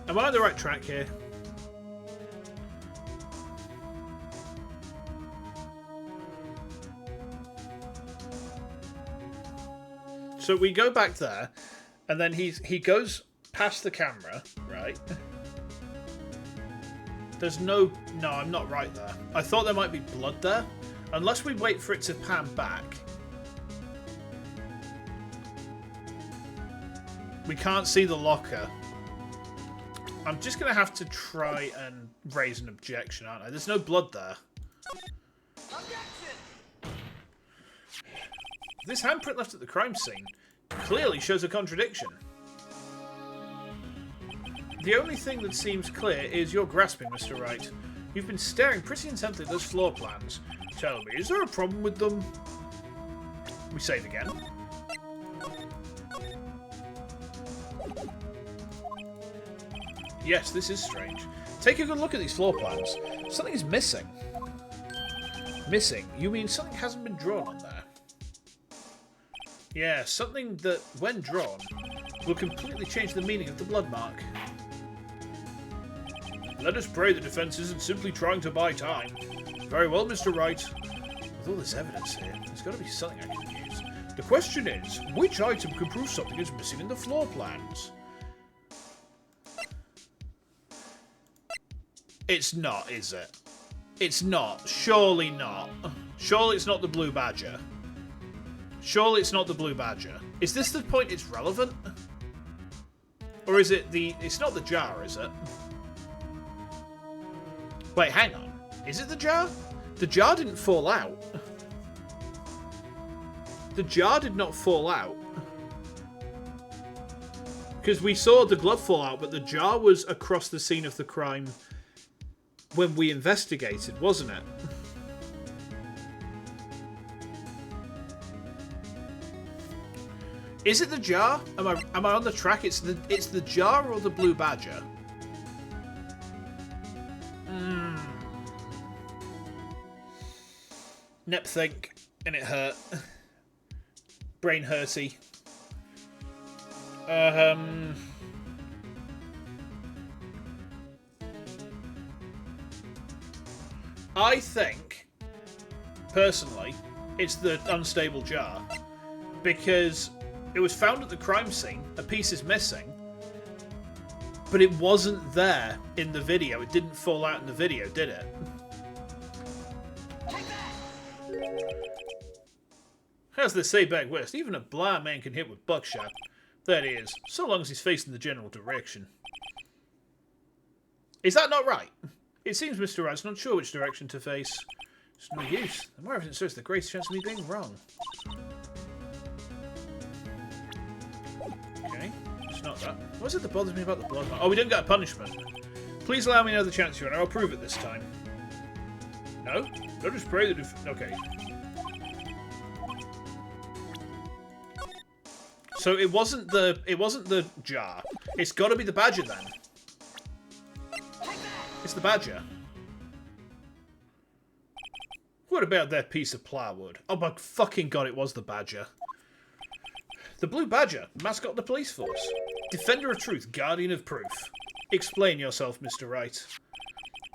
A: Am I on the right track here? So we go back there, and then he goes past the camera, right? There's no... No, I'm not right there. I thought there might be blood there. Unless we wait for it to pan back. We can't see the locker. I'm just going to have to try and raise an objection, aren't I? There's no blood there. Objection! This handprint left at the crime scene clearly shows a contradiction. The only thing that seems clear is your grasping, Mr. Wright. You've been staring pretty intently at those floor plans. Tell me, is there a problem with them? We save again. Yes, this is strange. Take a good look at these floor plans. Something is missing. Missing? You mean something hasn't been drawn on there? Yeah, something that, when drawn, will completely change the meaning of the blood mark. Let us pray the defense isn't simply trying to buy time. Very well, Mr. Wright. With all this evidence here, there's got to be something I can use. The question is, which item can prove something is missing in the floor plans? It's not, is it? It's not. Surely not. Surely it's not the blue badger. Surely it's not the blue badger. Is this the point it's relevant? Or is it the... It's not the jar, is it? Wait, hang on. Is it the jar? The jar didn't fall out. The jar did not fall out. Because we saw the glove fall out, but the jar was across the scene of the crime when we investigated, wasn't it? Is it the jar? Am I on the track? It's the jar or the blue badger? Nep think, and it hurt. Brain hurty. I think, personally, it's the unstable jar. Because it was found at the crime scene, a piece is missing, but it wasn't there in the video. It didn't fall out in the video, did it? As they say back west, even a blind man can hit with buckshot. That is, so long as he's facing the general direction. Is that not right? It seems Mr. Wright's not sure which direction to face. It's no use. The more evidence shows the greatest chance of me being wrong. Okay, it's not that. What is it that bothers me about the blood? Oh, we didn't get a punishment. Please allow me another chance, Your Honor. I'll prove it this time. No? Don't just pray that if... Okay. So it wasn't the jar. It's got to be the badger then. It's the badger. What about that piece of plywood? Oh my fucking god, it was the badger. The blue badger, mascot of the police force. Defender of truth, guardian of proof. Explain yourself, Mr. Wright.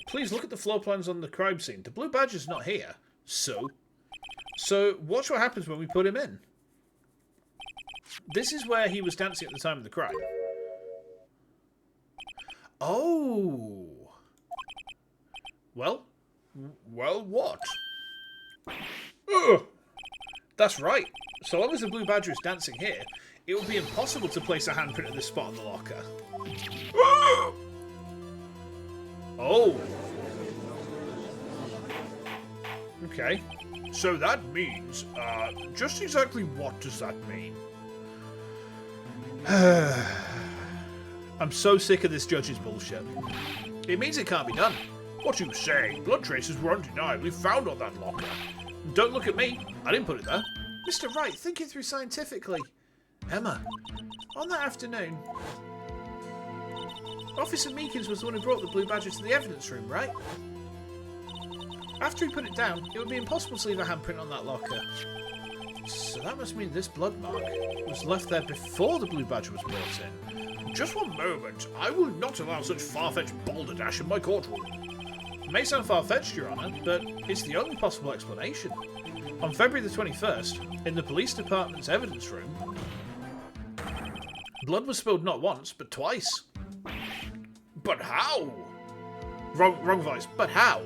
A: Please look at the floor plans on the crime scene. The blue badger's not here. So watch what happens when we put him in. This is where he was dancing at the time of the crime. Oh. Well, what? Ugh. That's right. So long as the blue badger is dancing here, it will be impossible to place a handprint at this spot on the locker. Oh. Okay. So that means, just exactly what does that mean? I'm so sick of this judge's bullshit. It means it can't be done.
B: What you say? Blood traces were undeniably found on that locker.
A: Don't look at me. I didn't put it there.
C: Mr. Wright, think it through scientifically. Emma, on that afternoon, Officer Meekins was the one who brought the blue badger to the evidence room, right? After he put it down, it would be impossible to leave a handprint on that locker. So that must mean this blood mark was left there before the blue badger was brought in.
B: Just one moment. I will not allow such far-fetched balderdash in my courtroom.
A: It may sound far-fetched, Your Honour, but it's the only possible explanation. On February the 21st, in the police department's evidence room, blood was spilled not once, but twice.
B: But how?
A: Wrong voice. But how?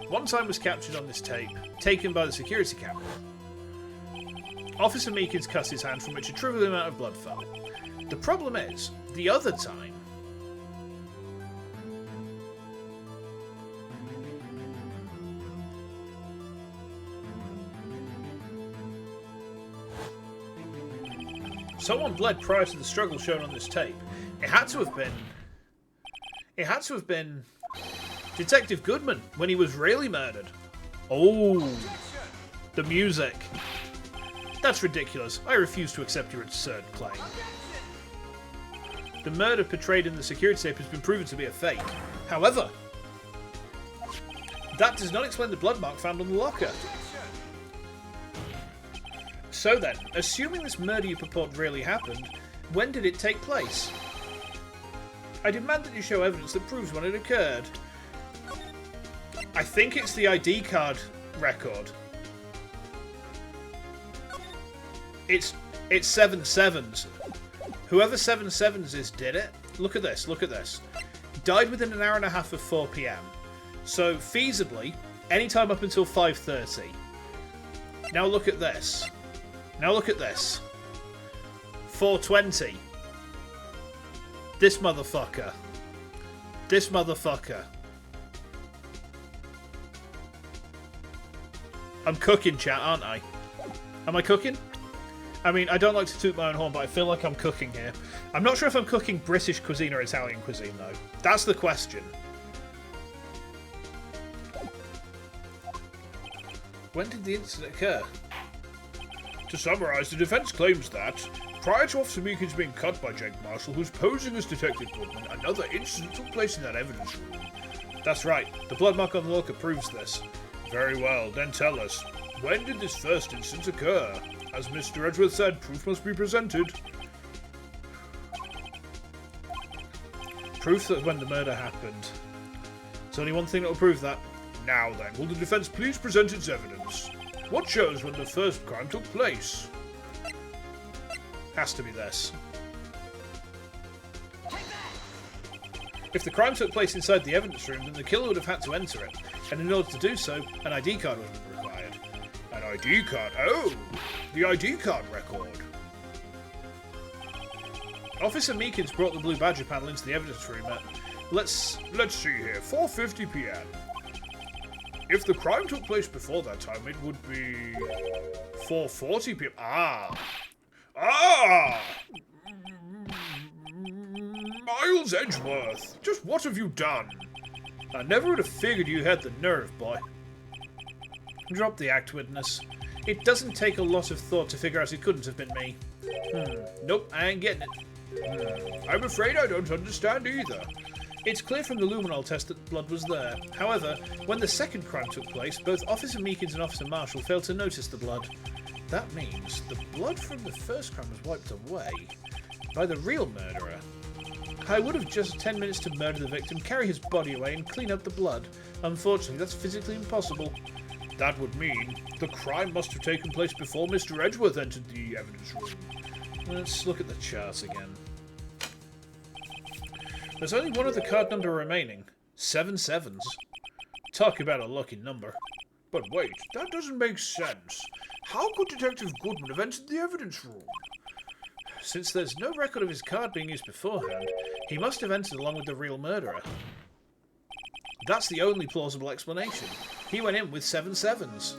A: One time was captured on this tape, taken by the security camera. Officer Meekins cut his hand from which a trivial amount of blood fell. The problem is, the other time... someone bled prior to the struggle shown on this tape. It had to have been Detective Goodman when he was really murdered. Oh, the music. That's ridiculous. I refuse to accept your absurd claim. The murder portrayed in the security tape has been proven to be a fake. However, that does not explain the blood mark found on the locker. So then, assuming this murder you purport really happened, when did it take place? I demand that you show evidence that proves when it occurred. I think it's the ID card record. It's 7/7s. Whoever 7/7s is did it. Look at this, look at this. Died within an hour and a half of 4 PM. So, feasibly, any time up until 5:30. Now look at this. Now look at this. 4:20. This motherfucker. This motherfucker. I'm cooking, chat, aren't I? Am I cooking? I mean, I don't like to toot my own horn, but I feel like I'm cooking here. I'm not sure if I'm cooking British cuisine or Italian cuisine, though. That's the question. When did the incident occur?
B: To summarise, the defence claims that, prior to Officer Meekins being cut by Jake Marshall, who's posing as Detective Goodman, another incident took place in that evidence room.
A: That's right. The blood mark on the locker proves this.
B: Very well, then tell us, when did this first incident occur? As Mr. Edgeworth said, proof must be presented.
A: Proof that when the murder happened. There's only one thing that will prove that.
B: Now then, will the defence please present its evidence? What shows when the first crime took place?
A: Has to be this. If the crime took place inside the evidence room, then the killer would have had to enter it, and in order to do so, an ID card would have been required.
B: An ID card? Oh! The ID card record.
A: Officer Meekins brought the blue badger panel into the evidence room at... Let's
B: see here, 4:50 PM. If the crime took place before that time, it would be 4:40 PM. Ah! Miles Edgeworth, just what have you done?
A: I never would have figured you had the nerve, boy. Drop the act, witness. It doesn't take a lot of thought to figure out it couldn't have been me. Nope, I ain't getting it.
B: I'm afraid I don't understand either.
A: It's clear from the luminol test that blood was there. However, when the second crime took place, both Officer Meekins and Officer Marshall failed to notice the blood. That means the blood from the first crime was wiped away by the real murderer. I would have just 10 minutes to murder the victim, carry his body away, and clean up the blood. Unfortunately, that's physically impossible.
B: That would mean the crime must have taken place before Mr. Edgeworth entered the evidence room.
A: Let's look at the chart again. There's only one other card number remaining. 7/7s. Talk about a lucky number.
B: But wait, that doesn't make sense. How could Detective Goodman have entered the evidence room?
A: Since there's no record of his card being used beforehand, he must have entered along with the real murderer. That's the only plausible explanation. He went in with 7/7s.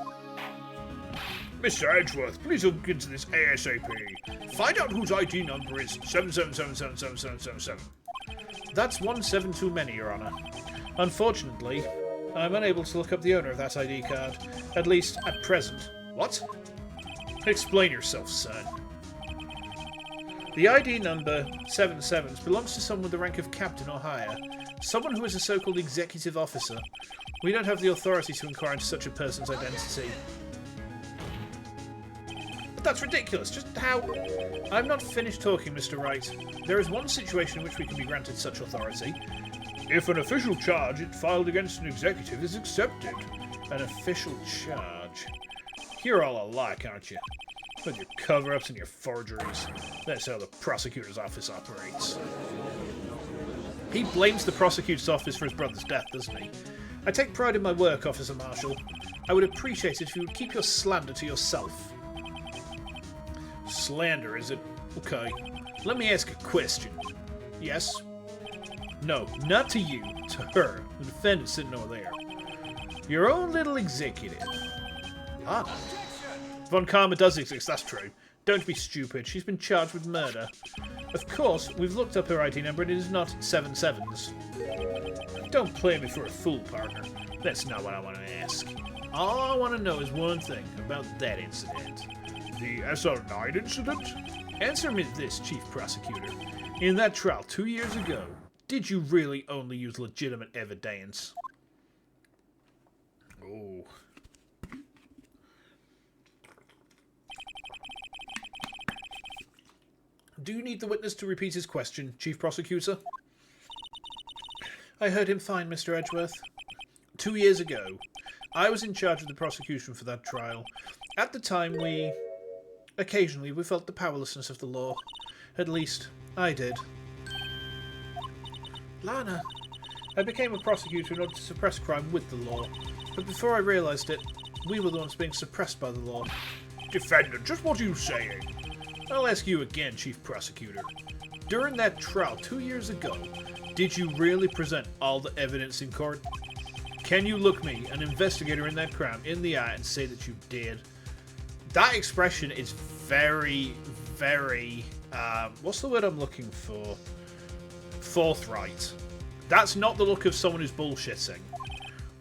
B: Mr. Edgeworth, please look into this ASAP. Find out whose ID number is 777777777.
C: That's one 7 too many, Your Honor. Unfortunately, I'm unable to look up the owner of that ID card. At least, at present.
B: What?
A: Explain yourself, son.
C: The ID number 77 belongs to someone with the rank of captain or higher. Someone who is a so-called executive officer. We don't have the authority to inquire into such a person's identity. But that's ridiculous. Just how... I'm not finished talking, Mr. Wright. There is one situation in which we can be granted such authority.
B: If an official charge filed against an executive is accepted.
C: An official charge?
A: You're all alike, aren't you? With your cover-ups and your forgeries. That's how the prosecutor's office operates.
C: He blames the prosecutor's office for his brother's death, doesn't he? I take pride in my work, Officer Marshall. I would appreciate it if you would keep your slander to yourself.
A: Slander, is it? Okay. Let me ask a question.
C: Yes?
A: No, not to you. To her. The defendant sitting over there. Your own little executive.
C: Ah.
A: Von Karma does exist, that's true. Don't be stupid. She's been charged with murder.
C: Of course, we've looked up her ID number and it is not 77s.
A: Don't play me for a fool, partner. That's not what I want to ask. All I want to know is one thing about that incident.
B: The SR9 incident?
A: Answer me this, Chief Prosecutor. In that trial 2 years ago, did you really only use legitimate evidence?
B: Oh.
C: Do you need the witness to repeat his question, Chief Prosecutor? I heard him fine, Mr. Edgeworth. 2 years ago, I was in charge of the prosecution for that trial. At the time, occasionally, we felt the powerlessness of the law. At least, I did. Lana, I became a prosecutor in order to suppress crime with the law. But before I realised it, we were the ones being suppressed by the law.
B: Defendant, just what are you saying?
A: I'll ask you again, Chief Prosecutor. During that trial 2 years ago, did you really present all the evidence in court? Can you look me, an investigator in that crime, in the eye and say that you did? That expression is very, very... what's the word I'm looking for? Forthright. That's not the look of someone who's bullshitting.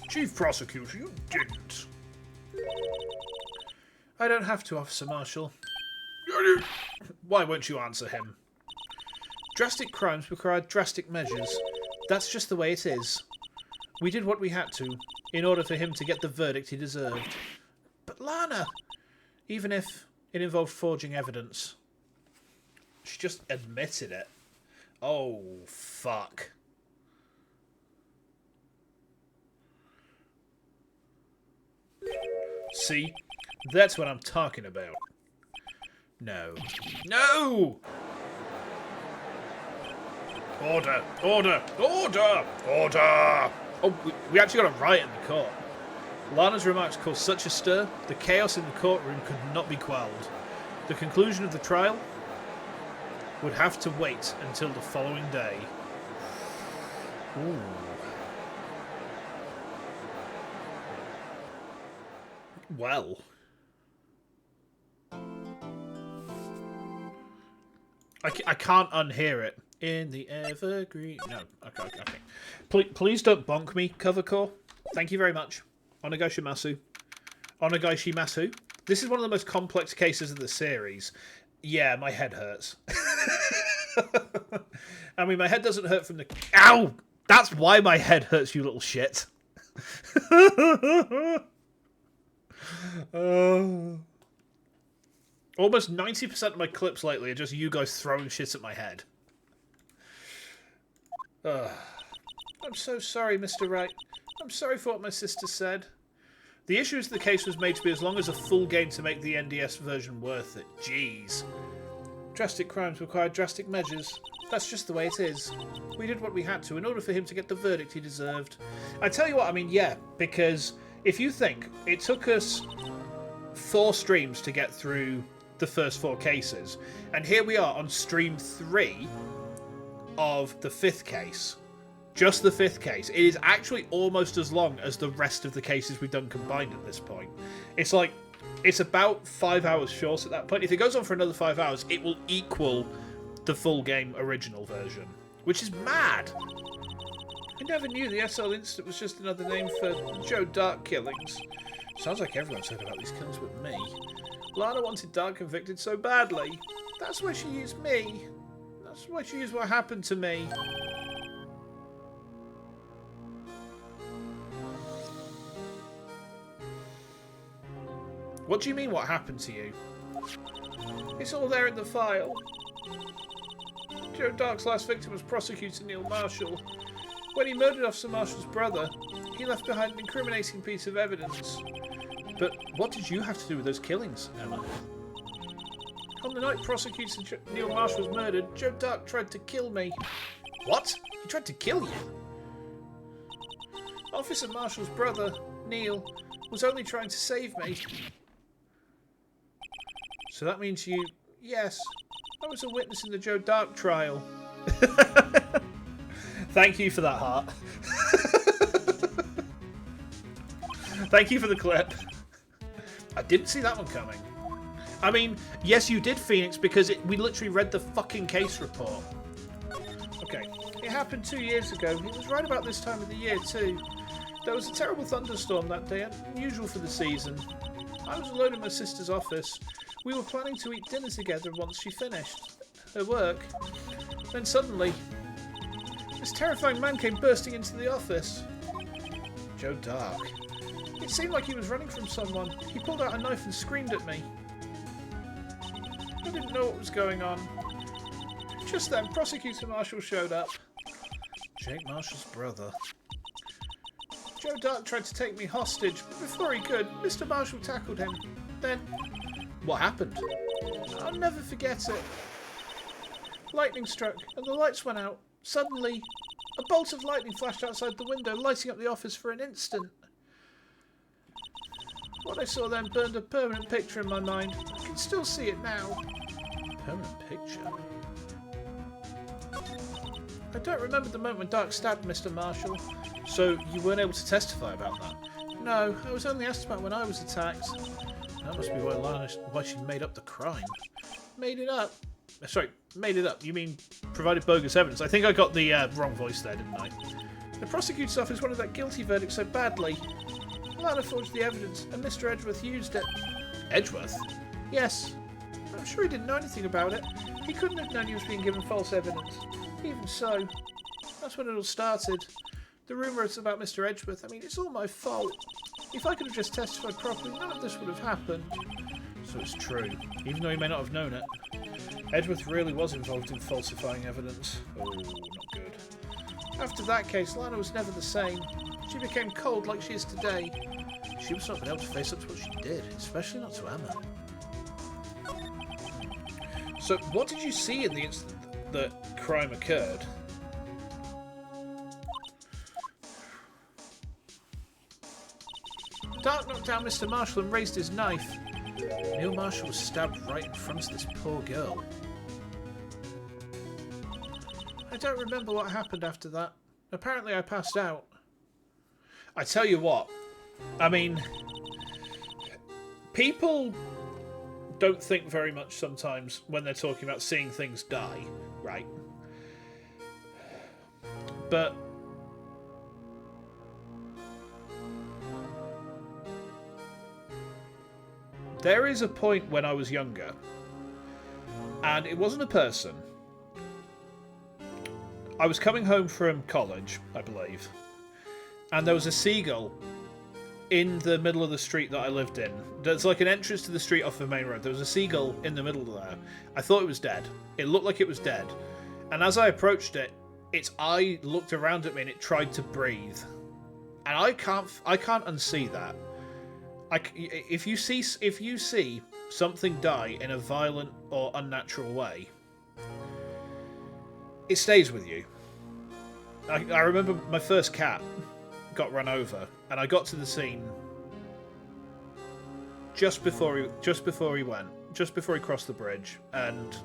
B: Chief Prosecutor, you didn't.
C: I don't have to, Officer Marshall.
A: Why won't you answer him?
C: Drastic crimes require drastic measures. That's just the way it is. We did what we had to, in order for him to get the verdict he deserved. But Lana! Even if it involved forging evidence.
A: She just admitted it. Oh, fuck. See? That's what I'm talking about. No. No!
B: Order! Order! Order! Order!
A: Oh, we actually got a riot in the court. Lana's remarks caused such a stir, the chaos in the courtroom could not be quelled. The conclusion of the trial would have to wait until the following day. Ooh. Well. I can't unhear it. In the evergreen... No, okay. Please don't bonk me, cover core. Thank you very much. Onegaishimasu. Onegaishimasu. This is one of the most complex cases of the series. Yeah, my head hurts. I mean, my head doesn't hurt from the... Ow! That's why my head hurts, you little shit. Almost 90% of my clips lately are just you guys throwing shit at my head. I'm so sorry, Mr. Wright. I'm sorry for what my sister said. The issue is the case was made to be as long as a full game to make the NDS version worth it. Jeez. Drastic crimes require drastic measures. That's just the way it is. We did what we had to in order for him to get the verdict he deserved. I tell you what, I mean, yeah, because if you think it took us 4 streams to get through the first 4 cases, and here we are on stream 3 of the 5th case. Just the 5th case. It is actually almost as long as the rest of the cases we've done combined at this point. It's like It's about 5 hours short at that point. If it goes on for another 5 hours, it will equal the full game original version, which is mad. I never knew the SL incident was just another name for Joe Dark killings. Sounds like everyone's heard about these killings but me. Lana wanted Dark convicted so badly. That's why she used me. That's why she used what happened to me. What do you mean, what happened to you? It's all there in the file. Joe Dark's last victim was prosecutor Neil Marshall. When he murdered Officer Marshall's brother, he left behind an incriminating piece of evidence. But what did you have to do with those killings, Emma? On the night prosecutor Neil Marshall was murdered, Joe Dark tried to kill me. What? He tried to kill you? Officer Marshall's brother, Neil, was only trying to save me. So that means you... Yes, I was a witness in the Joe Dark trial. Thank you for that, heart. Thank you for the clip. I didn't see that one coming. I mean, yes, you did, Phoenix, because we literally read the fucking case report. Okay. It happened 2 years ago. It was right about this time of the year, too. There was a terrible thunderstorm that day, unusual for the season. I was alone in my sister's office. We were planning to eat dinner together once she finished her work. Then suddenly, this terrifying man came bursting into the office. Joe Dark. It seemed like he was running from someone. He pulled out a knife and screamed at me. I didn't know what was going on. Just then, Prosecutor Marshall showed up. Jake Marshall's brother. Joe Dark tried to take me hostage, but before he could, Mr. Marshall tackled him. Then... What happened? I'll never forget it. Lightning struck, and the lights went out. Suddenly, a bolt of lightning flashed outside the window, lighting up the office for an instant. What I saw then burned a permanent picture in my mind. I can still see it now. Permanent picture? I don't remember the moment when Dark stabbed Mr. Marshall. So you weren't able to testify about that? No, I was only asked about when I was attacked. That must be why she made up the crime. Made it up? Sorry, made it up. You mean provided bogus evidence? I think I got the wrong voice there, didn't I? The prosecutor's office wanted that guilty verdict so badly. Lana forged the evidence, and Mr. Edgeworth used it. Edgeworth? Yes. I'm sure he didn't know anything about it. He couldn't have known he was being given false evidence. Even so, that's when it all started. The rumours about Mr. Edgeworth, I mean, it's all my fault. If I could have just testified properly, none of this would have happened. So it's true, even though he may not have known it. Edgeworth really was involved in falsifying evidence. Oh, not good. After that case, Lana was never the same. She became cold like she is today. She was not able to face up to what she did, especially not to Emma. So, what did you see in the instant that crime occurred? Dark knocked down Mr. Marshall and raised his knife. Neil Marshall was stabbed right in front of this poor girl. I don't remember what happened after that. Apparently I passed out. I tell you what, I mean, people don't think very much sometimes when they're talking about seeing things die, right? But there is a point when I was younger, and it wasn't a person. I was coming home from college, I believe, and there was a seagull in the middle of the street that I lived in. There's like an entrance to the street off the main road. There was a seagull in the middle there. I thought it was dead. It looked like it was dead. And as I approached it, its eye looked around at me and it tried to breathe. And I can't unsee that. If you see something die in a violent or unnatural way, it stays with you. I remember my first cat got run over, and I got to the scene just before he crossed the bridge, and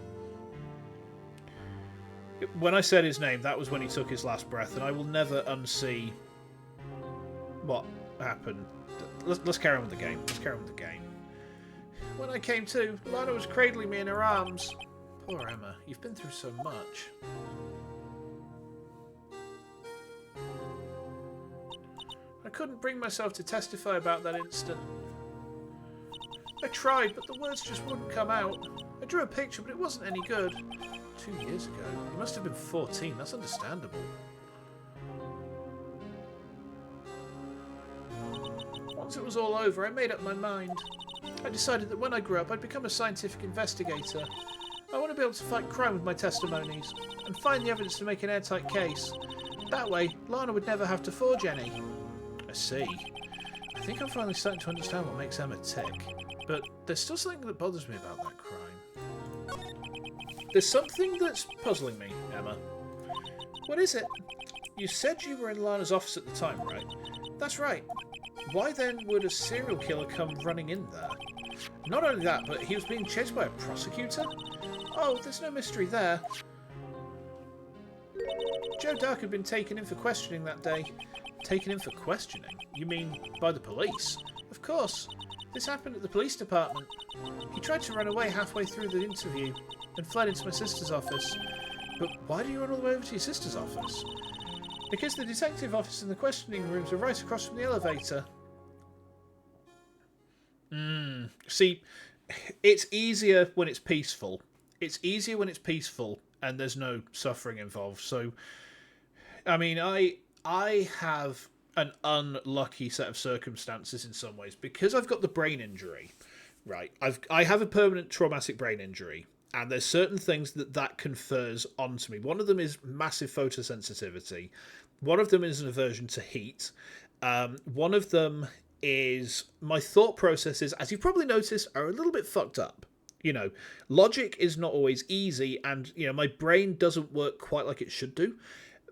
A: when I said his name, that was when he took his last breath, and I will never unsee what happened. Let's carry on with the game.
C: When I came to, Lana was cradling me in her arms. Poor Emma, you've been through so much. I couldn't bring myself to testify about that incident. I tried, but the words just wouldn't come out. I drew a picture, but it wasn't any good. 2 years ago. You must have been 14. That's understandable. Once it was all over, I made up my mind. I decided that when I grew up, I'd become a scientific investigator. I want to be able to fight crime with my testimonies, and find the evidence to make an airtight case. That way, Lana would never have to forge any. I see. I think I'm finally starting to understand what makes Emma tick. But there's still something that bothers me about that crime. There's something that's puzzling me, Emma. What is it? You said you were in Lana's office at the time, right? That's right. Why then would a serial killer come running in there? Not only that, but he was being chased by a prosecutor? Oh, there's no mystery there. Joe Dark had been taken in for questioning that day. Taken in for questioning? You mean by the police? Of course. This happened at the police department. He tried to run away halfway through the interview and fled into my sister's office. But why do you run all the way over to your sister's office? Because the detective office and the questioning rooms are right across from the elevator. See, it's easier when it's peaceful. It's easier when it's peaceful and there's no suffering involved. So, I mean, I have an unlucky set of circumstances in some ways because I've got the brain injury, right? I have a permanent traumatic brain injury, and there's certain things that confers onto me. One of them is massive photosensitivity. One of them is an aversion to heat. One of them is my thought processes, as you've probably noticed, are a little bit fucked up. You know, logic is not always easy, and, you know, my brain doesn't work quite like it should do.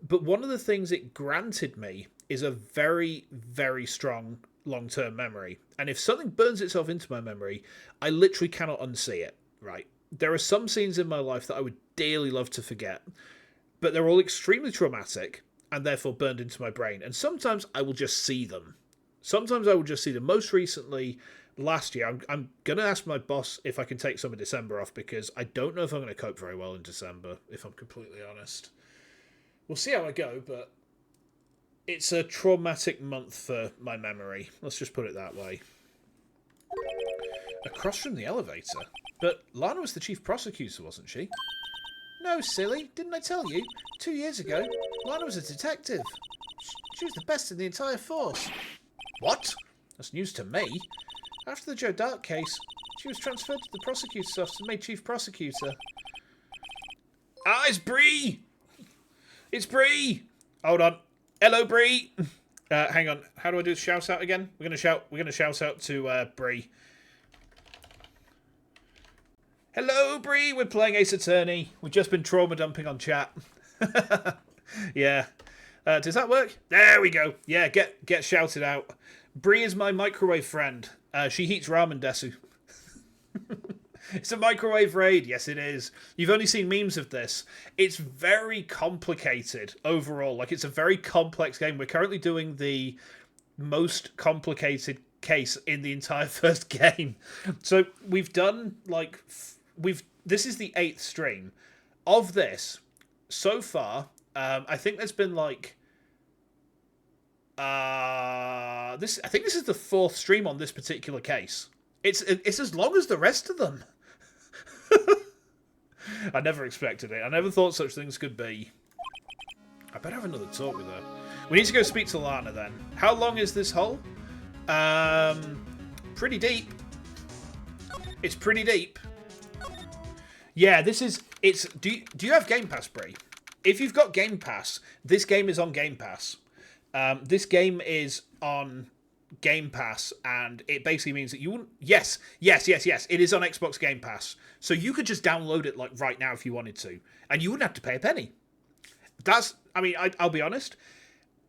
C: But one of the things it granted me is a very, very strong long-term memory. And if something burns itself into my memory, I literally cannot unsee it, right? There are some scenes in my life that I would dearly love to forget, but they're all extremely traumatic and therefore burned into my brain. And sometimes I will just see them. Sometimes I will just see them. Most recently, last year, I'm going to ask my boss if I can take some of December off because I don't know if I'm going to cope very well in December, if I'm completely honest. We'll see how I go, but it's a traumatic month for my memory. Let's just put it that way. Across from the elevator? But Lana was the chief prosecutor, wasn't she? No, silly. Didn't I tell you? 2 years ago, Lana was a detective. She was the best in the entire force. What? That's news to me. After the Joe Dark case, she was transferred to the prosecutor's office and made chief prosecutor. Ah, it's Bree! It's Bree! Hold on. Hello, Bree! Hang on. How do I do the shout out again? We're gonna shout out to Bree. Hello, Bree! We're playing Ace Attorney. We've just been trauma dumping on chat. Yeah. Does that work? There we go. Yeah, get shouted out. Bree is my microwave friend. She heats ramen desu. It's a microwave raid. Yes, it is. You've only seen memes of this. It's very complicated overall. Like, it's a very complex game. We're currently doing the most complicated case in the entire first game. So we've done, like, this is the 8th stream. Of this, so far, I think there's been, like, I think this is the 4th stream on this particular case. It's as long as the rest of them. I never expected it. I never thought such things could be. I better have another talk with her. We need to go speak to Lana then. How long is this hole? Pretty deep. It's pretty deep. Yeah, this is... Do you have Game Pass, Brie? If you've got Game Pass, this game is on Game Pass. This game is on Game Pass, and it basically means that you wouldn't... Yes. It is on Xbox Game Pass. So you could just download it, like, right now if you wanted to. And you wouldn't have to pay a penny. That's... I mean, I'll be honest.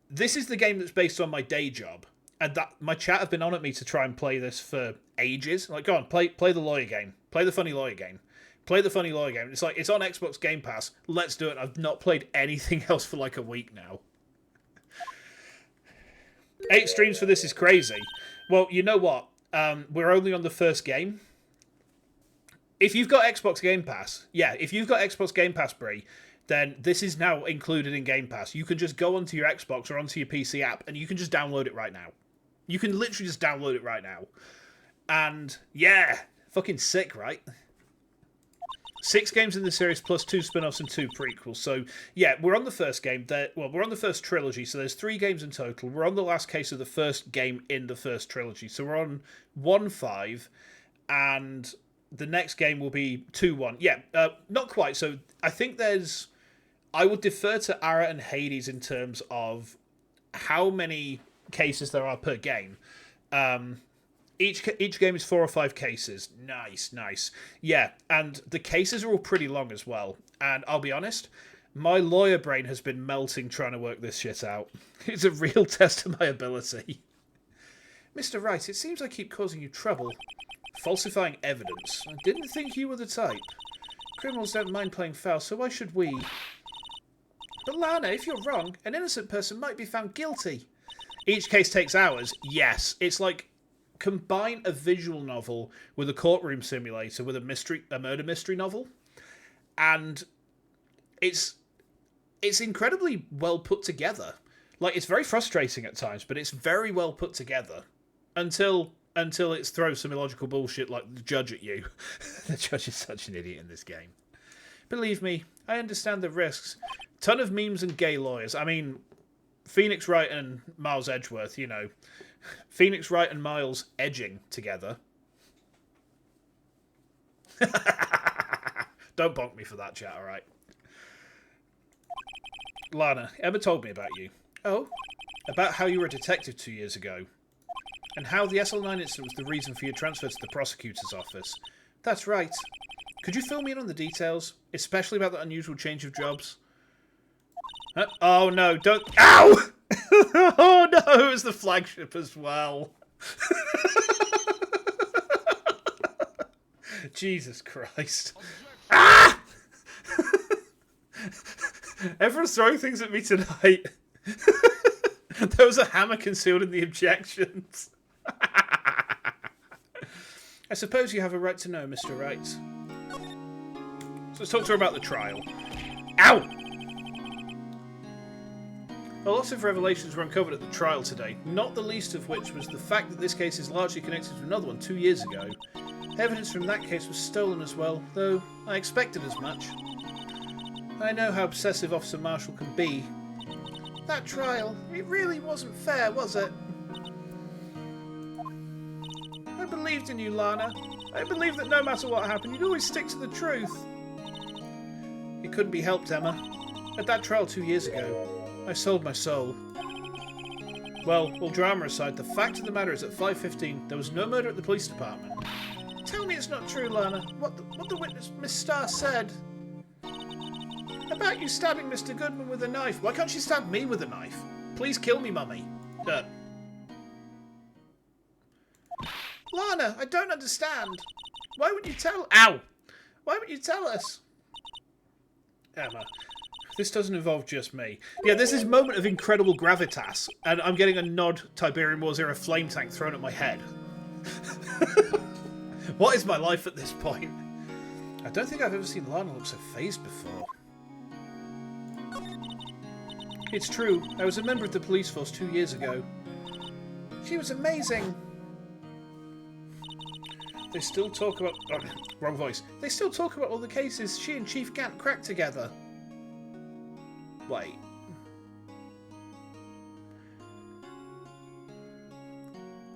C: This is the game that's based on my day job. And that my chat have been on at me to try and play this for ages. Like, go on, play the lawyer game. Play the funny lawyer game. Play the funny lawyer game. It's like, it's on Xbox Game Pass. Let's do it. I've not played anything else for like a week now. 8 streams for this is crazy. Well, you know what? We're only on the first game.
A: if you've got Xbox Game Pass, if you've got Xbox Game Pass, Brie, then this is now included in Game Pass. You can just go onto your Xbox or onto your PC app, and you can just download it right now. You can literally just download it right now. And, yeah, fucking sick, right? 6 games in the series plus 2 spin-offs and 2 prequels. So, yeah, we're on the first game. We're on the first trilogy, so there's 3 games in total. We're on the last case of the first game in the first trilogy. So we're on 1-5, and the next game will be 2-1. Yeah, not quite. So I think I would defer to Ara and Hades in terms of how many cases there are per game. Each game is 4 or 5 cases. Nice. Yeah, and the cases are all pretty long as well. And I'll be honest, my lawyer brain has been melting trying to work this shit out. It's a real test of my ability. Mr. Wright, it seems I keep causing you trouble. Falsifying evidence. I didn't think you were the type. Criminals don't mind playing foul, so why should we? But Lana, if you're wrong, an innocent person might be found guilty. Each case takes hours. Yes. It's like combine a visual novel with a courtroom simulator with a murder mystery novel. And it's incredibly well put together. Like, it's very frustrating at times, but it's very well put together. Until it throws some illogical bullshit like the judge at you. The judge is such an idiot in this game. Believe me, I understand the risks. Ton of memes and gay lawyers. I mean, Phoenix Wright and Miles Edgeworth, you know. Phoenix Wright and Miles edging together. Don't bonk me for that, chat, alright? Lana, Emma told me about you. Oh? About how you were a detective 2 years ago. And how the SL9 incident was the reason for your transfer to the prosecutor's office. That's right. Could you fill me in on the details? Especially about the unusual change of jobs? Oh no, don't... Ow! Oh no, it was the flagship as well. Jesus Christ. Ah! Everyone's throwing things at me tonight. There was a hammer concealed in the objections. I suppose you have a right to know, Mr. Wright. So let's talk to her about the trial. Ow! A lot of revelations were uncovered at the trial today, not the least of which was the fact that this case is largely connected to another one 2 years ago. Evidence from that case was stolen as well, though I expected as much. I know how obsessive Officer Marshall can be. That trial, it really wasn't fair, was it? I believed in you, Lana. I believed that no matter what happened, you'd always stick to the truth. It couldn't be helped, Emma. At that trial 2 years ago, I sold my soul. Well, all drama aside, the fact of the matter is at 5:15, there was no murder at the police department. Tell me it's not true, Lana. What the witness, Miss Starr, said. About you stabbing Mr. Goodman with a knife. Why can't she stab me with a knife? Please kill me, Mummy. Lana, I don't understand. Why would you tell... Ow! Why would you tell us? Emma, this doesn't involve just me. Yeah, there's this moment of incredible gravitas, and I'm getting a nod Tiberian Wars era flame tank thrown at my head. What is my life at this point? I don't think I've ever seen Lana look so phased before. It's true, I was a member of the police force 2 years ago. She was amazing. They still talk about... Oh, wrong voice. They still talk about all the cases she and Chief Gant cracked together. Wait.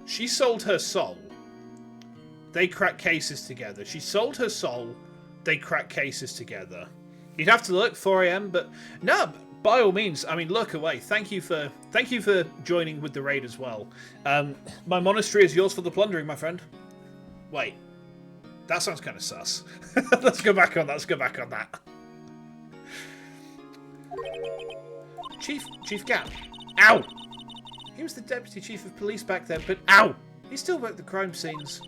A: She sold her soul. They crack cases together. She sold her soul. They crack cases together. You'd have to look 4 AM, but no, by all means. I mean, look away. Thank you for joining with the raid as well. My monastery is yours for the plundering, my friend. Wait, that sounds kind of sus. Let's go back on that. Chief Gant. Ow! He was the deputy chief of police back then, but ow! He still worked the crime scenes.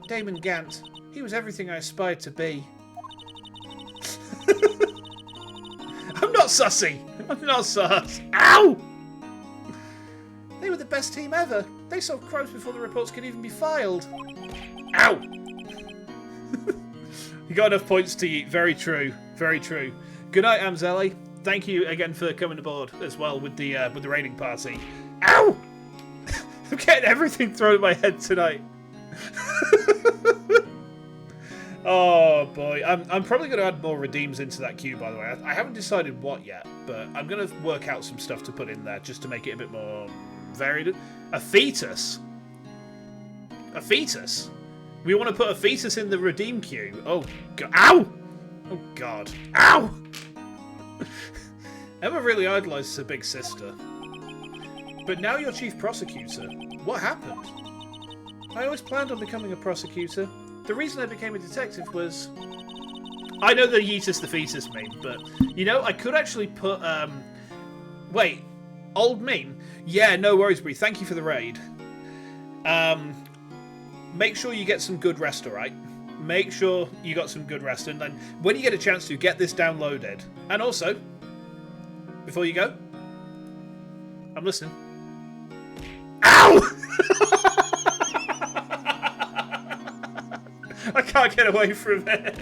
A: Damon Gant. He was everything I aspired to be. I'm not sussy. I'm not sus. Ow! They were the best team ever. They solved crimes before the reports could even be filed. Ow! You got enough points to eat. Very true. Very true. Good night, Amzeli. Thank you again for coming aboard as well with the raiding party. Ow! I'm getting everything thrown at my head tonight. Oh boy, I'm probably going to add more redeems into that queue. By the way, I haven't decided what yet, but I'm going to work out some stuff to put in there just to make it a bit more varied. A fetus. A fetus. We want to put a fetus in the redeem queue. Oh god! Ow! Oh god! Ow! Emma really idolizes her big sister. But now you're chief prosecutor. What happened? I always planned on becoming a prosecutor. The reason I became a detective was... I know the Yeetus the fetus meme, but, you know, I could actually put, wait, old meme? Yeah, no worries, Bree. Thank you for the raid. Make sure you get some good rest, alright? Make sure you got some good rest, and then when you get a chance to, get this downloaded. And also, before you go, I'm listening. Ow! I can't get away from it.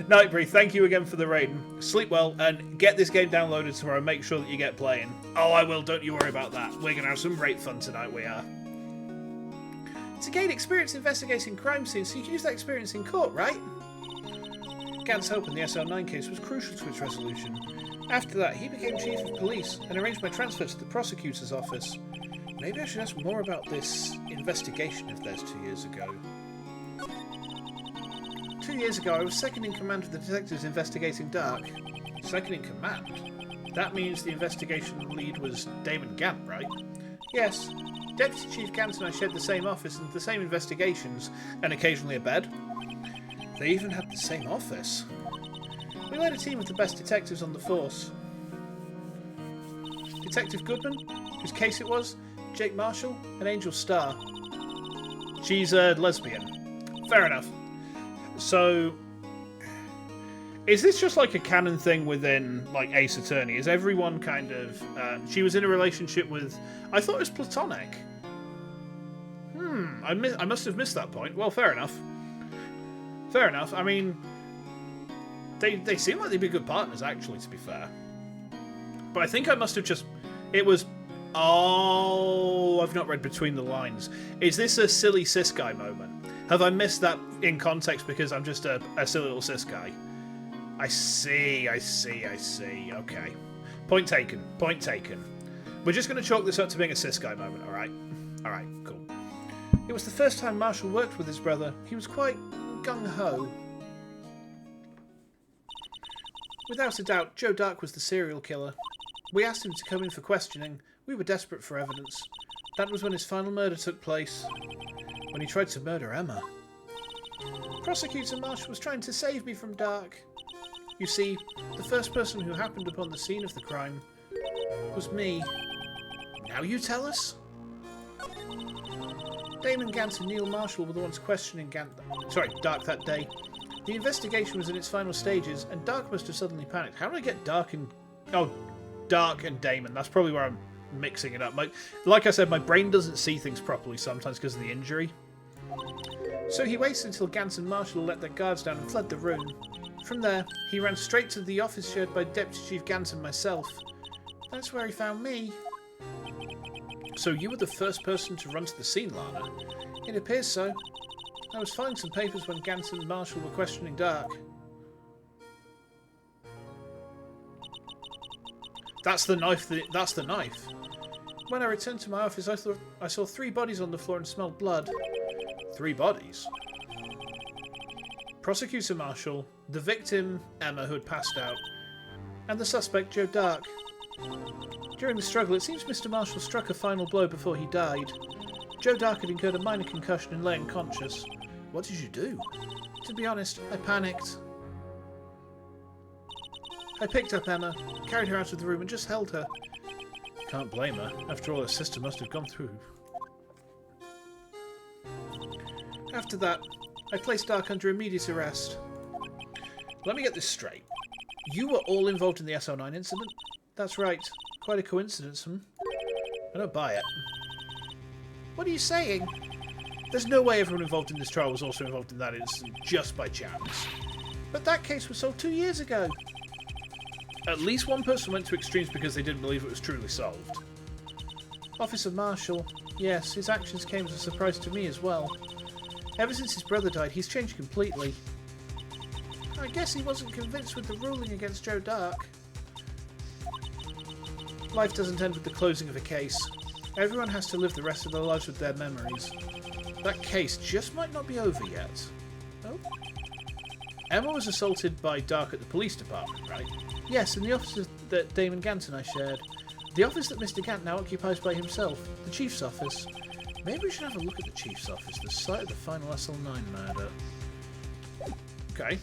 A: Nightbreed, thank you again for the raid. Sleep well and get this game downloaded tomorrow. Make sure that you get playing. Oh, I will. Don't you worry about that. We're going to have some great fun tonight. We are. To gain experience investigating crime scenes, so you can use that experience in court, right? Gant's help in the SL9 case was crucial to its resolution. After that, he became chief of police and arranged my transfer to the prosecutor's office. Maybe I should ask more about this investigation if there's 2 years ago. 2 years ago, I was second in command of the detectives investigating Dark. Second in command? That means the investigation lead was Damon Gant, right? Yes. Deputy Chief Gant and I shared the same office and the same investigations, and occasionally a bed. They even had the same office. We led a team of the best detectives on the force. Detective Goodman, whose case it was, Jake Marshall, and Angel Starr. She's a lesbian. Fair enough. So, is this just like a canon thing within, like, Ace Attorney? Is everyone kind of... she was in a relationship with... I thought it was platonic. I must have missed that point. Well, fair enough. Fair enough. I mean, they seem like they'd be good partners, actually, to be fair. But I think I must have just... It was... Oh, I've not read between the lines. Is this a silly cis guy moment? Have I missed that in context because I'm just a silly little cis guy? I see. Okay. Point taken. Point taken. We're just going to chalk this up to being a cis guy moment, alright? Alright, cool. It was the first time Marshall worked with his brother. He was quite gung-ho. Without a doubt, Joe Dark was the serial killer. We asked him to come in for questioning. We were desperate for evidence. That was when his final murder took place. When he tried to murder Emma. Prosecutor Marshall was trying to save me from Dark. You see, the first person who happened upon the scene of the crime was me. Now you tell us? Damon Gant and Neil Marshall were the ones questioning Dark that day. The investigation was in its final stages, and Dark must have suddenly panicked. How did I get Dark and... Oh, Dark and Damon. That's probably where I'm mixing it up. Like I said, my brain doesn't see things properly sometimes because of the injury. So he waited until Gant and Marshall let their guards down and fled the room. From there, he ran straight to the office shared by Deputy Chief Gant and myself. That's where he found me. So you were the first person to run to the scene, Lana? It appears so. I was filing some papers when Gant and Marshall were questioning Dark. That's the knife. That's the knife. When I returned to my office, I saw 3 bodies on the floor and smelled blood. 3 bodies? Prosecutor Marshall, the victim, Emma, who had passed out, and the suspect, Joe Dark. During the struggle, it seems Mr. Marshall struck a final blow before he died. Joe Dark had incurred a minor concussion and lay unconscious. What did you do? To be honest, I panicked. I picked up Emma, carried her out of the room and just held her. Can't blame her. After all, her sister must have gone through. After that, I placed Dark under immediate arrest. Let me get this straight. You were all involved in the SO9 incident? That's right. Quite a coincidence, I don't buy it. What are you saying? There's no way everyone involved in this trial was also involved in that incident just by chance.
C: But that case was solved 2 years ago.
A: At least one person went to extremes because they didn't believe it was truly solved.
C: Officer Marshall. Yes, his actions came as a surprise to me as well. Ever since his brother died, he's changed completely. I guess he wasn't convinced with the ruling against Joe Dark. Life doesn't end with the closing of a case. Everyone has to live the rest of their lives with their memories. That case just might not be over yet. Oh?
A: Emma was assaulted by Dark at the police department, right?
C: Yes, in the office that Damon Gant and I shared. The office that Mr. Gant now occupies by himself. The Chief's office. Maybe we should have a look at the Chief's office, the site of the final SL9 murder.
A: Okay.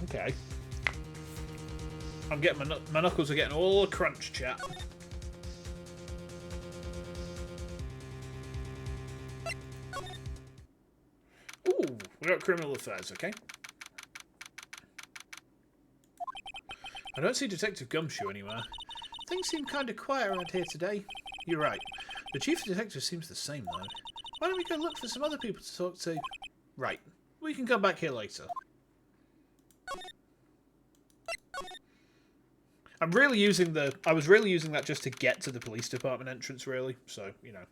A: Okay. I'm getting my knuckles are getting all crunch, chat. Ooh, we got criminal affairs, okay? I don't see Detective Gumshoe anywhere.
C: Things seem kind of quiet around here today.
A: You're right. The chief of detectives seems the same, though.
C: Why don't we go look for some other people to talk to?
A: Right. We can come back here later. I was really using that just to get to the police department entrance, really. So, you know.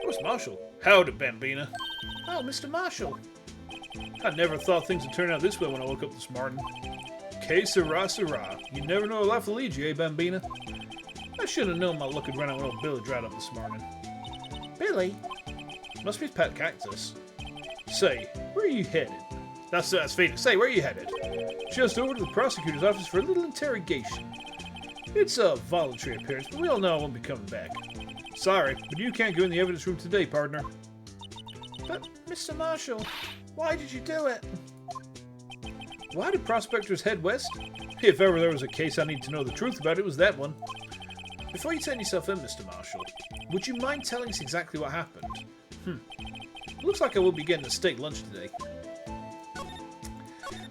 A: Where's Marshall? Howdy, Bambina.
C: Oh, Mr. Marshall.
A: I never thought things would turn out this way when I woke up this morning. Que sera, sera. You never know where life will lead you, eh, Bambina? I should have known my luck would run out when old Billy dried up this morning.
C: Billy?
A: Must be his pet cactus. Say, where are you headed? That's Phoenix. Say, where are you headed? Just over to the prosecutor's office for a little interrogation. It's a voluntary appearance, but we all know I won't be coming back. Sorry, but you can't go in the evidence room today, partner.
C: But, Mr. Marshall, why did you do it?
A: Why did prospectors head west? If ever there was a case I need to know the truth about, it was that one. Before you turn yourself in, Mr. Marshall, would you mind telling us exactly what happened? Looks like I will be getting a steak lunch today.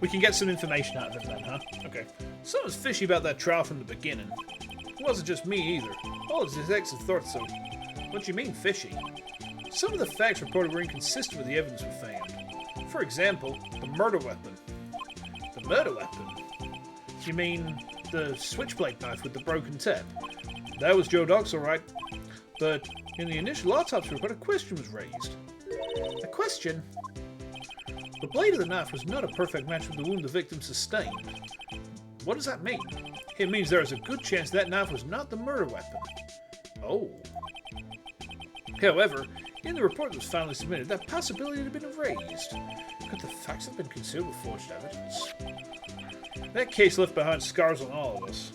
A: We can get some information out of it then, huh? Okay. Something's fishy about that trial from the beginning. It wasn't just me either. All the detectives thought so. What do you mean, fishy? Some of the facts reported were inconsistent with the evidence we found. For example, the murder weapon. The murder weapon? You mean the switchblade knife with the broken tip? That was Joe Dark's alright. But in the initial autopsy report, a question was raised.
C: A question?
A: The blade of the knife was not a perfect match with the wound the victim sustained. What does that mean? It means there is a good chance that knife was not the murder weapon. Oh. However, in the report that was finally submitted, that possibility had been erased. Could the facts have been concealed with forged evidence? That case left behind scars on all of us.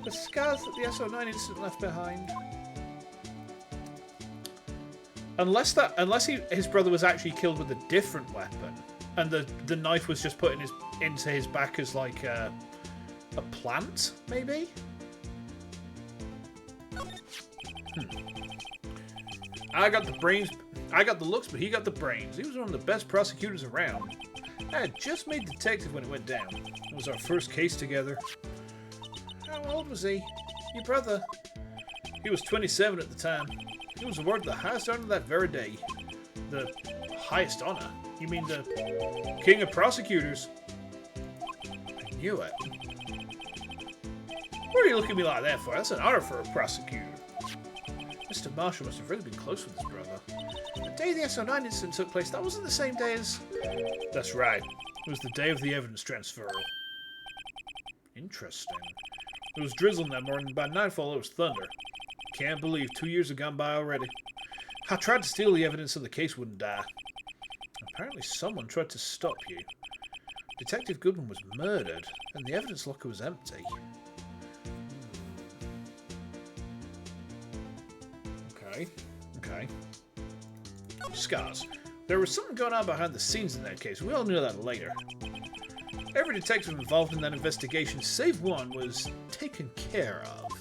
C: The scars that the SO9 incident left behind.
A: Unless his brother was actually killed with a different weapon, and the knife was just put into his back as like a plant, maybe? I got the brains. I got the looks, but he got the brains. He was one of the best prosecutors around. I had just made detective when it went down. It was our first case together.
C: How old was he? Your brother?
A: He was 27 at the time. He was awarded the highest honor that very day. The highest honor? You mean the King of Prosecutors? I knew it. What are you looking at me like that for? That's an honor for a prosecutor. Mr. Marshall must have really been close with his brother.
C: The day the SO9 incident took place, that wasn't the same day as...
A: That's right. It was the day of the evidence transfer. Interesting. It was drizzling that morning, and by nightfall it was thunder. Can't believe 2 years have gone by already. I tried to steal the evidence so the case wouldn't die. Apparently someone tried to stop you. Detective Goodman was murdered, and the evidence locker was empty. Okay. Scars. There was something going on behind the scenes in that case. We all knew that later. Every detective involved in that investigation, save one, was taken care of.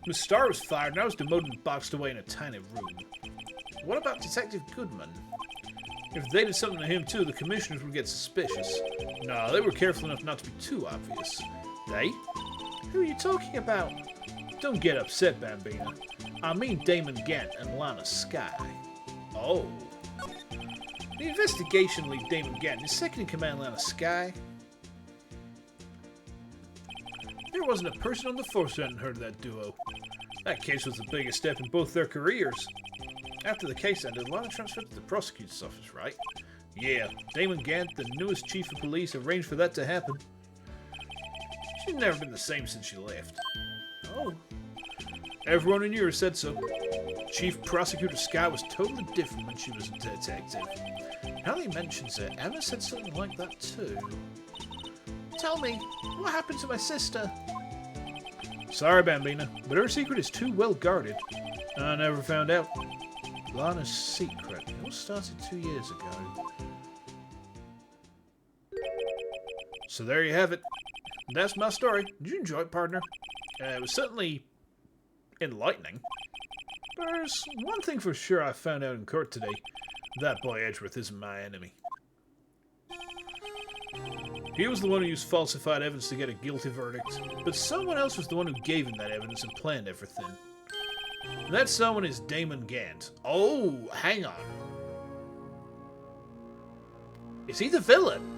A: Miss Starr was fired, and I was demoted and boxed away in a tiny room. What about Detective Goodman? If they did something to him too, the commissioners would get suspicious. No, they were careful enough not to be too obvious. They?
C: Who are you talking about? Don't get upset, Bambina. I mean Damon Gant and Lana Sky. Oh. The investigation lead Damon Gant is second in command Lana Sky. There wasn't a person on the force who hadn't heard of that duo. That case was the biggest step in both their careers. After the case ended, Lana transferred to the prosecutor's office, right? Yeah, Damon Gant, the newest chief of police, arranged for that to happen. She's never been the same since she left. Oh. Everyone in here said so. Chief Prosecutor Sky was totally different when she was a detective. Now that he mentions it, Emma said something like that too. Tell me, what happened to my sister? Sorry, Bambina, but her secret is too well guarded. I never found out. Lana's secret. It all started 2 years ago. So there you have it. That's my story. Did you enjoy it, partner? It was certainly enlightening. There's one thing for sure I found out in court today. That boy Edgeworth isn't my enemy. He was the one who used falsified evidence to get a guilty verdict, but someone else was the one who gave him that evidence and planned everything. And that someone is Damon Gant. Oh, hang on. Is he the villain?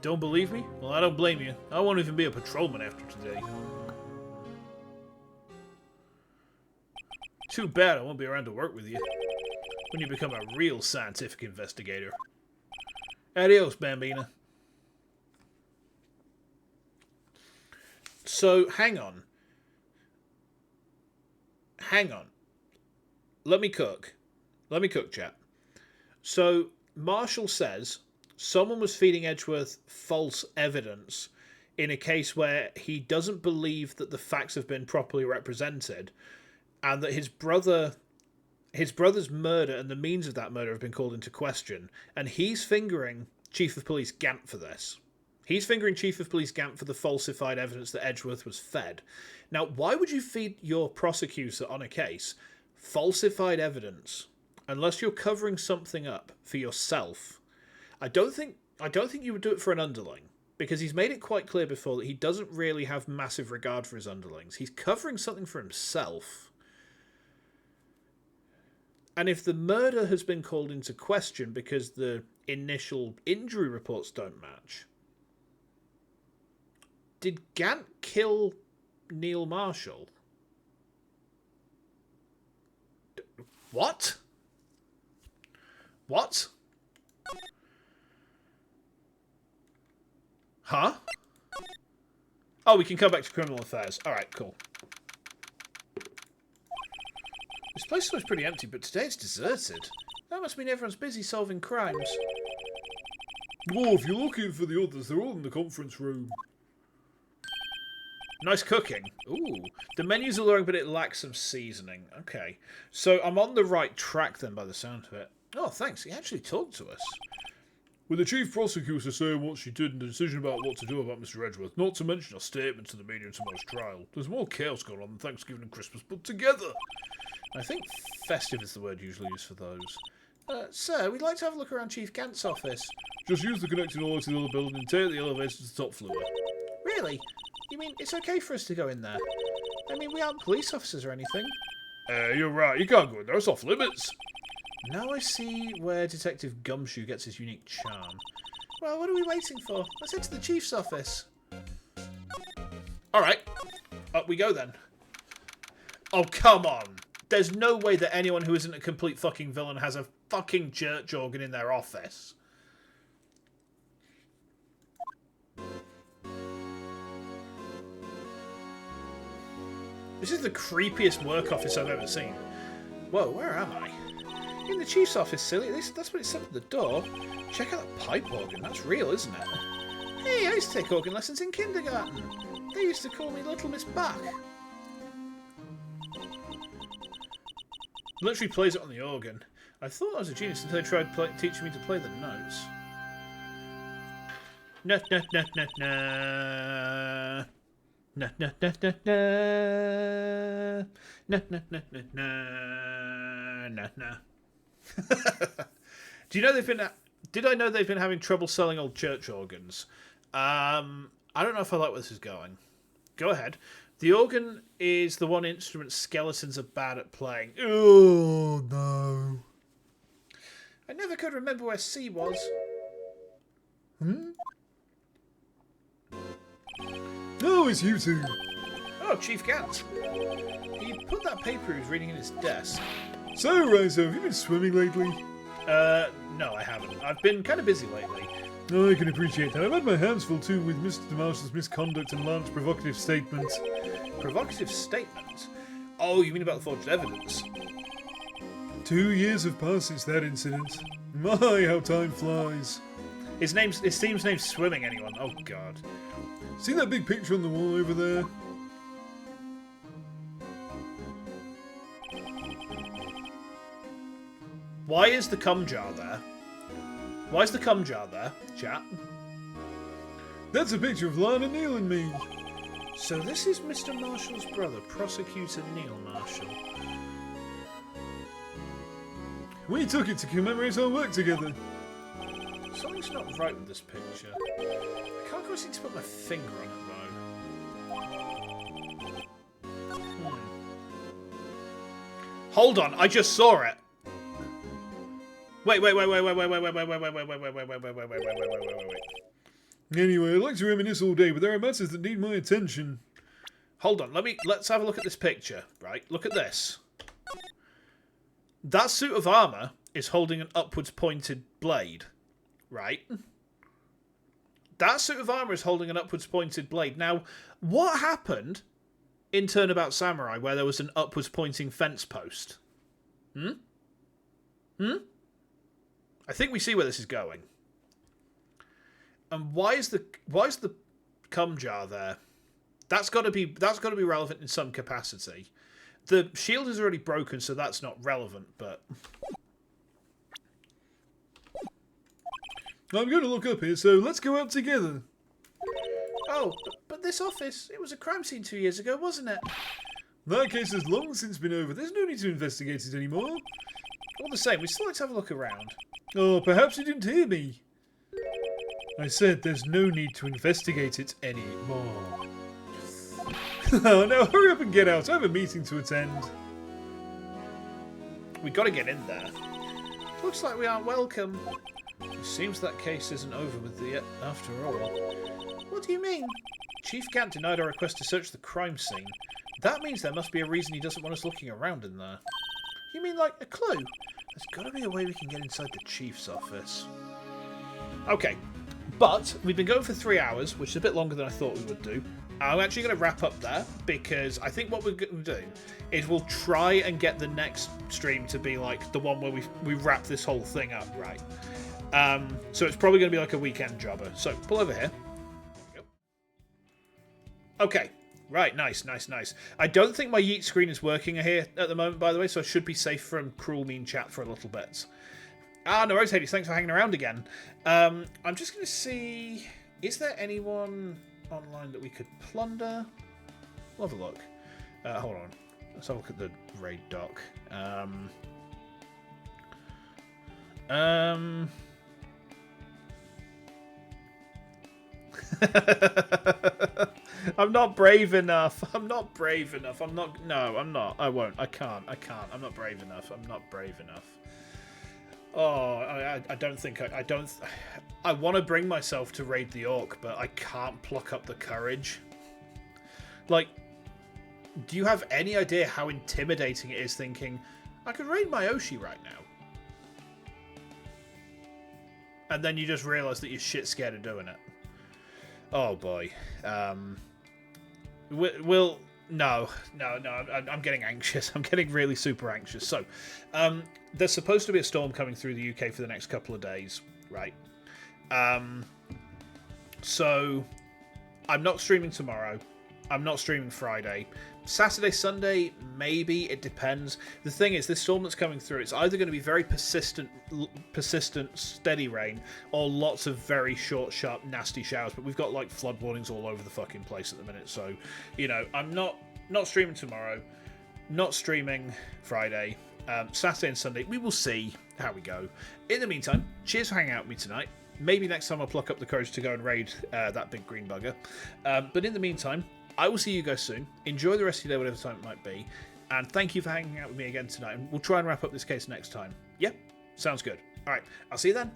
C: Don't believe me? Well, I don't blame you. I won't even be a patrolman after today. Too bad I won't be around to work with you when you become a real scientific investigator. Adios, Bambina. So, hang on. Hang on. Let me cook. Let me cook, chat. So, Marshall says someone was feeding Edgeworth false evidence in a case where he doesn't believe that the facts have been properly represented, and that his brother's murder and the means of that murder have been called into question, and he's fingering Chief of Police Gant for this. He's fingering Chief of Police Gant for the falsified evidence that Edgeworth was fed. Now, why would you feed your prosecutor on a case falsified evidence unless you're covering something up for yourself? I don't think you would do it for an underling, because he's made it quite clear before that he doesn't really have massive regard for his underlings. He's covering something for himself. And if the murder has been called into question because the initial injury reports don't match, did Gant kill Neil Marshall? What? What? Huh? Oh, we can come back to criminal affairs. Alright, cool. This place was pretty empty, but today it's deserted. That must mean everyone's busy solving crimes.
B: Oh, if you're looking for the others, they're all in the conference room.
C: Nice cooking. Ooh. The menu's alluring, but it lacks some seasoning. Okay. So I'm on the right track then, by the sound of it. Oh, thanks. He actually talked to us.
B: With the chief prosecutor saying what she did and the decision about what to do about Mr. Edgeworth, not to mention a statement to the media in tomorrow's trial, there's more chaos going on than Thanksgiving and Christmas put together.
C: I think festive is the word usually used for those. Sir, we'd like to have a look around Chief Gant's office.
B: Just use the connecting hallway to the other building and take the elevator to the top floor.
C: Really? You mean it's okay for us to go in there? I mean, we aren't police officers or anything.
B: You're right. You can't go in there. It's off limits.
C: Now I see where Detective Gumshoe gets his unique charm. Well, what are we waiting for? Let's head to the Chief's office. Alright. Up we go then. Oh, come on. There's no way that anyone who isn't a complete fucking villain has a fucking church organ in their office. This is the creepiest work office I've ever seen. Whoa, where am I? In the chief's office, silly. That's what it said at the door. Check out that pipe organ. That's real, isn't it? Hey, I used to take organ lessons in kindergarten. They used to call me Little Miss Back. Literally plays it on the organ. I thought I was a genius until they tried teaching me to play the notes. Na na na na na. Na na na na na. Na na na na na. Na na. Do you know they've been? Did I know they've been having trouble selling old church organs? I don't know if I like where this is going.
A: Go ahead. The organ is the one instrument skeletons are bad at playing. Oh, no. I never could remember where C was.
B: Oh, it's you two.
A: Oh, Chief Gant. He put that paper he was reading in his desk.
B: So, Rizo, have you been swimming lately?
A: No, I haven't. I've been kind of busy lately.
B: Oh, I can appreciate that. I've had my hands full too with Mr. Marshall's misconduct and Lance's provocative statement.
A: Provocative statement? Oh, you mean about the forged evidence?
B: 2 years have passed since that incident. My, how time flies.
A: His team's name's Swimming, anyone? Oh, God.
B: See that big picture on the wall over there?
A: Why is the cum jar there? Why is the cum jar there, chat?
B: That's a picture of Lana, Neil, and me.
A: So this is Mr. Marshall's brother, Prosecutor Neil Marshall.
B: We took it to commemorate our work together.
A: Something's not right with this picture. I can't quite seem to put my finger on it, though. Hold on, I just saw it. Wait.
B: Anyway, I'd like to reminisce all day, but there are matters that need my attention.
A: Hold on, let's have a look at this picture, right? Look at this. That suit of armour is holding an upwards pointed blade, right? That suit of armour is holding an upwards pointed blade. Now, what happened in Turnabout Samurai where there was an upwards pointing fence post? I think we see where this is going. And why is the cum jar there? That's got to be relevant in some capacity. The shield is already broken, so that's not relevant, but
B: I'm going to look up here, so let's go out together.
A: Oh, but this office, it was a crime scene 2 years ago, wasn't it?
B: That case has long since been over. There's no need to investigate it anymore.
A: All the same, we still like to have a look around.
B: Oh, perhaps you didn't hear me. I said there's no need to investigate it anymore. Oh, now hurry up and get out. I have a meeting to attend.
A: We got to get in there. Looks like we aren't welcome. It seems that case isn't over with the after all. What do you mean? Chief Gant denied our request to search the crime scene. That means there must be a reason he doesn't want us looking around in there. You mean like a clue? There's got to be a way we can get inside the chief's office. Okay, but we've been going for 3 hours, which is a bit longer than I thought we would do. I'm actually going to wrap up there, because I think what we're going to do is we'll try and get the next stream to be like the one where we wrap this whole thing up, right? So it's probably going to be like a weekend jobber. So pull over here. Okay. Right, nice. I don't think my Yeet screen is working here at the moment, by the way, so I should be safe from Kurumi in chat for a little bit. Ah, no worries, Hades. Thanks for hanging around again. I'm just going to see... Is there anyone online that we could plunder? We'll have a look. Hold on. Let's have a look at the raid doc. I'm not brave enough. I'm not. No, I'm not. I won't. I can't. I'm not brave enough. Oh, I don't think I don't. I want to bring myself to raid the Orc, but I can't pluck up the courage. Like, do you have any idea how intimidating it is thinking, I could raid my Oshi right now? And then you just realise that you're shit scared of doing it. Oh boy. No. I'm getting anxious. I'm getting really super anxious. So, there's supposed to be a storm coming through the UK for the next couple of days, right? So, I'm not streaming tomorrow. I'm not streaming Friday. Saturday, Sunday, maybe. It depends. The thing is, this storm that's coming through, it's either going to be very persistent, steady rain, or lots of very short, sharp, nasty showers. But we've got, like, flood warnings all over the fucking place at the minute. So, you know, I'm not streaming tomorrow. Not streaming Friday. Saturday and Sunday, we will see how we go. In the meantime, cheers for hanging out with me tonight. Maybe next time I'll pluck up the courage to go and raid that big green bugger. But in the meantime, I will see you guys soon. Enjoy the rest of your day, whatever time it might be. And thank you for hanging out with me again tonight. And we'll try and wrap up this case next time. Yep, sounds good. All right, I'll see you then.